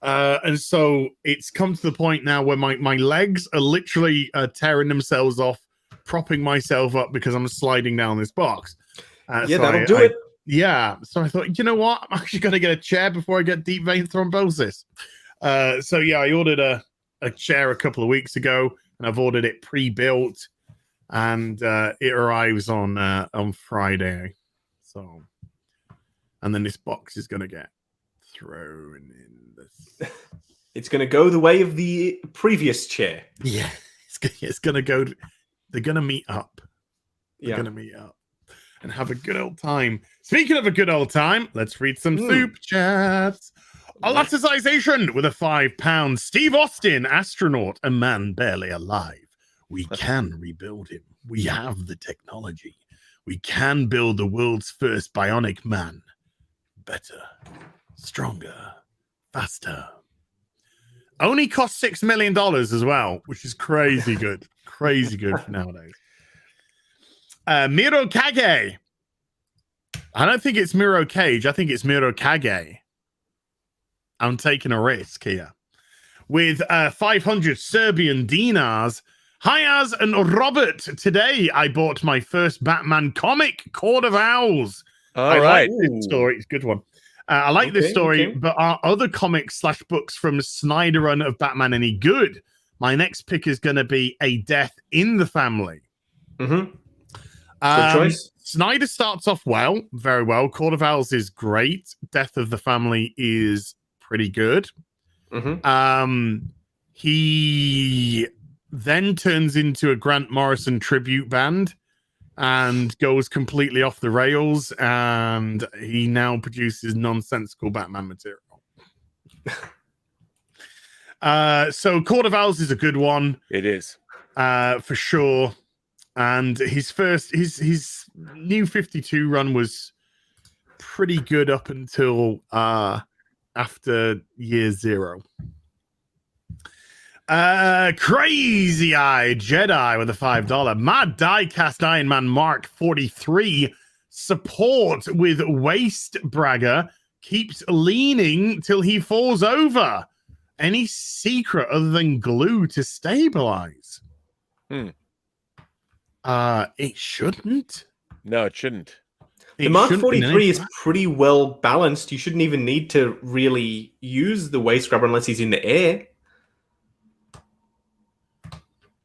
And so it's come to the point now where my legs are literally tearing themselves off, propping myself up because I'm sliding down this box. That'll do it. Yeah. So I thought, you know what? I'm actually going to get a chair before I get deep vein thrombosis. I ordered a chair a couple of weeks ago, and I've ordered it pre-built, and it arrives on Friday. So, and then this box is going to get thrown in. It's going to go the way of the previous chair. Yeah, it's going to go. They're going to meet up. They're going to meet up and have a good old time. Speaking of a good old time, let's read some soup chats. Alaticization with a £5. Steve Austin, astronaut, a man barely alive. We can rebuild him. We have the technology. We can build the world's first bionic man. Better, stronger, faster. Only cost $6 million as well, which is crazy good. Crazy good for nowadays. Miro Kage. I don't think it's Miro Cage. I think it's Miro Kage. I'm taking a risk here. With 500 Serbian dinars. Hi, Az and Robert. Today, I bought my first Batman comic, Court of Owls. All right. Like this story. It's a good one. I like this story, but are other comics / books from Snyder run of Batman any good? My next pick is going to be A Death in the Family. Mm-hmm. Good choice. Snyder starts off very well. Court of Owls is great. Death of the Family is pretty good. Mm-hmm. He then turns into a Grant Morrison tribute band and goes completely off the rails, and he now produces nonsensical Batman material. So Court of Owls is a good one. It is. For sure. And his new 52 run was pretty good up until after year 0. Crazy Eye Jedi with a $5. Mad Diecast Iron Man Mark 43. Support with Waste Bragger keeps leaning till he falls over. any secret other than glue to stabilize? It shouldn't. No, it shouldn't. The Mark 43 is pretty well balanced. You shouldn't even need to really use the waist grabber unless he's in the air.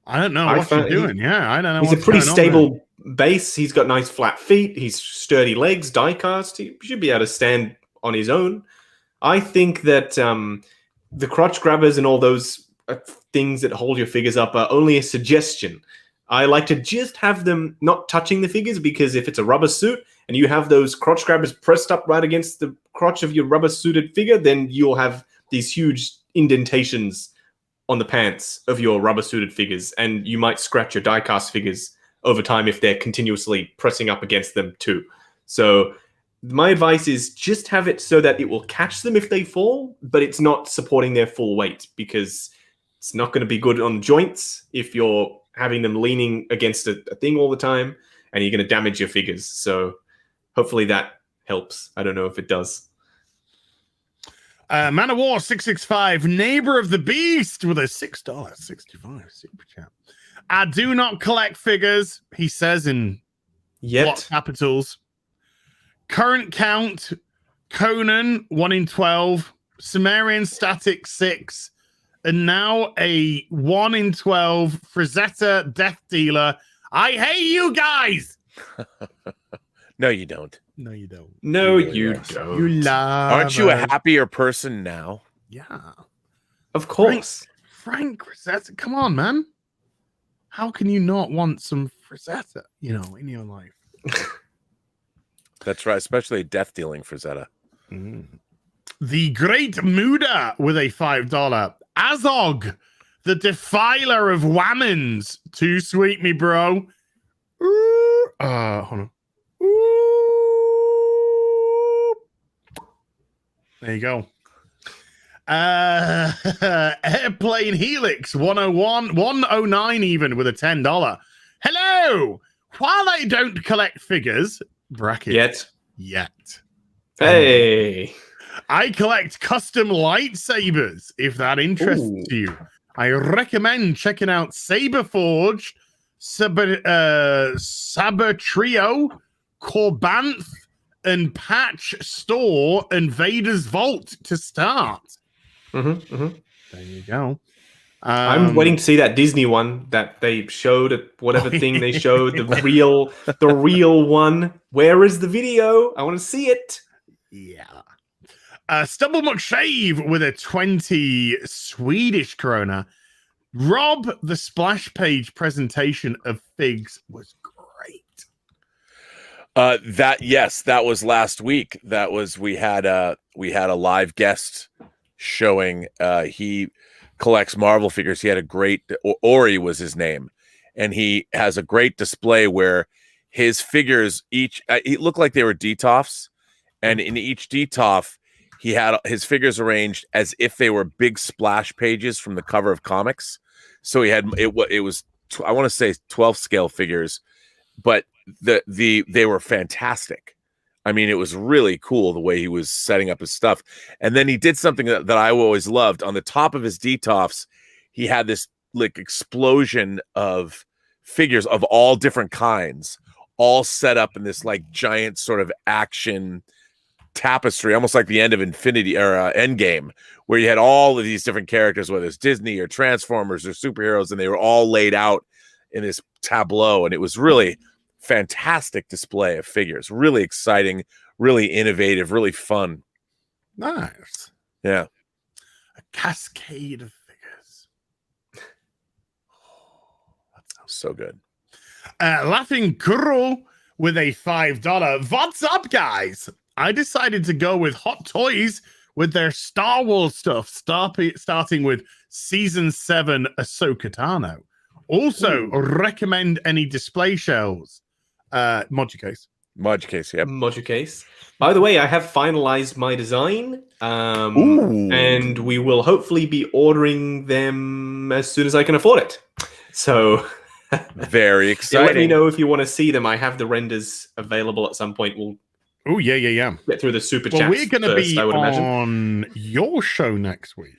I don't know what you're doing. I don't know. He's a pretty stable base. He's got nice flat feet. He's sturdy legs, die-cast. He should be able to stand on his own. I think that the crotch grabbers and all those things that hold your figures up are only a suggestion. I like to just have them not touching the figures, because if it's a rubber suit and you have those crotch grabbers pressed up right against the crotch of your rubber suited figure, then you'll have these huge indentations on the pants of your rubber suited figures, and you might scratch your die-cast figures over time if they're continuously pressing up against them too. So my advice is just have it so that it will catch them if they fall, but it's not supporting their full weight, because it's not going to be good on joints if you're having them leaning against a thing all the time, and you're going to damage your figures. So hopefully that helps. I don't know if it does. Man of War 665, Neighbor of the Beast, with a $6.65 super chat. I do not collect figures, he says in block capitals. Current count: Conan 1 in 12, Sumerian Static 6, and now a 1 in 12 Frazetta Death Dealer. I hate you guys. No, you don't. No, you don't. No, you don't. You love. Aren't you a happier person now? Yeah, of course. Frank Frazetta, come on, man. How can you not want some Frazetta, in your life? That's right, especially death dealing Frazetta. The Great Muda with a $5. Azog, the Defiler of Whammons. Too sweet, me bro. Hold on. There you go. Airplane Helix 109 even with a $10. Hello. While I don't collect figures, bracket yet. Hey. I collect custom lightsabers. If that interests you, I recommend checking out Saberforge, Saber Trio, Corbanth, and Patch Store and Vader's Vault to start. There you go. I'm waiting to see that Disney one that they showed at whatever thing they showed. The real one. Where is the video? I want to see it. Yeah. Stubble McShave with a 20 Swedish krona. Rob, the splash page presentation of figs was great. That was last week. We had a live guest showing. He collects Marvel figures. He had a great Ori was his name, and he has a great display where his figures each it looked like they were DTOFs, and in each DTOF he had his figures arranged as if they were big splash pages from the cover of comics. So he had it was I want to say 12 scale figures, but they were fantastic. I mean, it was really cool the way he was setting up his stuff. And then he did something that I always loved. On the top of his DTOFs, he had this like explosion of figures of all different kinds, all set up in this like giant sort of action tapestry, almost like the end of Infinity or Endgame, where you had all of these different characters, whether it's Disney or Transformers or superheroes, and they were all laid out in this tableau. And it was really fantastic display of figures, really exciting, really innovative, really fun. Nice. Yeah. A cascade of figures. That sounds so good. Laughing Kuro with a $5. What's up, guys? I decided to go with Hot Toys with their Star Wars stuff, starting with Season 7 Ahsoka Tano. Also, recommend any display shelves. Module case. Yep. Module case. By the way, I have finalized my design, and we will hopefully be ordering them as soon as I can afford it. So, very exciting. Let me know if you want to see them. I have the renders available at some point. We'll get through the super chats. We're going to be I would imagine on your show next week.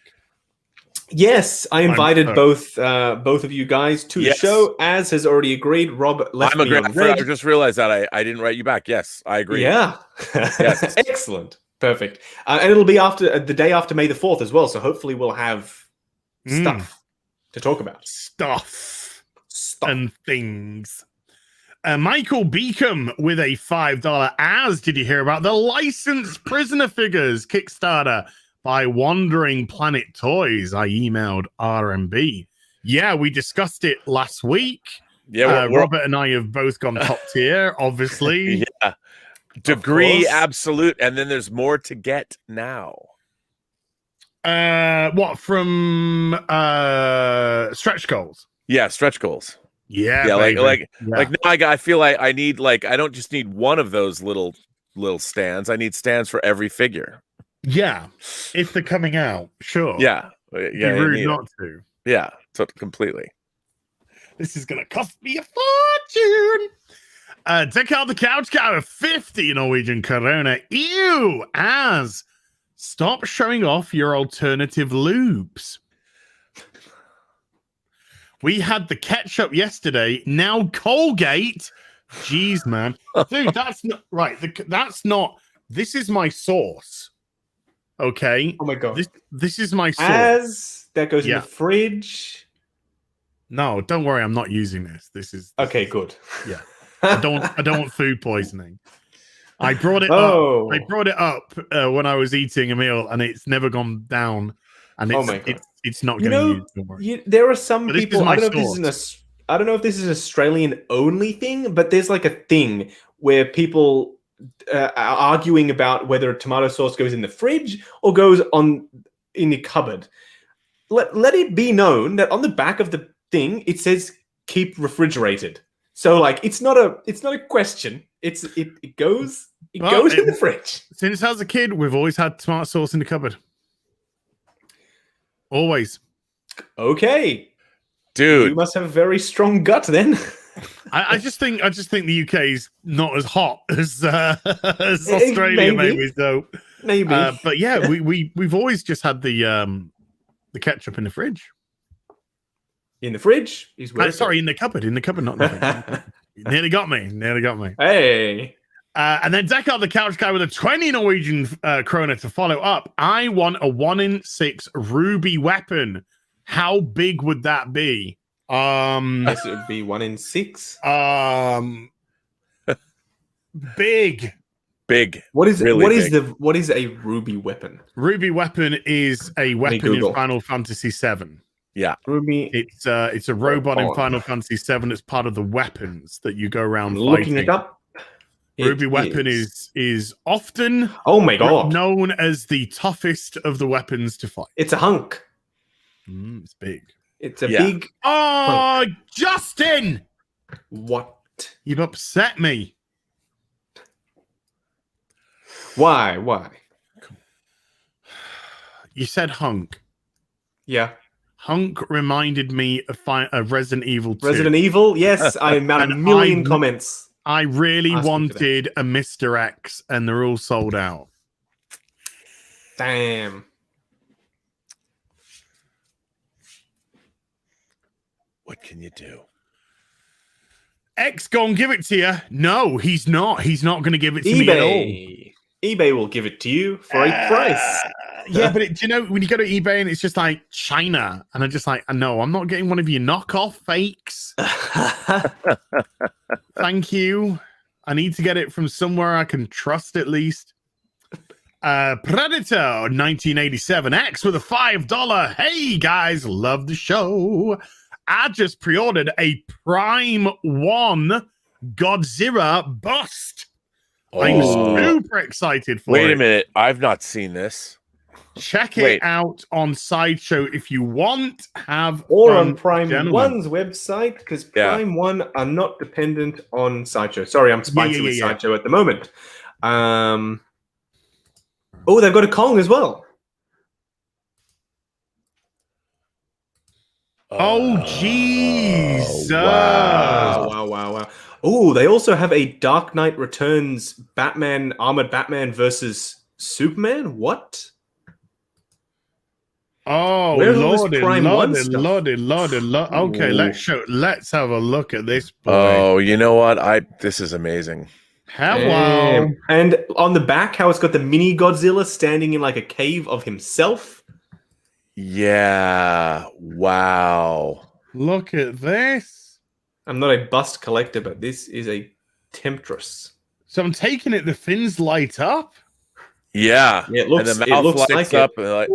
Yes, I invited both of you guys to the Yes. show, as has already agreed. Rob left me on I red. just realized that I didn't write you back. Yes, I agree. Yeah. Yes. Excellent. Perfect. And it'll be after the day after May the 4th as well. So hopefully we'll have stuff to talk about. Stuff. And things. Michael Beacom with a $5 as did you hear about the licensed prisoner figures Kickstarter by Wandering Planet Toys? I emailed RMB. Yeah, we discussed it last week. Yeah, Robert and I have both gone top tier, obviously. Yeah. Degree absolute, and then there's more to get now. What from stretch goals? Yeah, stretch goals. Yeah, yeah, baby. like now I feel like I need I don't just need one of those little stands. I need stands for every figure. Yeah, if they're coming out, sure. Yeah, It'd be rude not to. Yeah, so completely. This is gonna cost me a fortune. Take out the couch guy with 50 Norwegian Corona. Ew, as stop showing off your alternative lubes. We had the ketchup yesterday. Now Colgate. Jeez, man. Dude, that's not right. That's not. This is my sauce. Okay. Oh my god. This is my sauce. As that goes in the fridge. No, don't worry. I'm not using this. This is okay. Good. Yeah. I don't want food poisoning. I brought it up. I brought it up when I was eating a meal, and it's never gone down. And it's not going to use. There are some people. I don't know if this is an Australian only thing, but there's like a thing where people are arguing about whether tomato sauce goes in the fridge or goes in the cupboard. Let it be known that on the back of the thing it says "keep refrigerated." So like it's not a question. It goes in the fridge. Since as a kid, we've always had tomato sauce in the cupboard. Always. Okay, dude, you must have a very strong gut then. I just think the UK is not as hot as Australia, maybe. So maybe, but yeah, we've always just had the ketchup in the fridge. In the fridge? Sorry, in the cupboard. In the cupboard, not in the fridge. Nearly got me. Hey. And then deck out the couch guy with a 20 Norwegian krona to follow up. I want a 1-in-6 ruby weapon. How big would that be? Yes, it would be 1-in-6. Big. What is really what is a ruby weapon? Ruby weapon is a weapon in Final Fantasy VII. Yeah, Ruby. It's a robot in Final Fantasy VII. It's part of the weapons that you go around looking it up. Ruby weapon is often known as the toughest of the weapons to fight. It's a hunk. It's big. It's a big. Oh, hunk. Justin! What? You've upset me. Why? You said hunk. Yeah. Hunk reminded me of Resident Evil 2. Resident Evil? Yes, I'm at a million comments. I really wanted a Mr. X, and they're all sold out. Damn. What can you do? X gonna give it to you. No, he's not. He's not going to give it to me at all. eBay will give it to you for a price. Yeah, but do you know when you go to eBay and it's just like China, and I'm just like, no, I'm not getting one of your knockoff fakes. Thank you. I need to get it from somewhere I can trust at least. Predator 1987X with a $5. Hey guys, love the show. I just pre-ordered a Prime 1 Godzilla bust. I'm super excited for it. Wait a minute. I've not seen this. Check it out on Sideshow if you want. Or on Prime 1's website, because Prime 1 are not dependent on Sideshow. Sorry, I'm spicy with Sideshow at the moment. They've got a Kong as well. Oh, jeez. Wow. Oh, they also have a Dark Knight Returns Armored Batman versus Superman? What? Oh, Where's all this lordy, Prime One lordy, stuff? lordy, lordy, lordy. Okay, Ooh. let's have a look at this boy. Oh, you know what? This is amazing. Hello. And on the back, how it's got the mini Godzilla standing in like a cave of himself. Yeah. Wow. Look at this. I'm not a bust collector, but this is a temptress. So I'm taking it. The fins light up. Yeah. Yeah, it looks, and the mouth looks lights like up. it.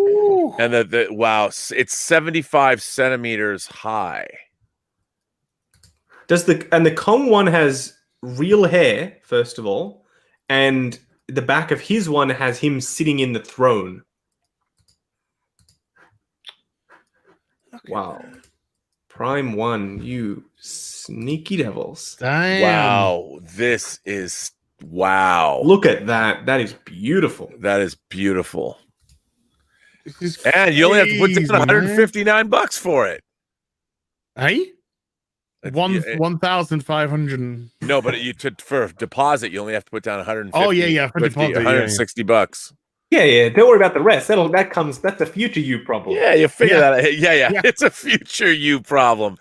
And the wow, it's 75 centimeters high. The Kong one has real hair, first of all, and the back of his one has him sitting in the throne. Wow. Prime One, you sneaky devils. Damn. Wow. This is wow. Look at that. That is beautiful. That is beautiful. This is And you only have to put crazy, down $159 for it. Hey? Yeah, 1,500. No, but for a deposit, you only have to put down 150. Oh, yeah, for 50, deposit, yeah, 160 bucks. Yeah. Don't worry about the rest. That's a future you problem. Yeah, you figure Yeah. that out. Yeah. Yeah. It's a future you problem,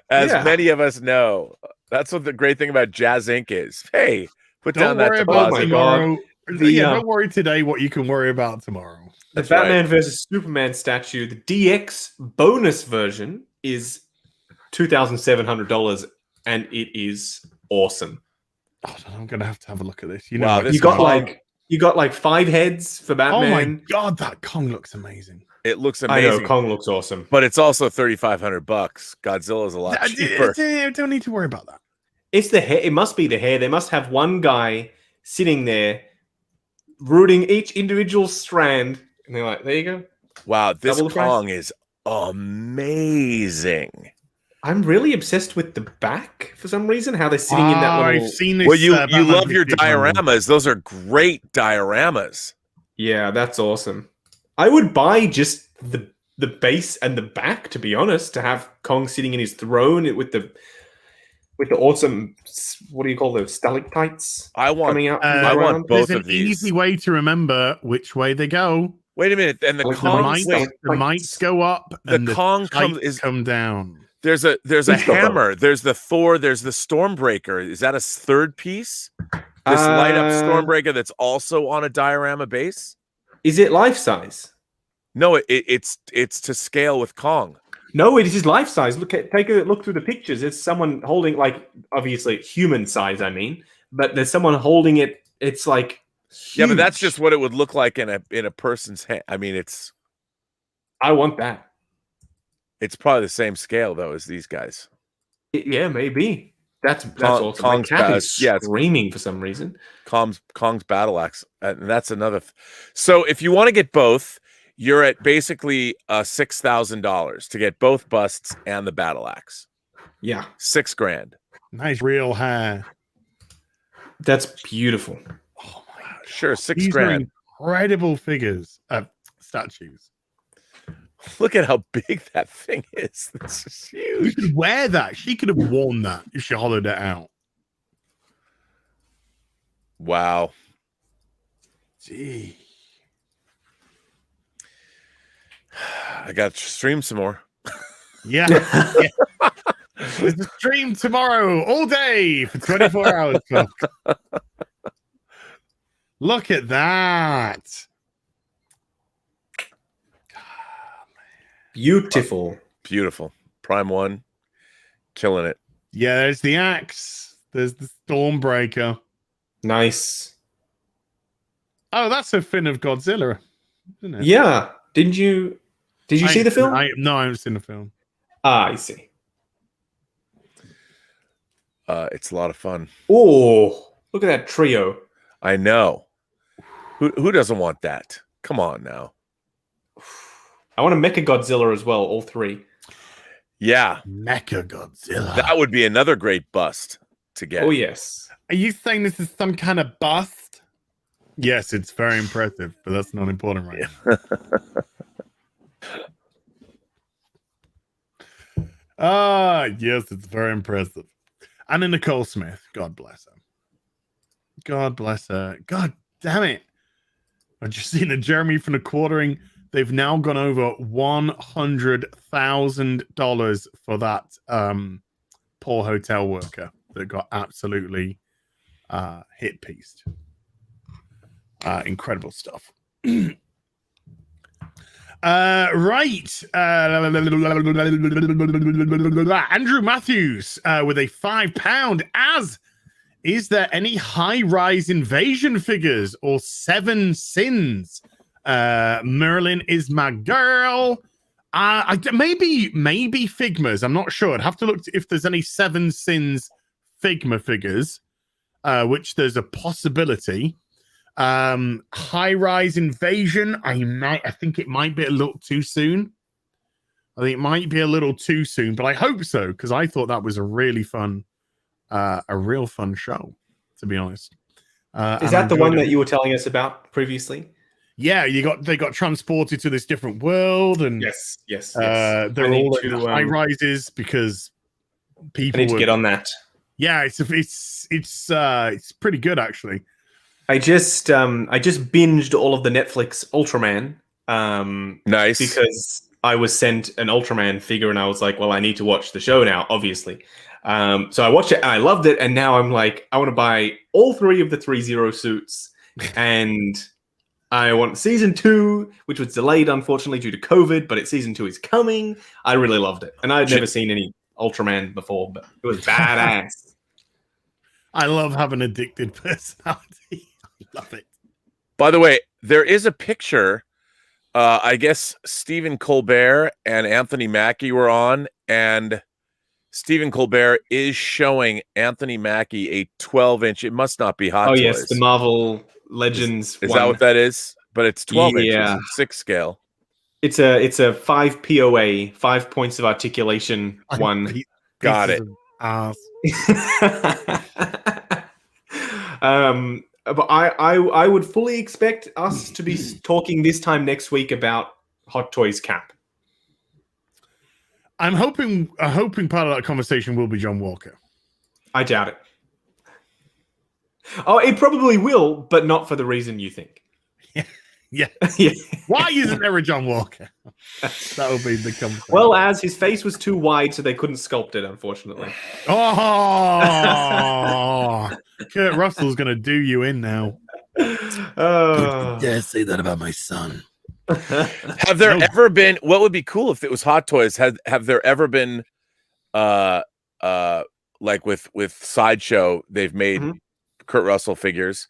as Yeah. many of us know. That's what the great thing about Jazz Inc. is. Hey, put Don't down that worry deposit. about my tomorrow. The, Don't worry today what you can worry about tomorrow. The That's Batman right. versus Superman statue, the DX bonus version, is $2,700, and it is awesome. Oh, I'm gonna have to have a look at this. Wow, this You got Kong- you got like 5 heads for oh Batman. my god, that Kong looks amazing. It looks I know amazing, Kong looks awesome. but it's also $3,500. Godzilla's a lot cheaper. I don't need to worry about that. It's the hair. It must be the hair. They must have one guy sitting there rooting each individual strand, and they're like, "There you go." Wow, this Double the price. Kong is amazing. I'm really obsessed with the back for some reason. How they're sitting in that little. I've seen this. Well, you Batman love your 1500. dioramas. Those are great dioramas. Yeah, that's awesome. I would buy just the base and the back, to be honest, to have Kong sitting in his throne with the awesome, what do you call those, stalactites I want coming out? I want around? both There's of an these. easy way to remember which way they go. Wait a minute, and the Like the Kong. mics, Wait, The mics go up the and the Kong tights come down. There's a Who's got hammer. There's the Thor. There's the Stormbreaker. Is that a third piece? This light up Stormbreaker that's also on a diorama base. Is it life size? No, it's to scale with Kong. No, it is life size. Take a look through the pictures. It's someone holding, like, obviously human size. I mean, but there's someone holding it. It's like Yeah, but that's huge. just what it would look like in a person's hand. I mean, it's I want that. probably the same scale though as these guys. Yeah, maybe. That's Kong- awesome. Kong's My cat bad. is Yeah, it's- screaming for some reason. Kong's battle axe, and that's another. So if you want to get both, you're at basically $6,000 to get both busts and the battle axe. Yeah, $6,000. Nice real hair. that's beautiful. Oh my god. Sure, These are $6,000. incredible figures. Statues. Look at how big that thing is. This is You huge. could wear that. She could have worn that if she hollowed it out. Wow. Gee. I got to stream some more. Yeah. There's a stream tomorrow all day for 24 hours. Folks. Look at that. Beautiful. Beautiful. Prime 1. Killing it. Yeah, there's the axe. There's the Stormbreaker. Nice. Oh, that's a fin of Godzilla, isn't it? Yeah. Did you see the film? No, I haven't seen the film. I see. It's a lot of fun. Oh, look at that trio. I know. Who doesn't want that? Come on now. I want a Mecha Godzilla as well, all 3. Yeah, Mecha Godzilla. that would be another great bust to get. Oh, yes. Are you saying this is some kind of bust? Yes, it's very impressive, but that's not important right now. Yes, it's very impressive. And in Nicole Smith, God bless her. God bless her. God damn it. I've just seen a Jeremy from the quartering they've now gone over $100,000 for that poor hotel worker that got absolutely hit pieced. Incredible stuff. Right. Andrew Matthews with a £5. Is there any high-rise invasion figures or Seven Sins? Merlin is my girl. Maybe Figmas. I'm not sure. I'd have to look if there's any Seven Sins Figma figures, which there's a possibility. High-rise invasion. I think it might be a little too soon. I think it might be a little too soon, but I hope so because I thought that was a really fun, a real fun show, to be honest. Is that the one that you were telling us about previously? Yeah, they got transported to this different world, and yes. They're all in high rises because people need to get on that. Yeah, it's pretty good actually. I just binged all of the Netflix Ultraman. Nice, because I was sent an Ultraman figure, and I was like, well, I need to watch the show now, obviously. So I watched it and I loved it, and now I'm like, I want to buy all 3 of the 3-0 suits, and I want season 2, which was delayed unfortunately due to COVID, but season 2 is coming. I really loved it, and I had never seen any Ultraman before, but it was badass. I love having addicted personality. I love it. By the way, there is a picture. I guess Stephen Colbert and Anthony Mackie were on, and Stephen Colbert is showing Anthony Mackie a 12-inch. It must not be Hot Toys. Yes, the Marvel Legends. Is that what that is? But it's 12 inches, 6 scale. It's a 5 POA, 5 points of articulation. One. Got it. But I would fully expect us to be talking this time next week about Hot Toys Cap. I'm hoping part of that conversation will be John Walker. I doubt it. Oh, it probably will, but not for the reason you think. Yeah. Yeah. Why isn't there a John Walker? That would be the conversation. Well, as his face was too wide, so they couldn't sculpt it, unfortunately. Oh, Kurt Russell's going to do you in now. Dare say that about my son. Have there ever been? What would be cool if it was Hot Toys? Have there ever been, like with Sideshow, they've made Kurt Russell figures.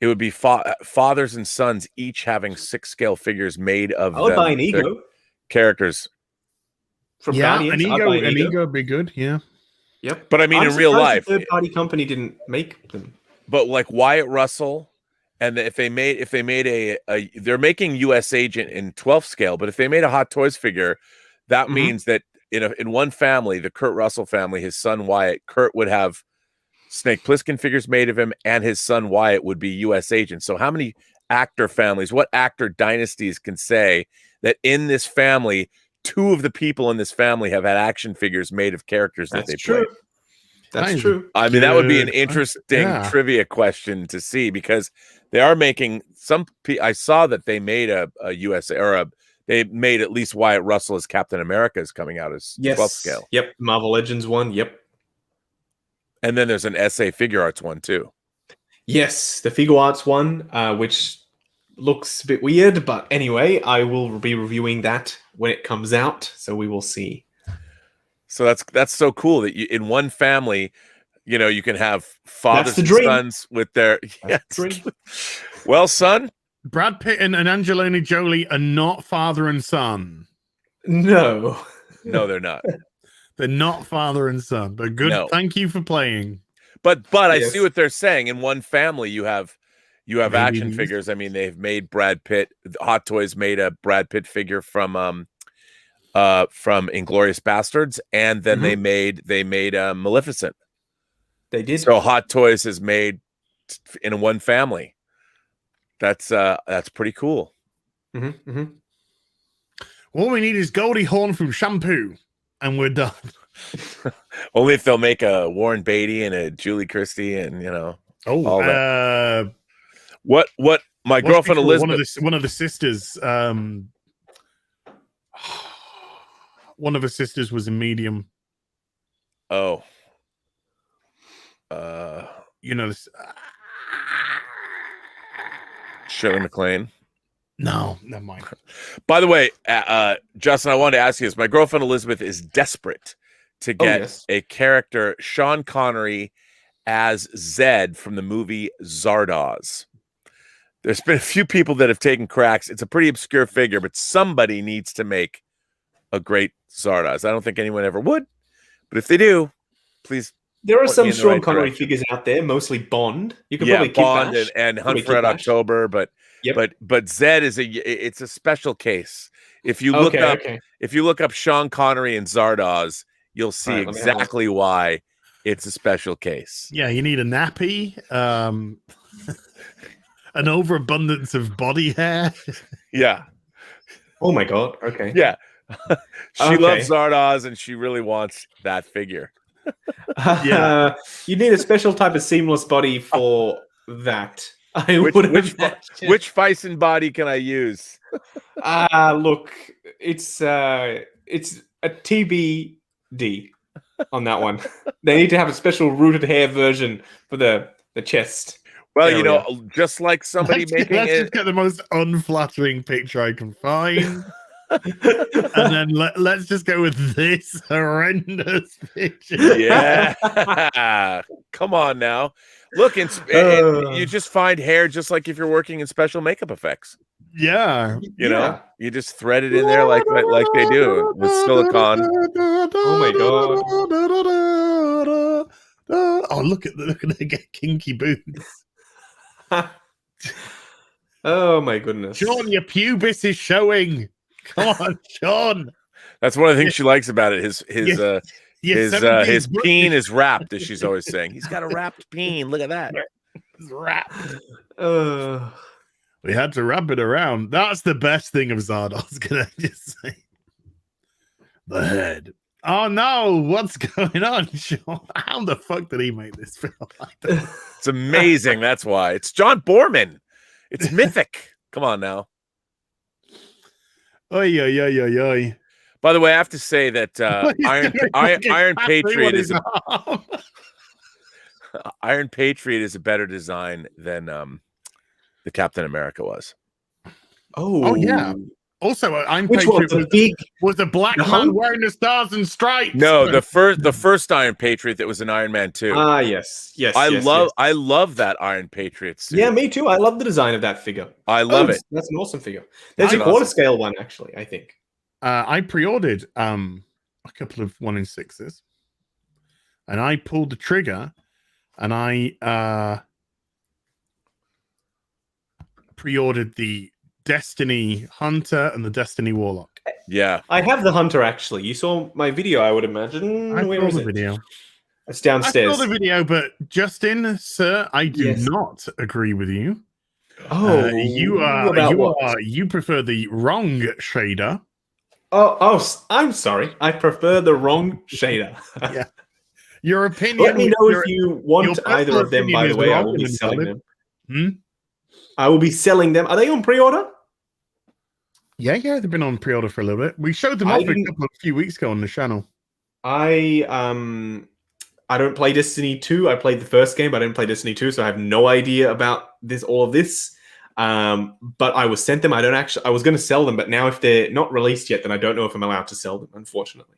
It would be fathers and sons each having 6 scale figures made of buy an Ego characters. From Guardians, an Ego would be good. Yeah. Yep. But I mean, in real life, the third-party company didn't make them. But like Wyatt Russell, and if they made they're making US Agent in 12 scale, but if they made a Hot Toys figure, that means that in one family, the Kurt Russell family, his son Wyatt, Kurt would have Snake Plissken figures made of him, and his son Wyatt would be US Agent. So how many actor families, what actor dynasties can say that in this family, 2 of the people in this family have had action figures made of characters that they play? That's true. I mean, that would be an interesting trivia question to see, because they are making some. I saw that they made a USA or they made at least Wyatt Russell as Captain America is coming out as 12 scale. Yep, Marvel Legends one. Yep. And then there's an SA Figure Arts one too. Yes, the Figure Arts one, which looks a bit weird, but anyway, I will be reviewing that when it comes out, so we will see. So that's so cool that in one family, you can have fathers and sons with their Well, son, Brad Pitt and Angelina Jolie are not father and son. No, they're not. They're not father and son. But good. No. Thank you for playing. But I see what they're saying. In one family, you have action figures. I mean, they've made Brad Pitt. Hot Toys made a Brad Pitt figure from Inglourious Bastards, and then they made Maleficent. They did. So Hot Toys is made in one family. That's pretty cool. All we need is Goldie Hawn from Shampoo, and we're done. Only if they'll make a Warren Beatty and a Julie Christie, and all that. What my girlfriend Elizabeth, one of the sisters, One of her sisters was a medium. Oh. You know this. Shirley MacLaine. No, never mind. By the way, Justin, I wanted to ask you this. My girlfriend Elizabeth is desperate to get a character, Sean Connery, as Zed from the movie Zardoz. There's been a few people that have taken cracks. It's a pretty obscure figure, but somebody needs to make a great Zardoz. I don't think anyone ever would, but if they do, please. There are some Sean Connery figures out there, mostly Bond. You can probably Bond and Hunt for Red October, but Zed is it's a special case. If you look if you look up Sean Connery and Zardoz, you'll see exactly why it's a special case. Yeah, you need a nappy, an overabundance of body hair. Yeah. Oh my god. Okay. Yeah. She loves Zardoz and she really wants that figure. Yeah. You need a special type of seamless body for that. Which Fison body can I use? Look, it's a TBD on that one. They need to have a special rooted hair version for the chest. Well, you know, just like somebody making let's it. Just get the most unflattering picture I can find. And then let's just go with this horrendous picture. Yeah. Come on now. Look, and you just find hair just like if you're working in special makeup effects. Yeah. You know, you just thread it in there like they do with silicone. Oh my god. Oh, look at the kinky boots. Oh my goodness. Sean, your pubis is showing. Come on, Sean. That's one of the things she likes about it. His peen is wrapped, as she's always saying. He's got a wrapped peen. Look at that. It's wrapped. We had to wrap it around. That's the best thing of Zardoz, can I just say? The head. Oh no, what's going on, Sean? How the fuck did he make this film like that? It's amazing. That's why. It's John Borman. It's mythic. Come on now. Oy, oy, oy, oy, oy. By the way, I have to say that Iron Patriot is Iron Patriot is a better design than the Captain America was. Oh yeah. Also, Iron Patriot was a black man wearing the stars and stripes. No, the first Iron Patriot that was an Iron Man 2. Yes. I love that Iron Patriot suit. Yeah, me too. I love the design of that figure. I love it. That's an awesome figure. There's a quarter scale one, actually, I think. I pre-ordered a couple of 1-in-6s, and I pulled the trigger, and I pre-ordered the Destiny Hunter and the Destiny Warlock. Yeah, I have the Hunter actually. You saw my video, I would imagine. Where is the video? It's downstairs. I saw the video, but Justin, sir, I do not agree with you. Oh, you prefer the wrong shader. Oh, I'm sorry. I prefer the wrong shader. Yeah. Your opinion. Let me know if you want either of them, by the way. I will be selling them. I will be selling them. Are they on pre-order? Yeah, they've been on pre-order for a little bit. We showed them off a few weeks ago on the channel. I don't play Destiny 2. I played the first game, but I didn't play Destiny 2, so I have no idea about all of this. But I was sent them. I was going to sell them, but now if they're not released yet, then I don't know if I'm allowed to sell them, unfortunately.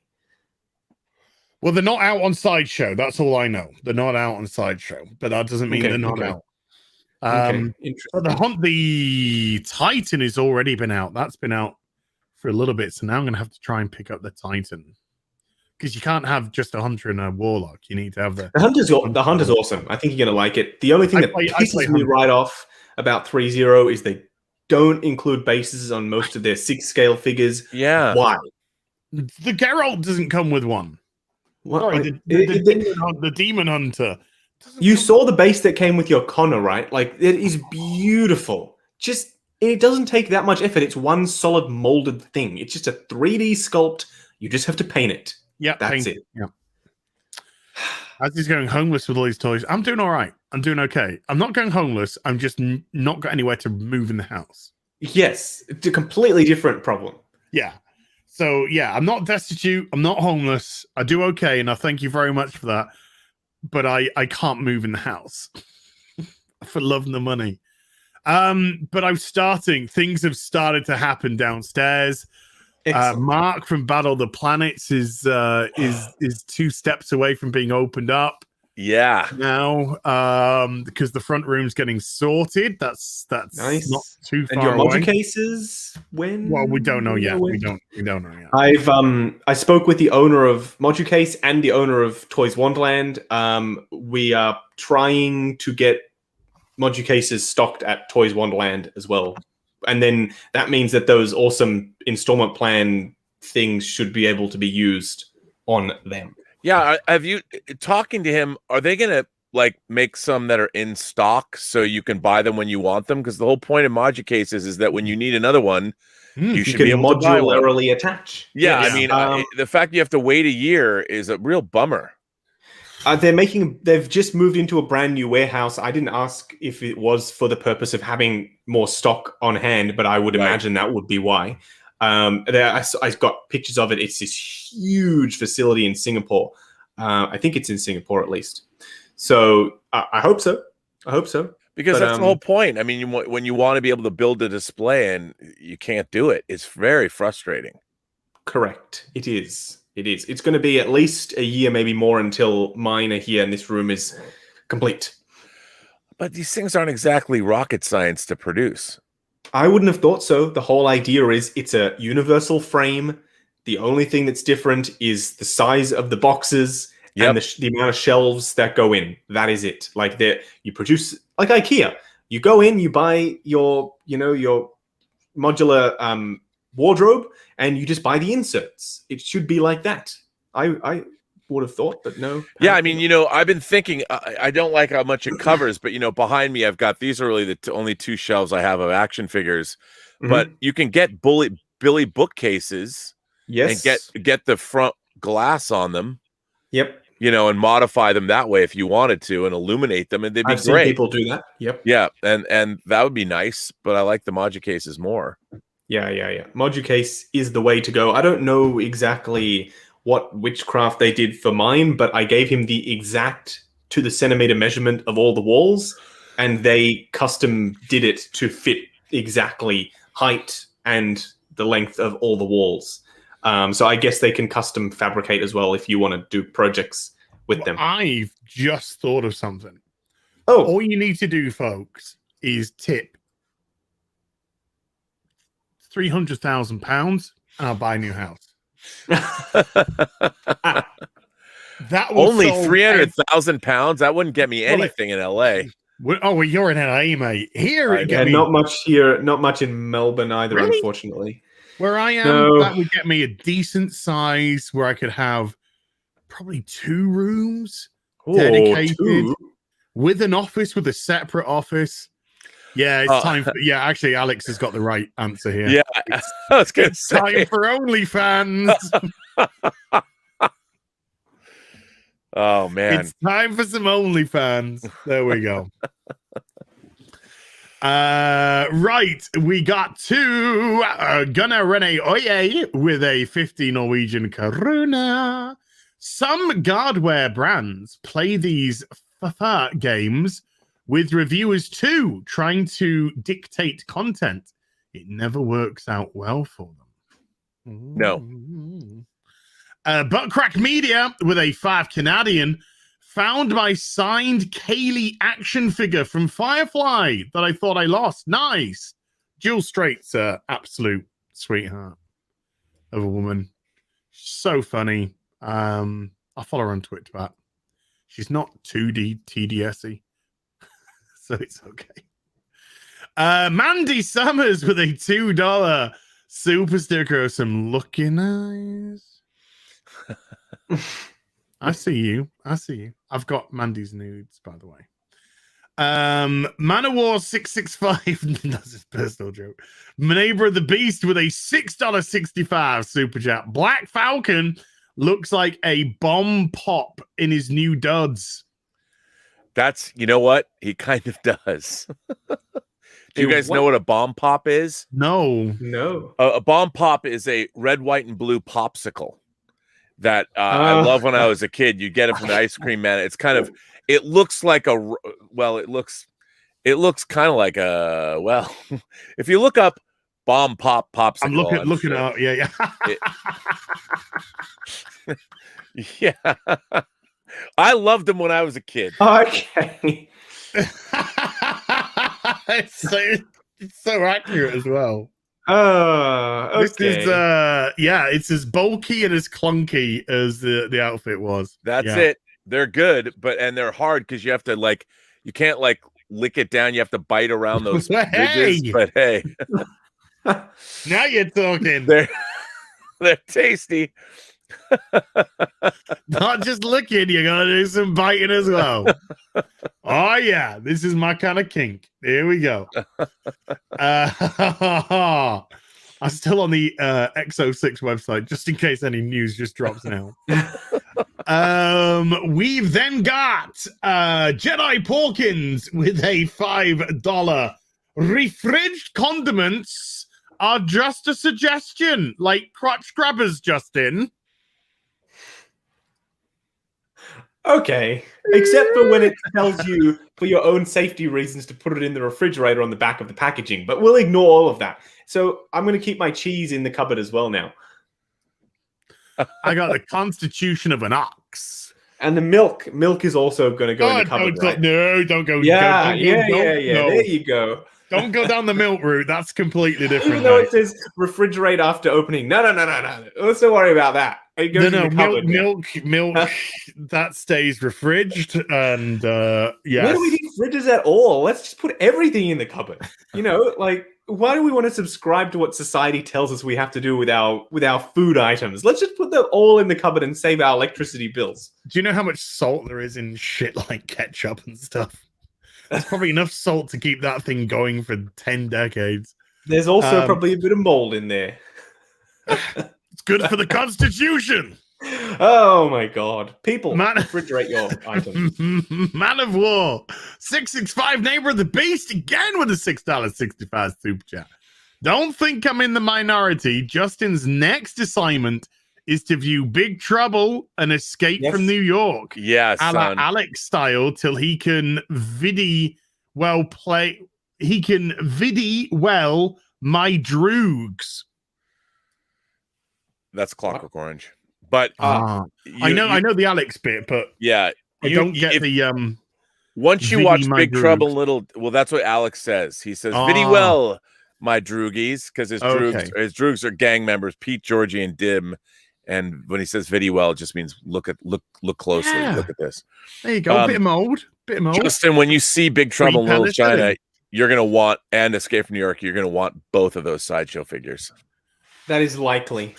Well, they're not out on Sideshow. That's all I know. They're not out on Sideshow, but that doesn't mean they're not out. The Titan has already been out. That's been out for a little bit, so now I'm going to have to try and pick up the Titan. Because you can't have just a Hunter and a Warlock. You need to have the Hunter's awesome. I think you're going to like it. The only thing that pisses me right off about 3.0 is they don't include bases on most of their 6-scale figures. Yeah. Why? The Geralt doesn't come with one. What? Sorry, the Demon Hunter. You saw the base that came with your Connor, right? Like, it is beautiful. It doesn't take that much effort. It's one solid molded thing. It's just a 3D sculpt. You just have to paint it. Yeah, that's it. Yeah. As he's going homeless with all these toys, I'm doing all right. I'm doing okay. I'm not going homeless. I'm just not got anywhere to move in the house. Yes, it's a completely different problem. Yeah. So yeah, I'm not destitute. I'm not homeless. I do okay, and I thank you very much for that. But I can't move in the house for love and the money. But things have started to happen downstairs. Mark from Battle of the Planets is 2 steps away from being opened up. Yeah. Now, because the front room's getting sorted. That's nice. Not too far and your away. module cases when? Well, we don't know yet. We don't know yet. I spoke with the owner of Module Case and the owner of Toys Wonderland. We are trying to get Module Cases stocked at Toys Wonderland as well. And then that means that those awesome installment plan things should be able to be used on them. Yeah, have you talking to him? Are they gonna like make some that are in stock so you can buy them when you want them? Because the whole point of Module Cases is that when you need another one, you should be able to buy one. modularly attach. Yeah, Yes. I mean, the fact you have to wait a year is a real bummer. They've just moved into a brand new warehouse. I didn't ask if it was for the purpose of having more stock on hand, but I would imagine that would be why. I got pictures of it. It's this huge facility in Singapore. I think it's in Singapore at least. So I hope so. Because that's the whole point. I mean, when you want to be able to build a display and you can't do it, it's very frustrating. Correct. It is. It's going to be at least a year, maybe more, until mine are here and this room is complete. But these things aren't exactly rocket science to produce. I wouldn't have thought so. The whole idea is it's a universal frame. The only thing that's different is the size of the boxes and the amount of shelves that go in. That is it. Like you produce like IKEA. You go in, you buy your modular wardrobe, and you just buy the inserts. It should be like that. I would have thought, but no. Yeah, I mean, I've been thinking. I don't like how much it covers, but behind me, I've got these are really the only 2 shelves I have of action figures. But you can get Billy bookcases, and get the front glass on them. Yep. And modify them that way if you wanted to, and illuminate them, and they'd be I've great. seen people do that. Yep. Yeah, and that would be nice, but I like the module cases more. Yeah. Module case is the way to go. I don't know exactly what witchcraft they did for mine, but I gave him the exact to the centimeter measurement of all the walls, and they custom did it to fit exactly height and the length of all the walls. So I guess they can custom fabricate as well if you want to do projects with them. I've just thought of something. Oh, all you need to do, folks, is tip £300,000 and I'll buy a new house. That was only £300,000. That wouldn't get me anything in LA. Well, you're in LA, mate. Not much here, not much in Melbourne either, really? Unfortunately. Where I am, that would get me a decent size where I could have probably 2 rooms dedicated with an office, with a separate office. Yeah, it's time for, actually, Alex has got the right answer here. Yeah, I was going to say. Time for OnlyFans. Oh, man. It's time for some OnlyFans. There we go. Right, we got 2 Gunnar Rene Oye with a 50 Norwegian Karuna. Some Guardware brands play these games with reviewers too, trying to dictate content. It never works out well for them. No. Buttcrack Media with a 5 Canadian. Found my signed Kaylee action figure from Firefly that I thought I lost. Nice. Jill Straight's an absolute sweetheart of a woman. So funny. I follow her on Twitter, but she's not 2D TDS-y, so it's okay. Mandy Summers with a $2 super sticker of some looking eyes. I see you. I've got Mandy's nudes, by the way. Manowar 665. That's his personal joke. Neighbor of the Beast with a $6.65 super chat. Black Falcon looks like a bomb pop in his new duds. That's, you know what? He kind of does. Do you guys know what a bomb pop is? No. No. A bomb pop is a red, white, and blue popsicle that I love when I was a kid. You get it from the ice cream man. It's kind of, it looks like a, well, it looks kind of like a, well, if you look up bomb pop popsicle, I'm looking up. Yeah. Yeah. I loved them when I was a kid. Okay. It's so accurate as well. Okay. This is it's as bulky and as clunky as the outfit was. That's it. They're good, and they're hard because you have to you can't lick it down. You have to bite around those ridges. But hey, now you're talking. They're tasty. Not just licking, you gotta do some biting as well. Oh yeah, this is my kind of kink. Here we go. I'm still on the XO6 website just in case any news just drops now. We've then got Jedi Porkins with a $5. Refrigged condiments are just a suggestion, like crotch grabbers, Justin. Okay, except for when it tells you for your own safety reasons to put it in the refrigerator on the back of the packaging, but we'll ignore all of that. So I'm going to keep my cheese in the cupboard as well now. I got the constitution of an ox. And the milk is also going to go in the cupboard, right? No, don't go. Yeah, No. There you go. Don't go down the milk route. That's completely different. Even though it says refrigerate after opening. No. Let's not worry about that. It goes in the cupboard milk. That stays refrigged, and yeah. Why do we need fridges at all? Let's just put everything in the cupboard. Why do we want to subscribe to what society tells us we have to do with our food items? Let's just put them all in the cupboard and save our electricity bills. Do you know how much salt there is in shit like ketchup and stuff? There's probably enough salt to keep that thing going for 10 decades. There's also probably a bit of mold in there. It's good for the Constitution. Oh my God. People, refrigerate your items. Man of War. 665 Neighbor of the Beast again with a $6.65 super chat. Don't think I'm in the minority. Justin's next assignment is to view Big Trouble and Escape from New York. Yes, a la Alex style till he can vidi well my droogs. That's Clockwork Orange. But I know the Alex bit, but yeah, I don't get the once you watch Big Trouble that's what Alex says. He says, "Vidi well, my droogies," because his droogs are gang members, Pete, Georgie, and Dim. And when he says "vidi well," it just means look closely. Yeah. Look at this. There you go. Bit of mold. Justin, when you see Big Trouble in Little China, you're gonna want and Escape from New York. You're gonna want both of those sideshow figures. That is likely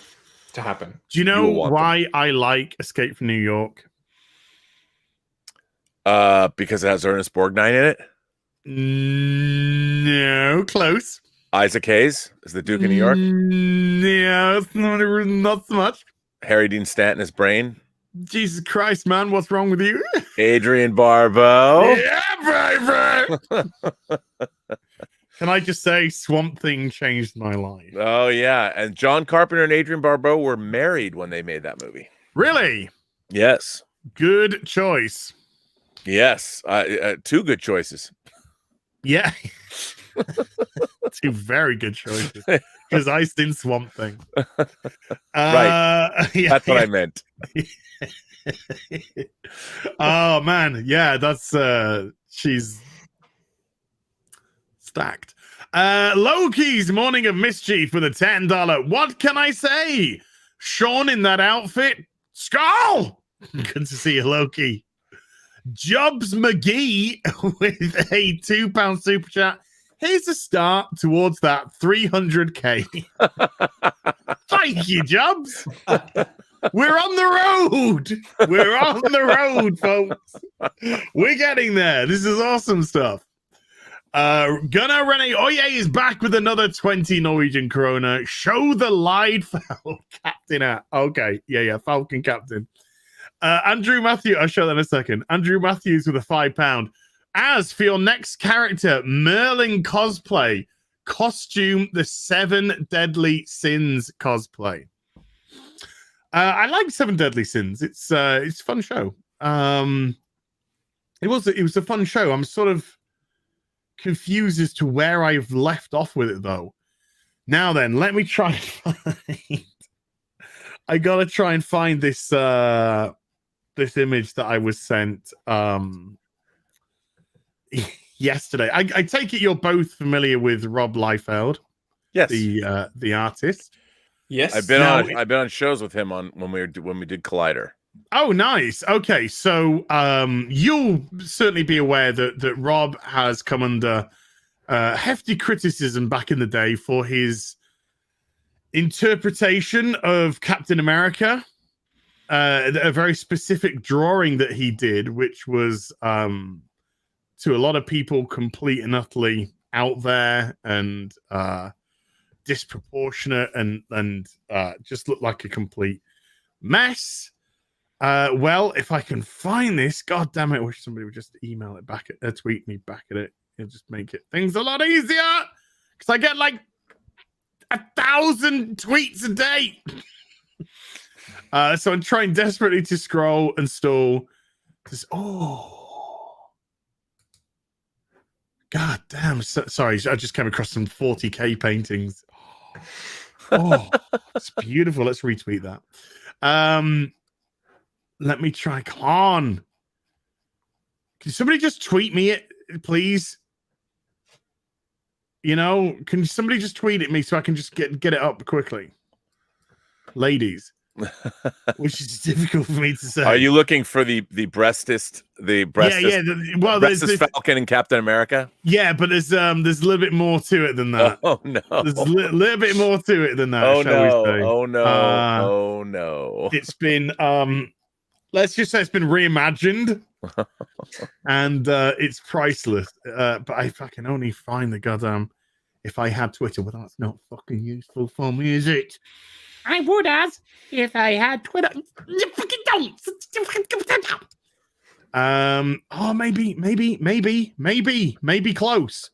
to happen. Do you know why I like Escape from New York? Because it has Ernest Borgnine in it. No, close. Isaac Hayes is the Duke of New York. Yeah, it's not so much. Harry Dean Stanton is Brain. Jesus Christ, man, what's wrong with you? Adrian Barbeau. Yeah, baby. Can I just say, Swamp Thing changed my life? Oh yeah, and John Carpenter and Adrian Barbeau were married when they made that movie. Really? Yes. Good choice. Yes, two good choices. Yeah. Two very good choices. Because I in Swamp Thing. Right. That's what I meant. Oh man, yeah, that's she's stacked. Loki's Morning of Mischief with a $10. What can I say? Sean in that outfit. Skull! Good to see you, Loki. Jobs McGee with a £2 super chat. Here's a start towards that 300k. Thank you, Jobs. We're on the road. We're on the road, folks. We're getting there. This is awesome stuff. Gunnar Rene Oye is back with another 20 Norwegian krona. Show the light Falcon Captain at. Okay, yeah, Falcon Captain. Andrew Matthews, I'll show that in a second. Andrew Matthews with a £5. as for your next character, Merlin cosplay, costume the 7 Deadly Sins cosplay. I like 7 Deadly Sins. It's a fun show. It was a fun show. I'm sort of confused as to where I've left off with it though. Now then, let me try and find. I gotta try and find this this image that I was sent yesterday. I take it you're both familiar with Rob Liefeld, Yes, the artist. Yes, I've been on shows with him on when we did Collider. Oh, nice. Okay, so you'll certainly be aware that Rob has come under hefty criticism back in the day for his interpretation of Captain America, a very specific drawing that he did, which was to a lot of people complete and utterly out there and disproportionate and just looked like a complete mess. Well, if I can find this, god damn it, I wish somebody would just email it back, tweet me back at it. It'll just make things a lot easier because I get like 1,000 tweets a day. So I'm trying desperately to scroll and stall. God damn. Sorry, I just came across some 40k paintings. Oh, it's beautiful. Let's retweet that. Let me try. Come on. Can somebody just tweet me it, please? You know, can somebody just tweet at me so I can just get it up quickly? Ladies. Which is difficult for me to say. Are you looking for the breastist there's Falcon and Captain America? Yeah, but there's a little bit more to it than that. Oh no, there's a little bit more to it than that. Oh shall we say? Oh no, oh no. It's been let's just say it's been reimagined, and it's priceless. But if I can only find the goddamn, if I had Twitter, well, that's not fucking useful for me, is it? I would have if I had Twitter. You fucking don't. Oh, maybe close.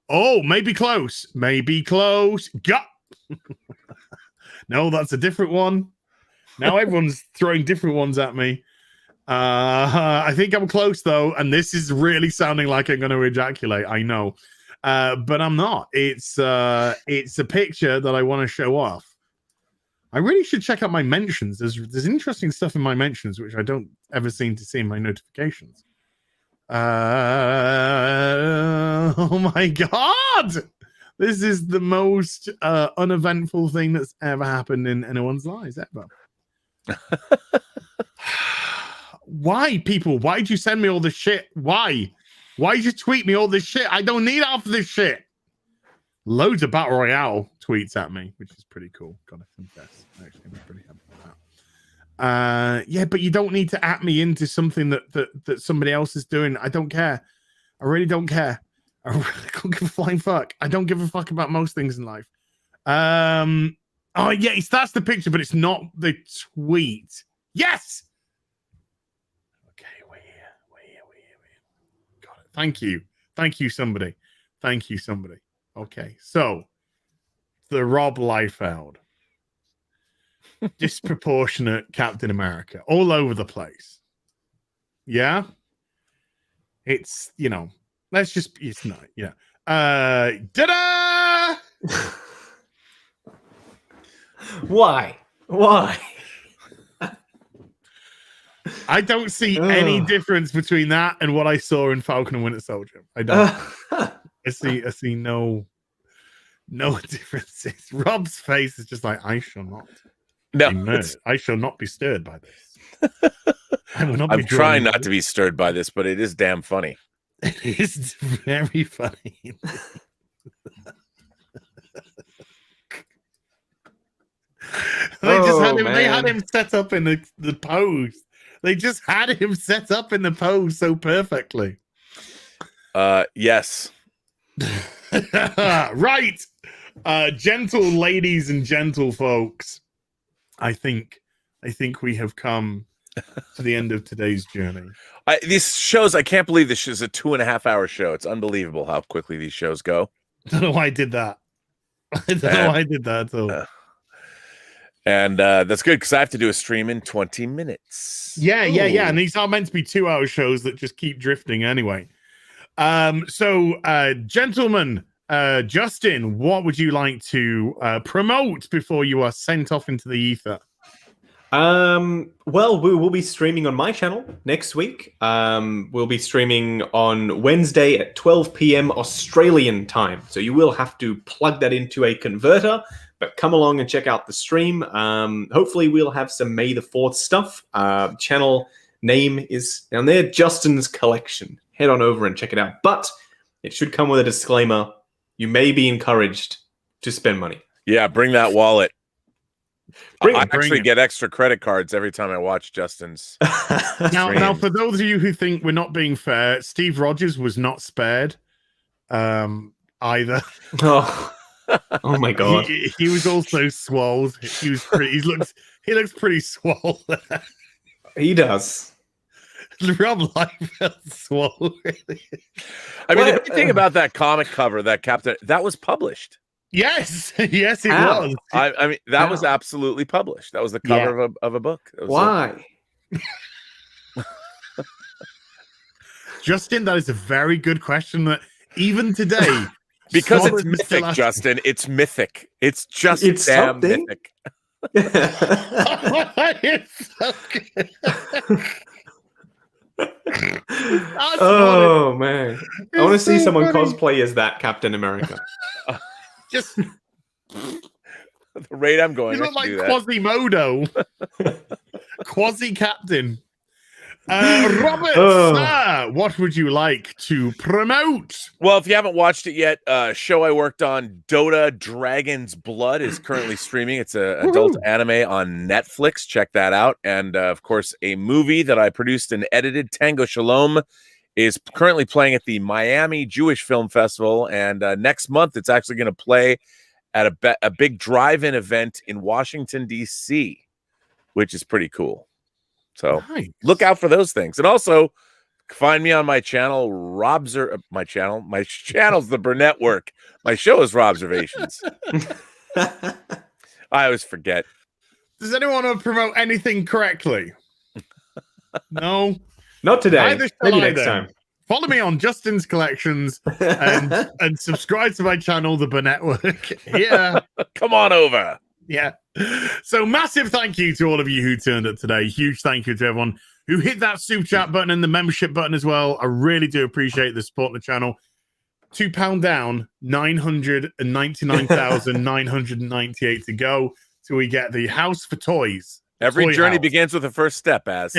Oh, maybe close. Maybe close. Got. No, that's a different one. Now everyone's throwing different ones at me. I think I'm close though, and this is really sounding like I'm going to ejaculate. I know, but I'm not. It's a picture that I want to show off. I really should check out my mentions. There's interesting stuff in my mentions which I don't ever seem to see in my notifications. Oh my god! This is the most uneventful thing that's ever happened in anyone's lives ever. Why, people? Why'd you send me all this shit? Why? Why'd you tweet me all this shit? I don't need half of this shit. Loads of Battle Royale tweets at me, which is pretty cool. Gotta confess. Actually, I'm pretty happy with that. Yeah, but you don't need to at me into something that somebody else is doing. I don't care. I really don't care. I really don't give a flying fuck. I don't give a fuck about most things in life. Oh yeah, that's the picture, but it's not the tweet. Yes. Okay, we're here. Got it. Thank you, somebody. Thank you, somebody. Okay, so the Rob Liefeld, disproportionate Captain America, all over the place. Yeah, it's let's just it's not ta-da! Why? I don't see any difference between that and what I saw in Falcon and Winter Soldier. I don't. I see no differences. Rob's face is just like, I shall not. No, I shall not be stirred by this. I'm trying not to be stirred by this, but it is damn funny. It is very funny. They had him set up in the pose. They just had him set up in the pose so perfectly. Yes. Right. Gentle ladies and gentle folks. I think we have come to the end of today's journey. These shows, I can't believe this is a 2.5-hour show. It's unbelievable how quickly these shows go. I don't know why I did that. I don't know why I did that at all. And that's good because I have to do a stream in 20 minutes. Yeah. And these are meant to be 2-hour shows that just keep drifting anyway. So, gentlemen, Justin, what would you like to promote before you are sent off into the ether? Well, we will be streaming on my channel next week. We'll be streaming on Wednesday at 12 p.m. Australian time. So you will have to plug that into a converter, but come along and check out the stream. Hopefully we'll have some May the 4th stuff. Channel name is down there, Justin's Collection. Head on over and check it out. But it should come with a disclaimer. You may be encouraged to spend money. Yeah, bring that wallet. I actually it. get extra credit cards every time I watch Justin's. Now, for those of you who think we're not being fair, Steve Rogers was not spared either. Oh my god, he was also swole. He looks pretty swole. He does. Rob Liefeld swole. Really. I mean, the great thing about that comic cover, that was published. Yes, yes, it was. I mean, that was absolutely published. That was the cover of a book. Why? Justin, that is a very good question. That even today, because it's mythic, Justin. It's mythic. It's just damn something. Mythic. It's so good. Oh man, I want to see someone cosplay as that Captain America. Just the rate I'm going. You look like Quasimodo, Quasi-Captain. Robert, sir, what would you like to promote? Well, if you haven't watched it yet, show I worked on, Dota Dragon's Blood, is currently streaming. It's an adult anime on Netflix. Check that out. And of course, a movie that I produced and edited, Tango Shalom, is currently playing at the Miami Jewish Film Festival. And next month, it's actually going to play at a big drive-in event in Washington, D.C., which is pretty cool. So look out for those things. And also find me on my channel, my channel's the Burnett Work. My show is Robservations. I always forget. Does anyone want to promote anything correctly? No? Not today. Maybe next time. Follow me on Justin's Collections and subscribe to my channel, the Burnett Work. Yeah. Come on over. Yeah. So massive thank you to all of you who turned up today. Huge thank you to everyone who hit that super chat button and the membership button as well. I really do appreciate the support on the channel. £2 down, 999,998 to go till we get the house for toys. Every journey begins with the first step, as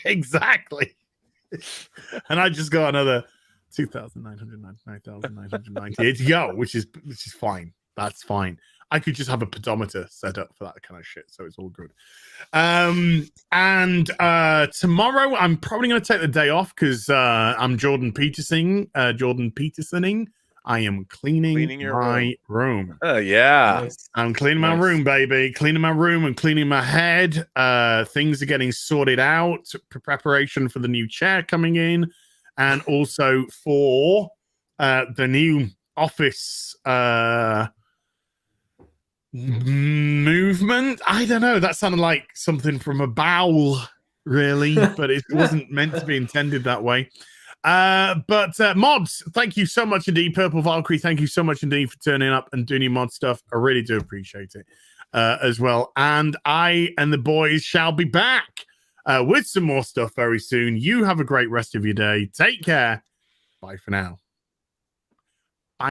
exactly. And I just got another 2,999,998 to go, which is fine. That's fine. I could just have a pedometer set up for that kind of shit, so it's all good. And tomorrow I'm probably going to take the day off because I'm Jordan Petersoning. I am cleaning my room. Oh yeah, nice. I'm cleaning my room, baby. Cleaning my room and cleaning my head. Things are getting sorted out. Preparation for the new chair coming in, and also for the new office movement. I don't know, that sounded like something from a bowel, really, but it wasn't meant to be intended that way. But mods, thank you so much indeed. Purple Valkyrie, thank you so much indeed for turning up and doing your mod stuff. I really do appreciate it as well. And I and the boys shall be back with some more stuff very soon. You have a great rest of your day. Take care. Bye for now.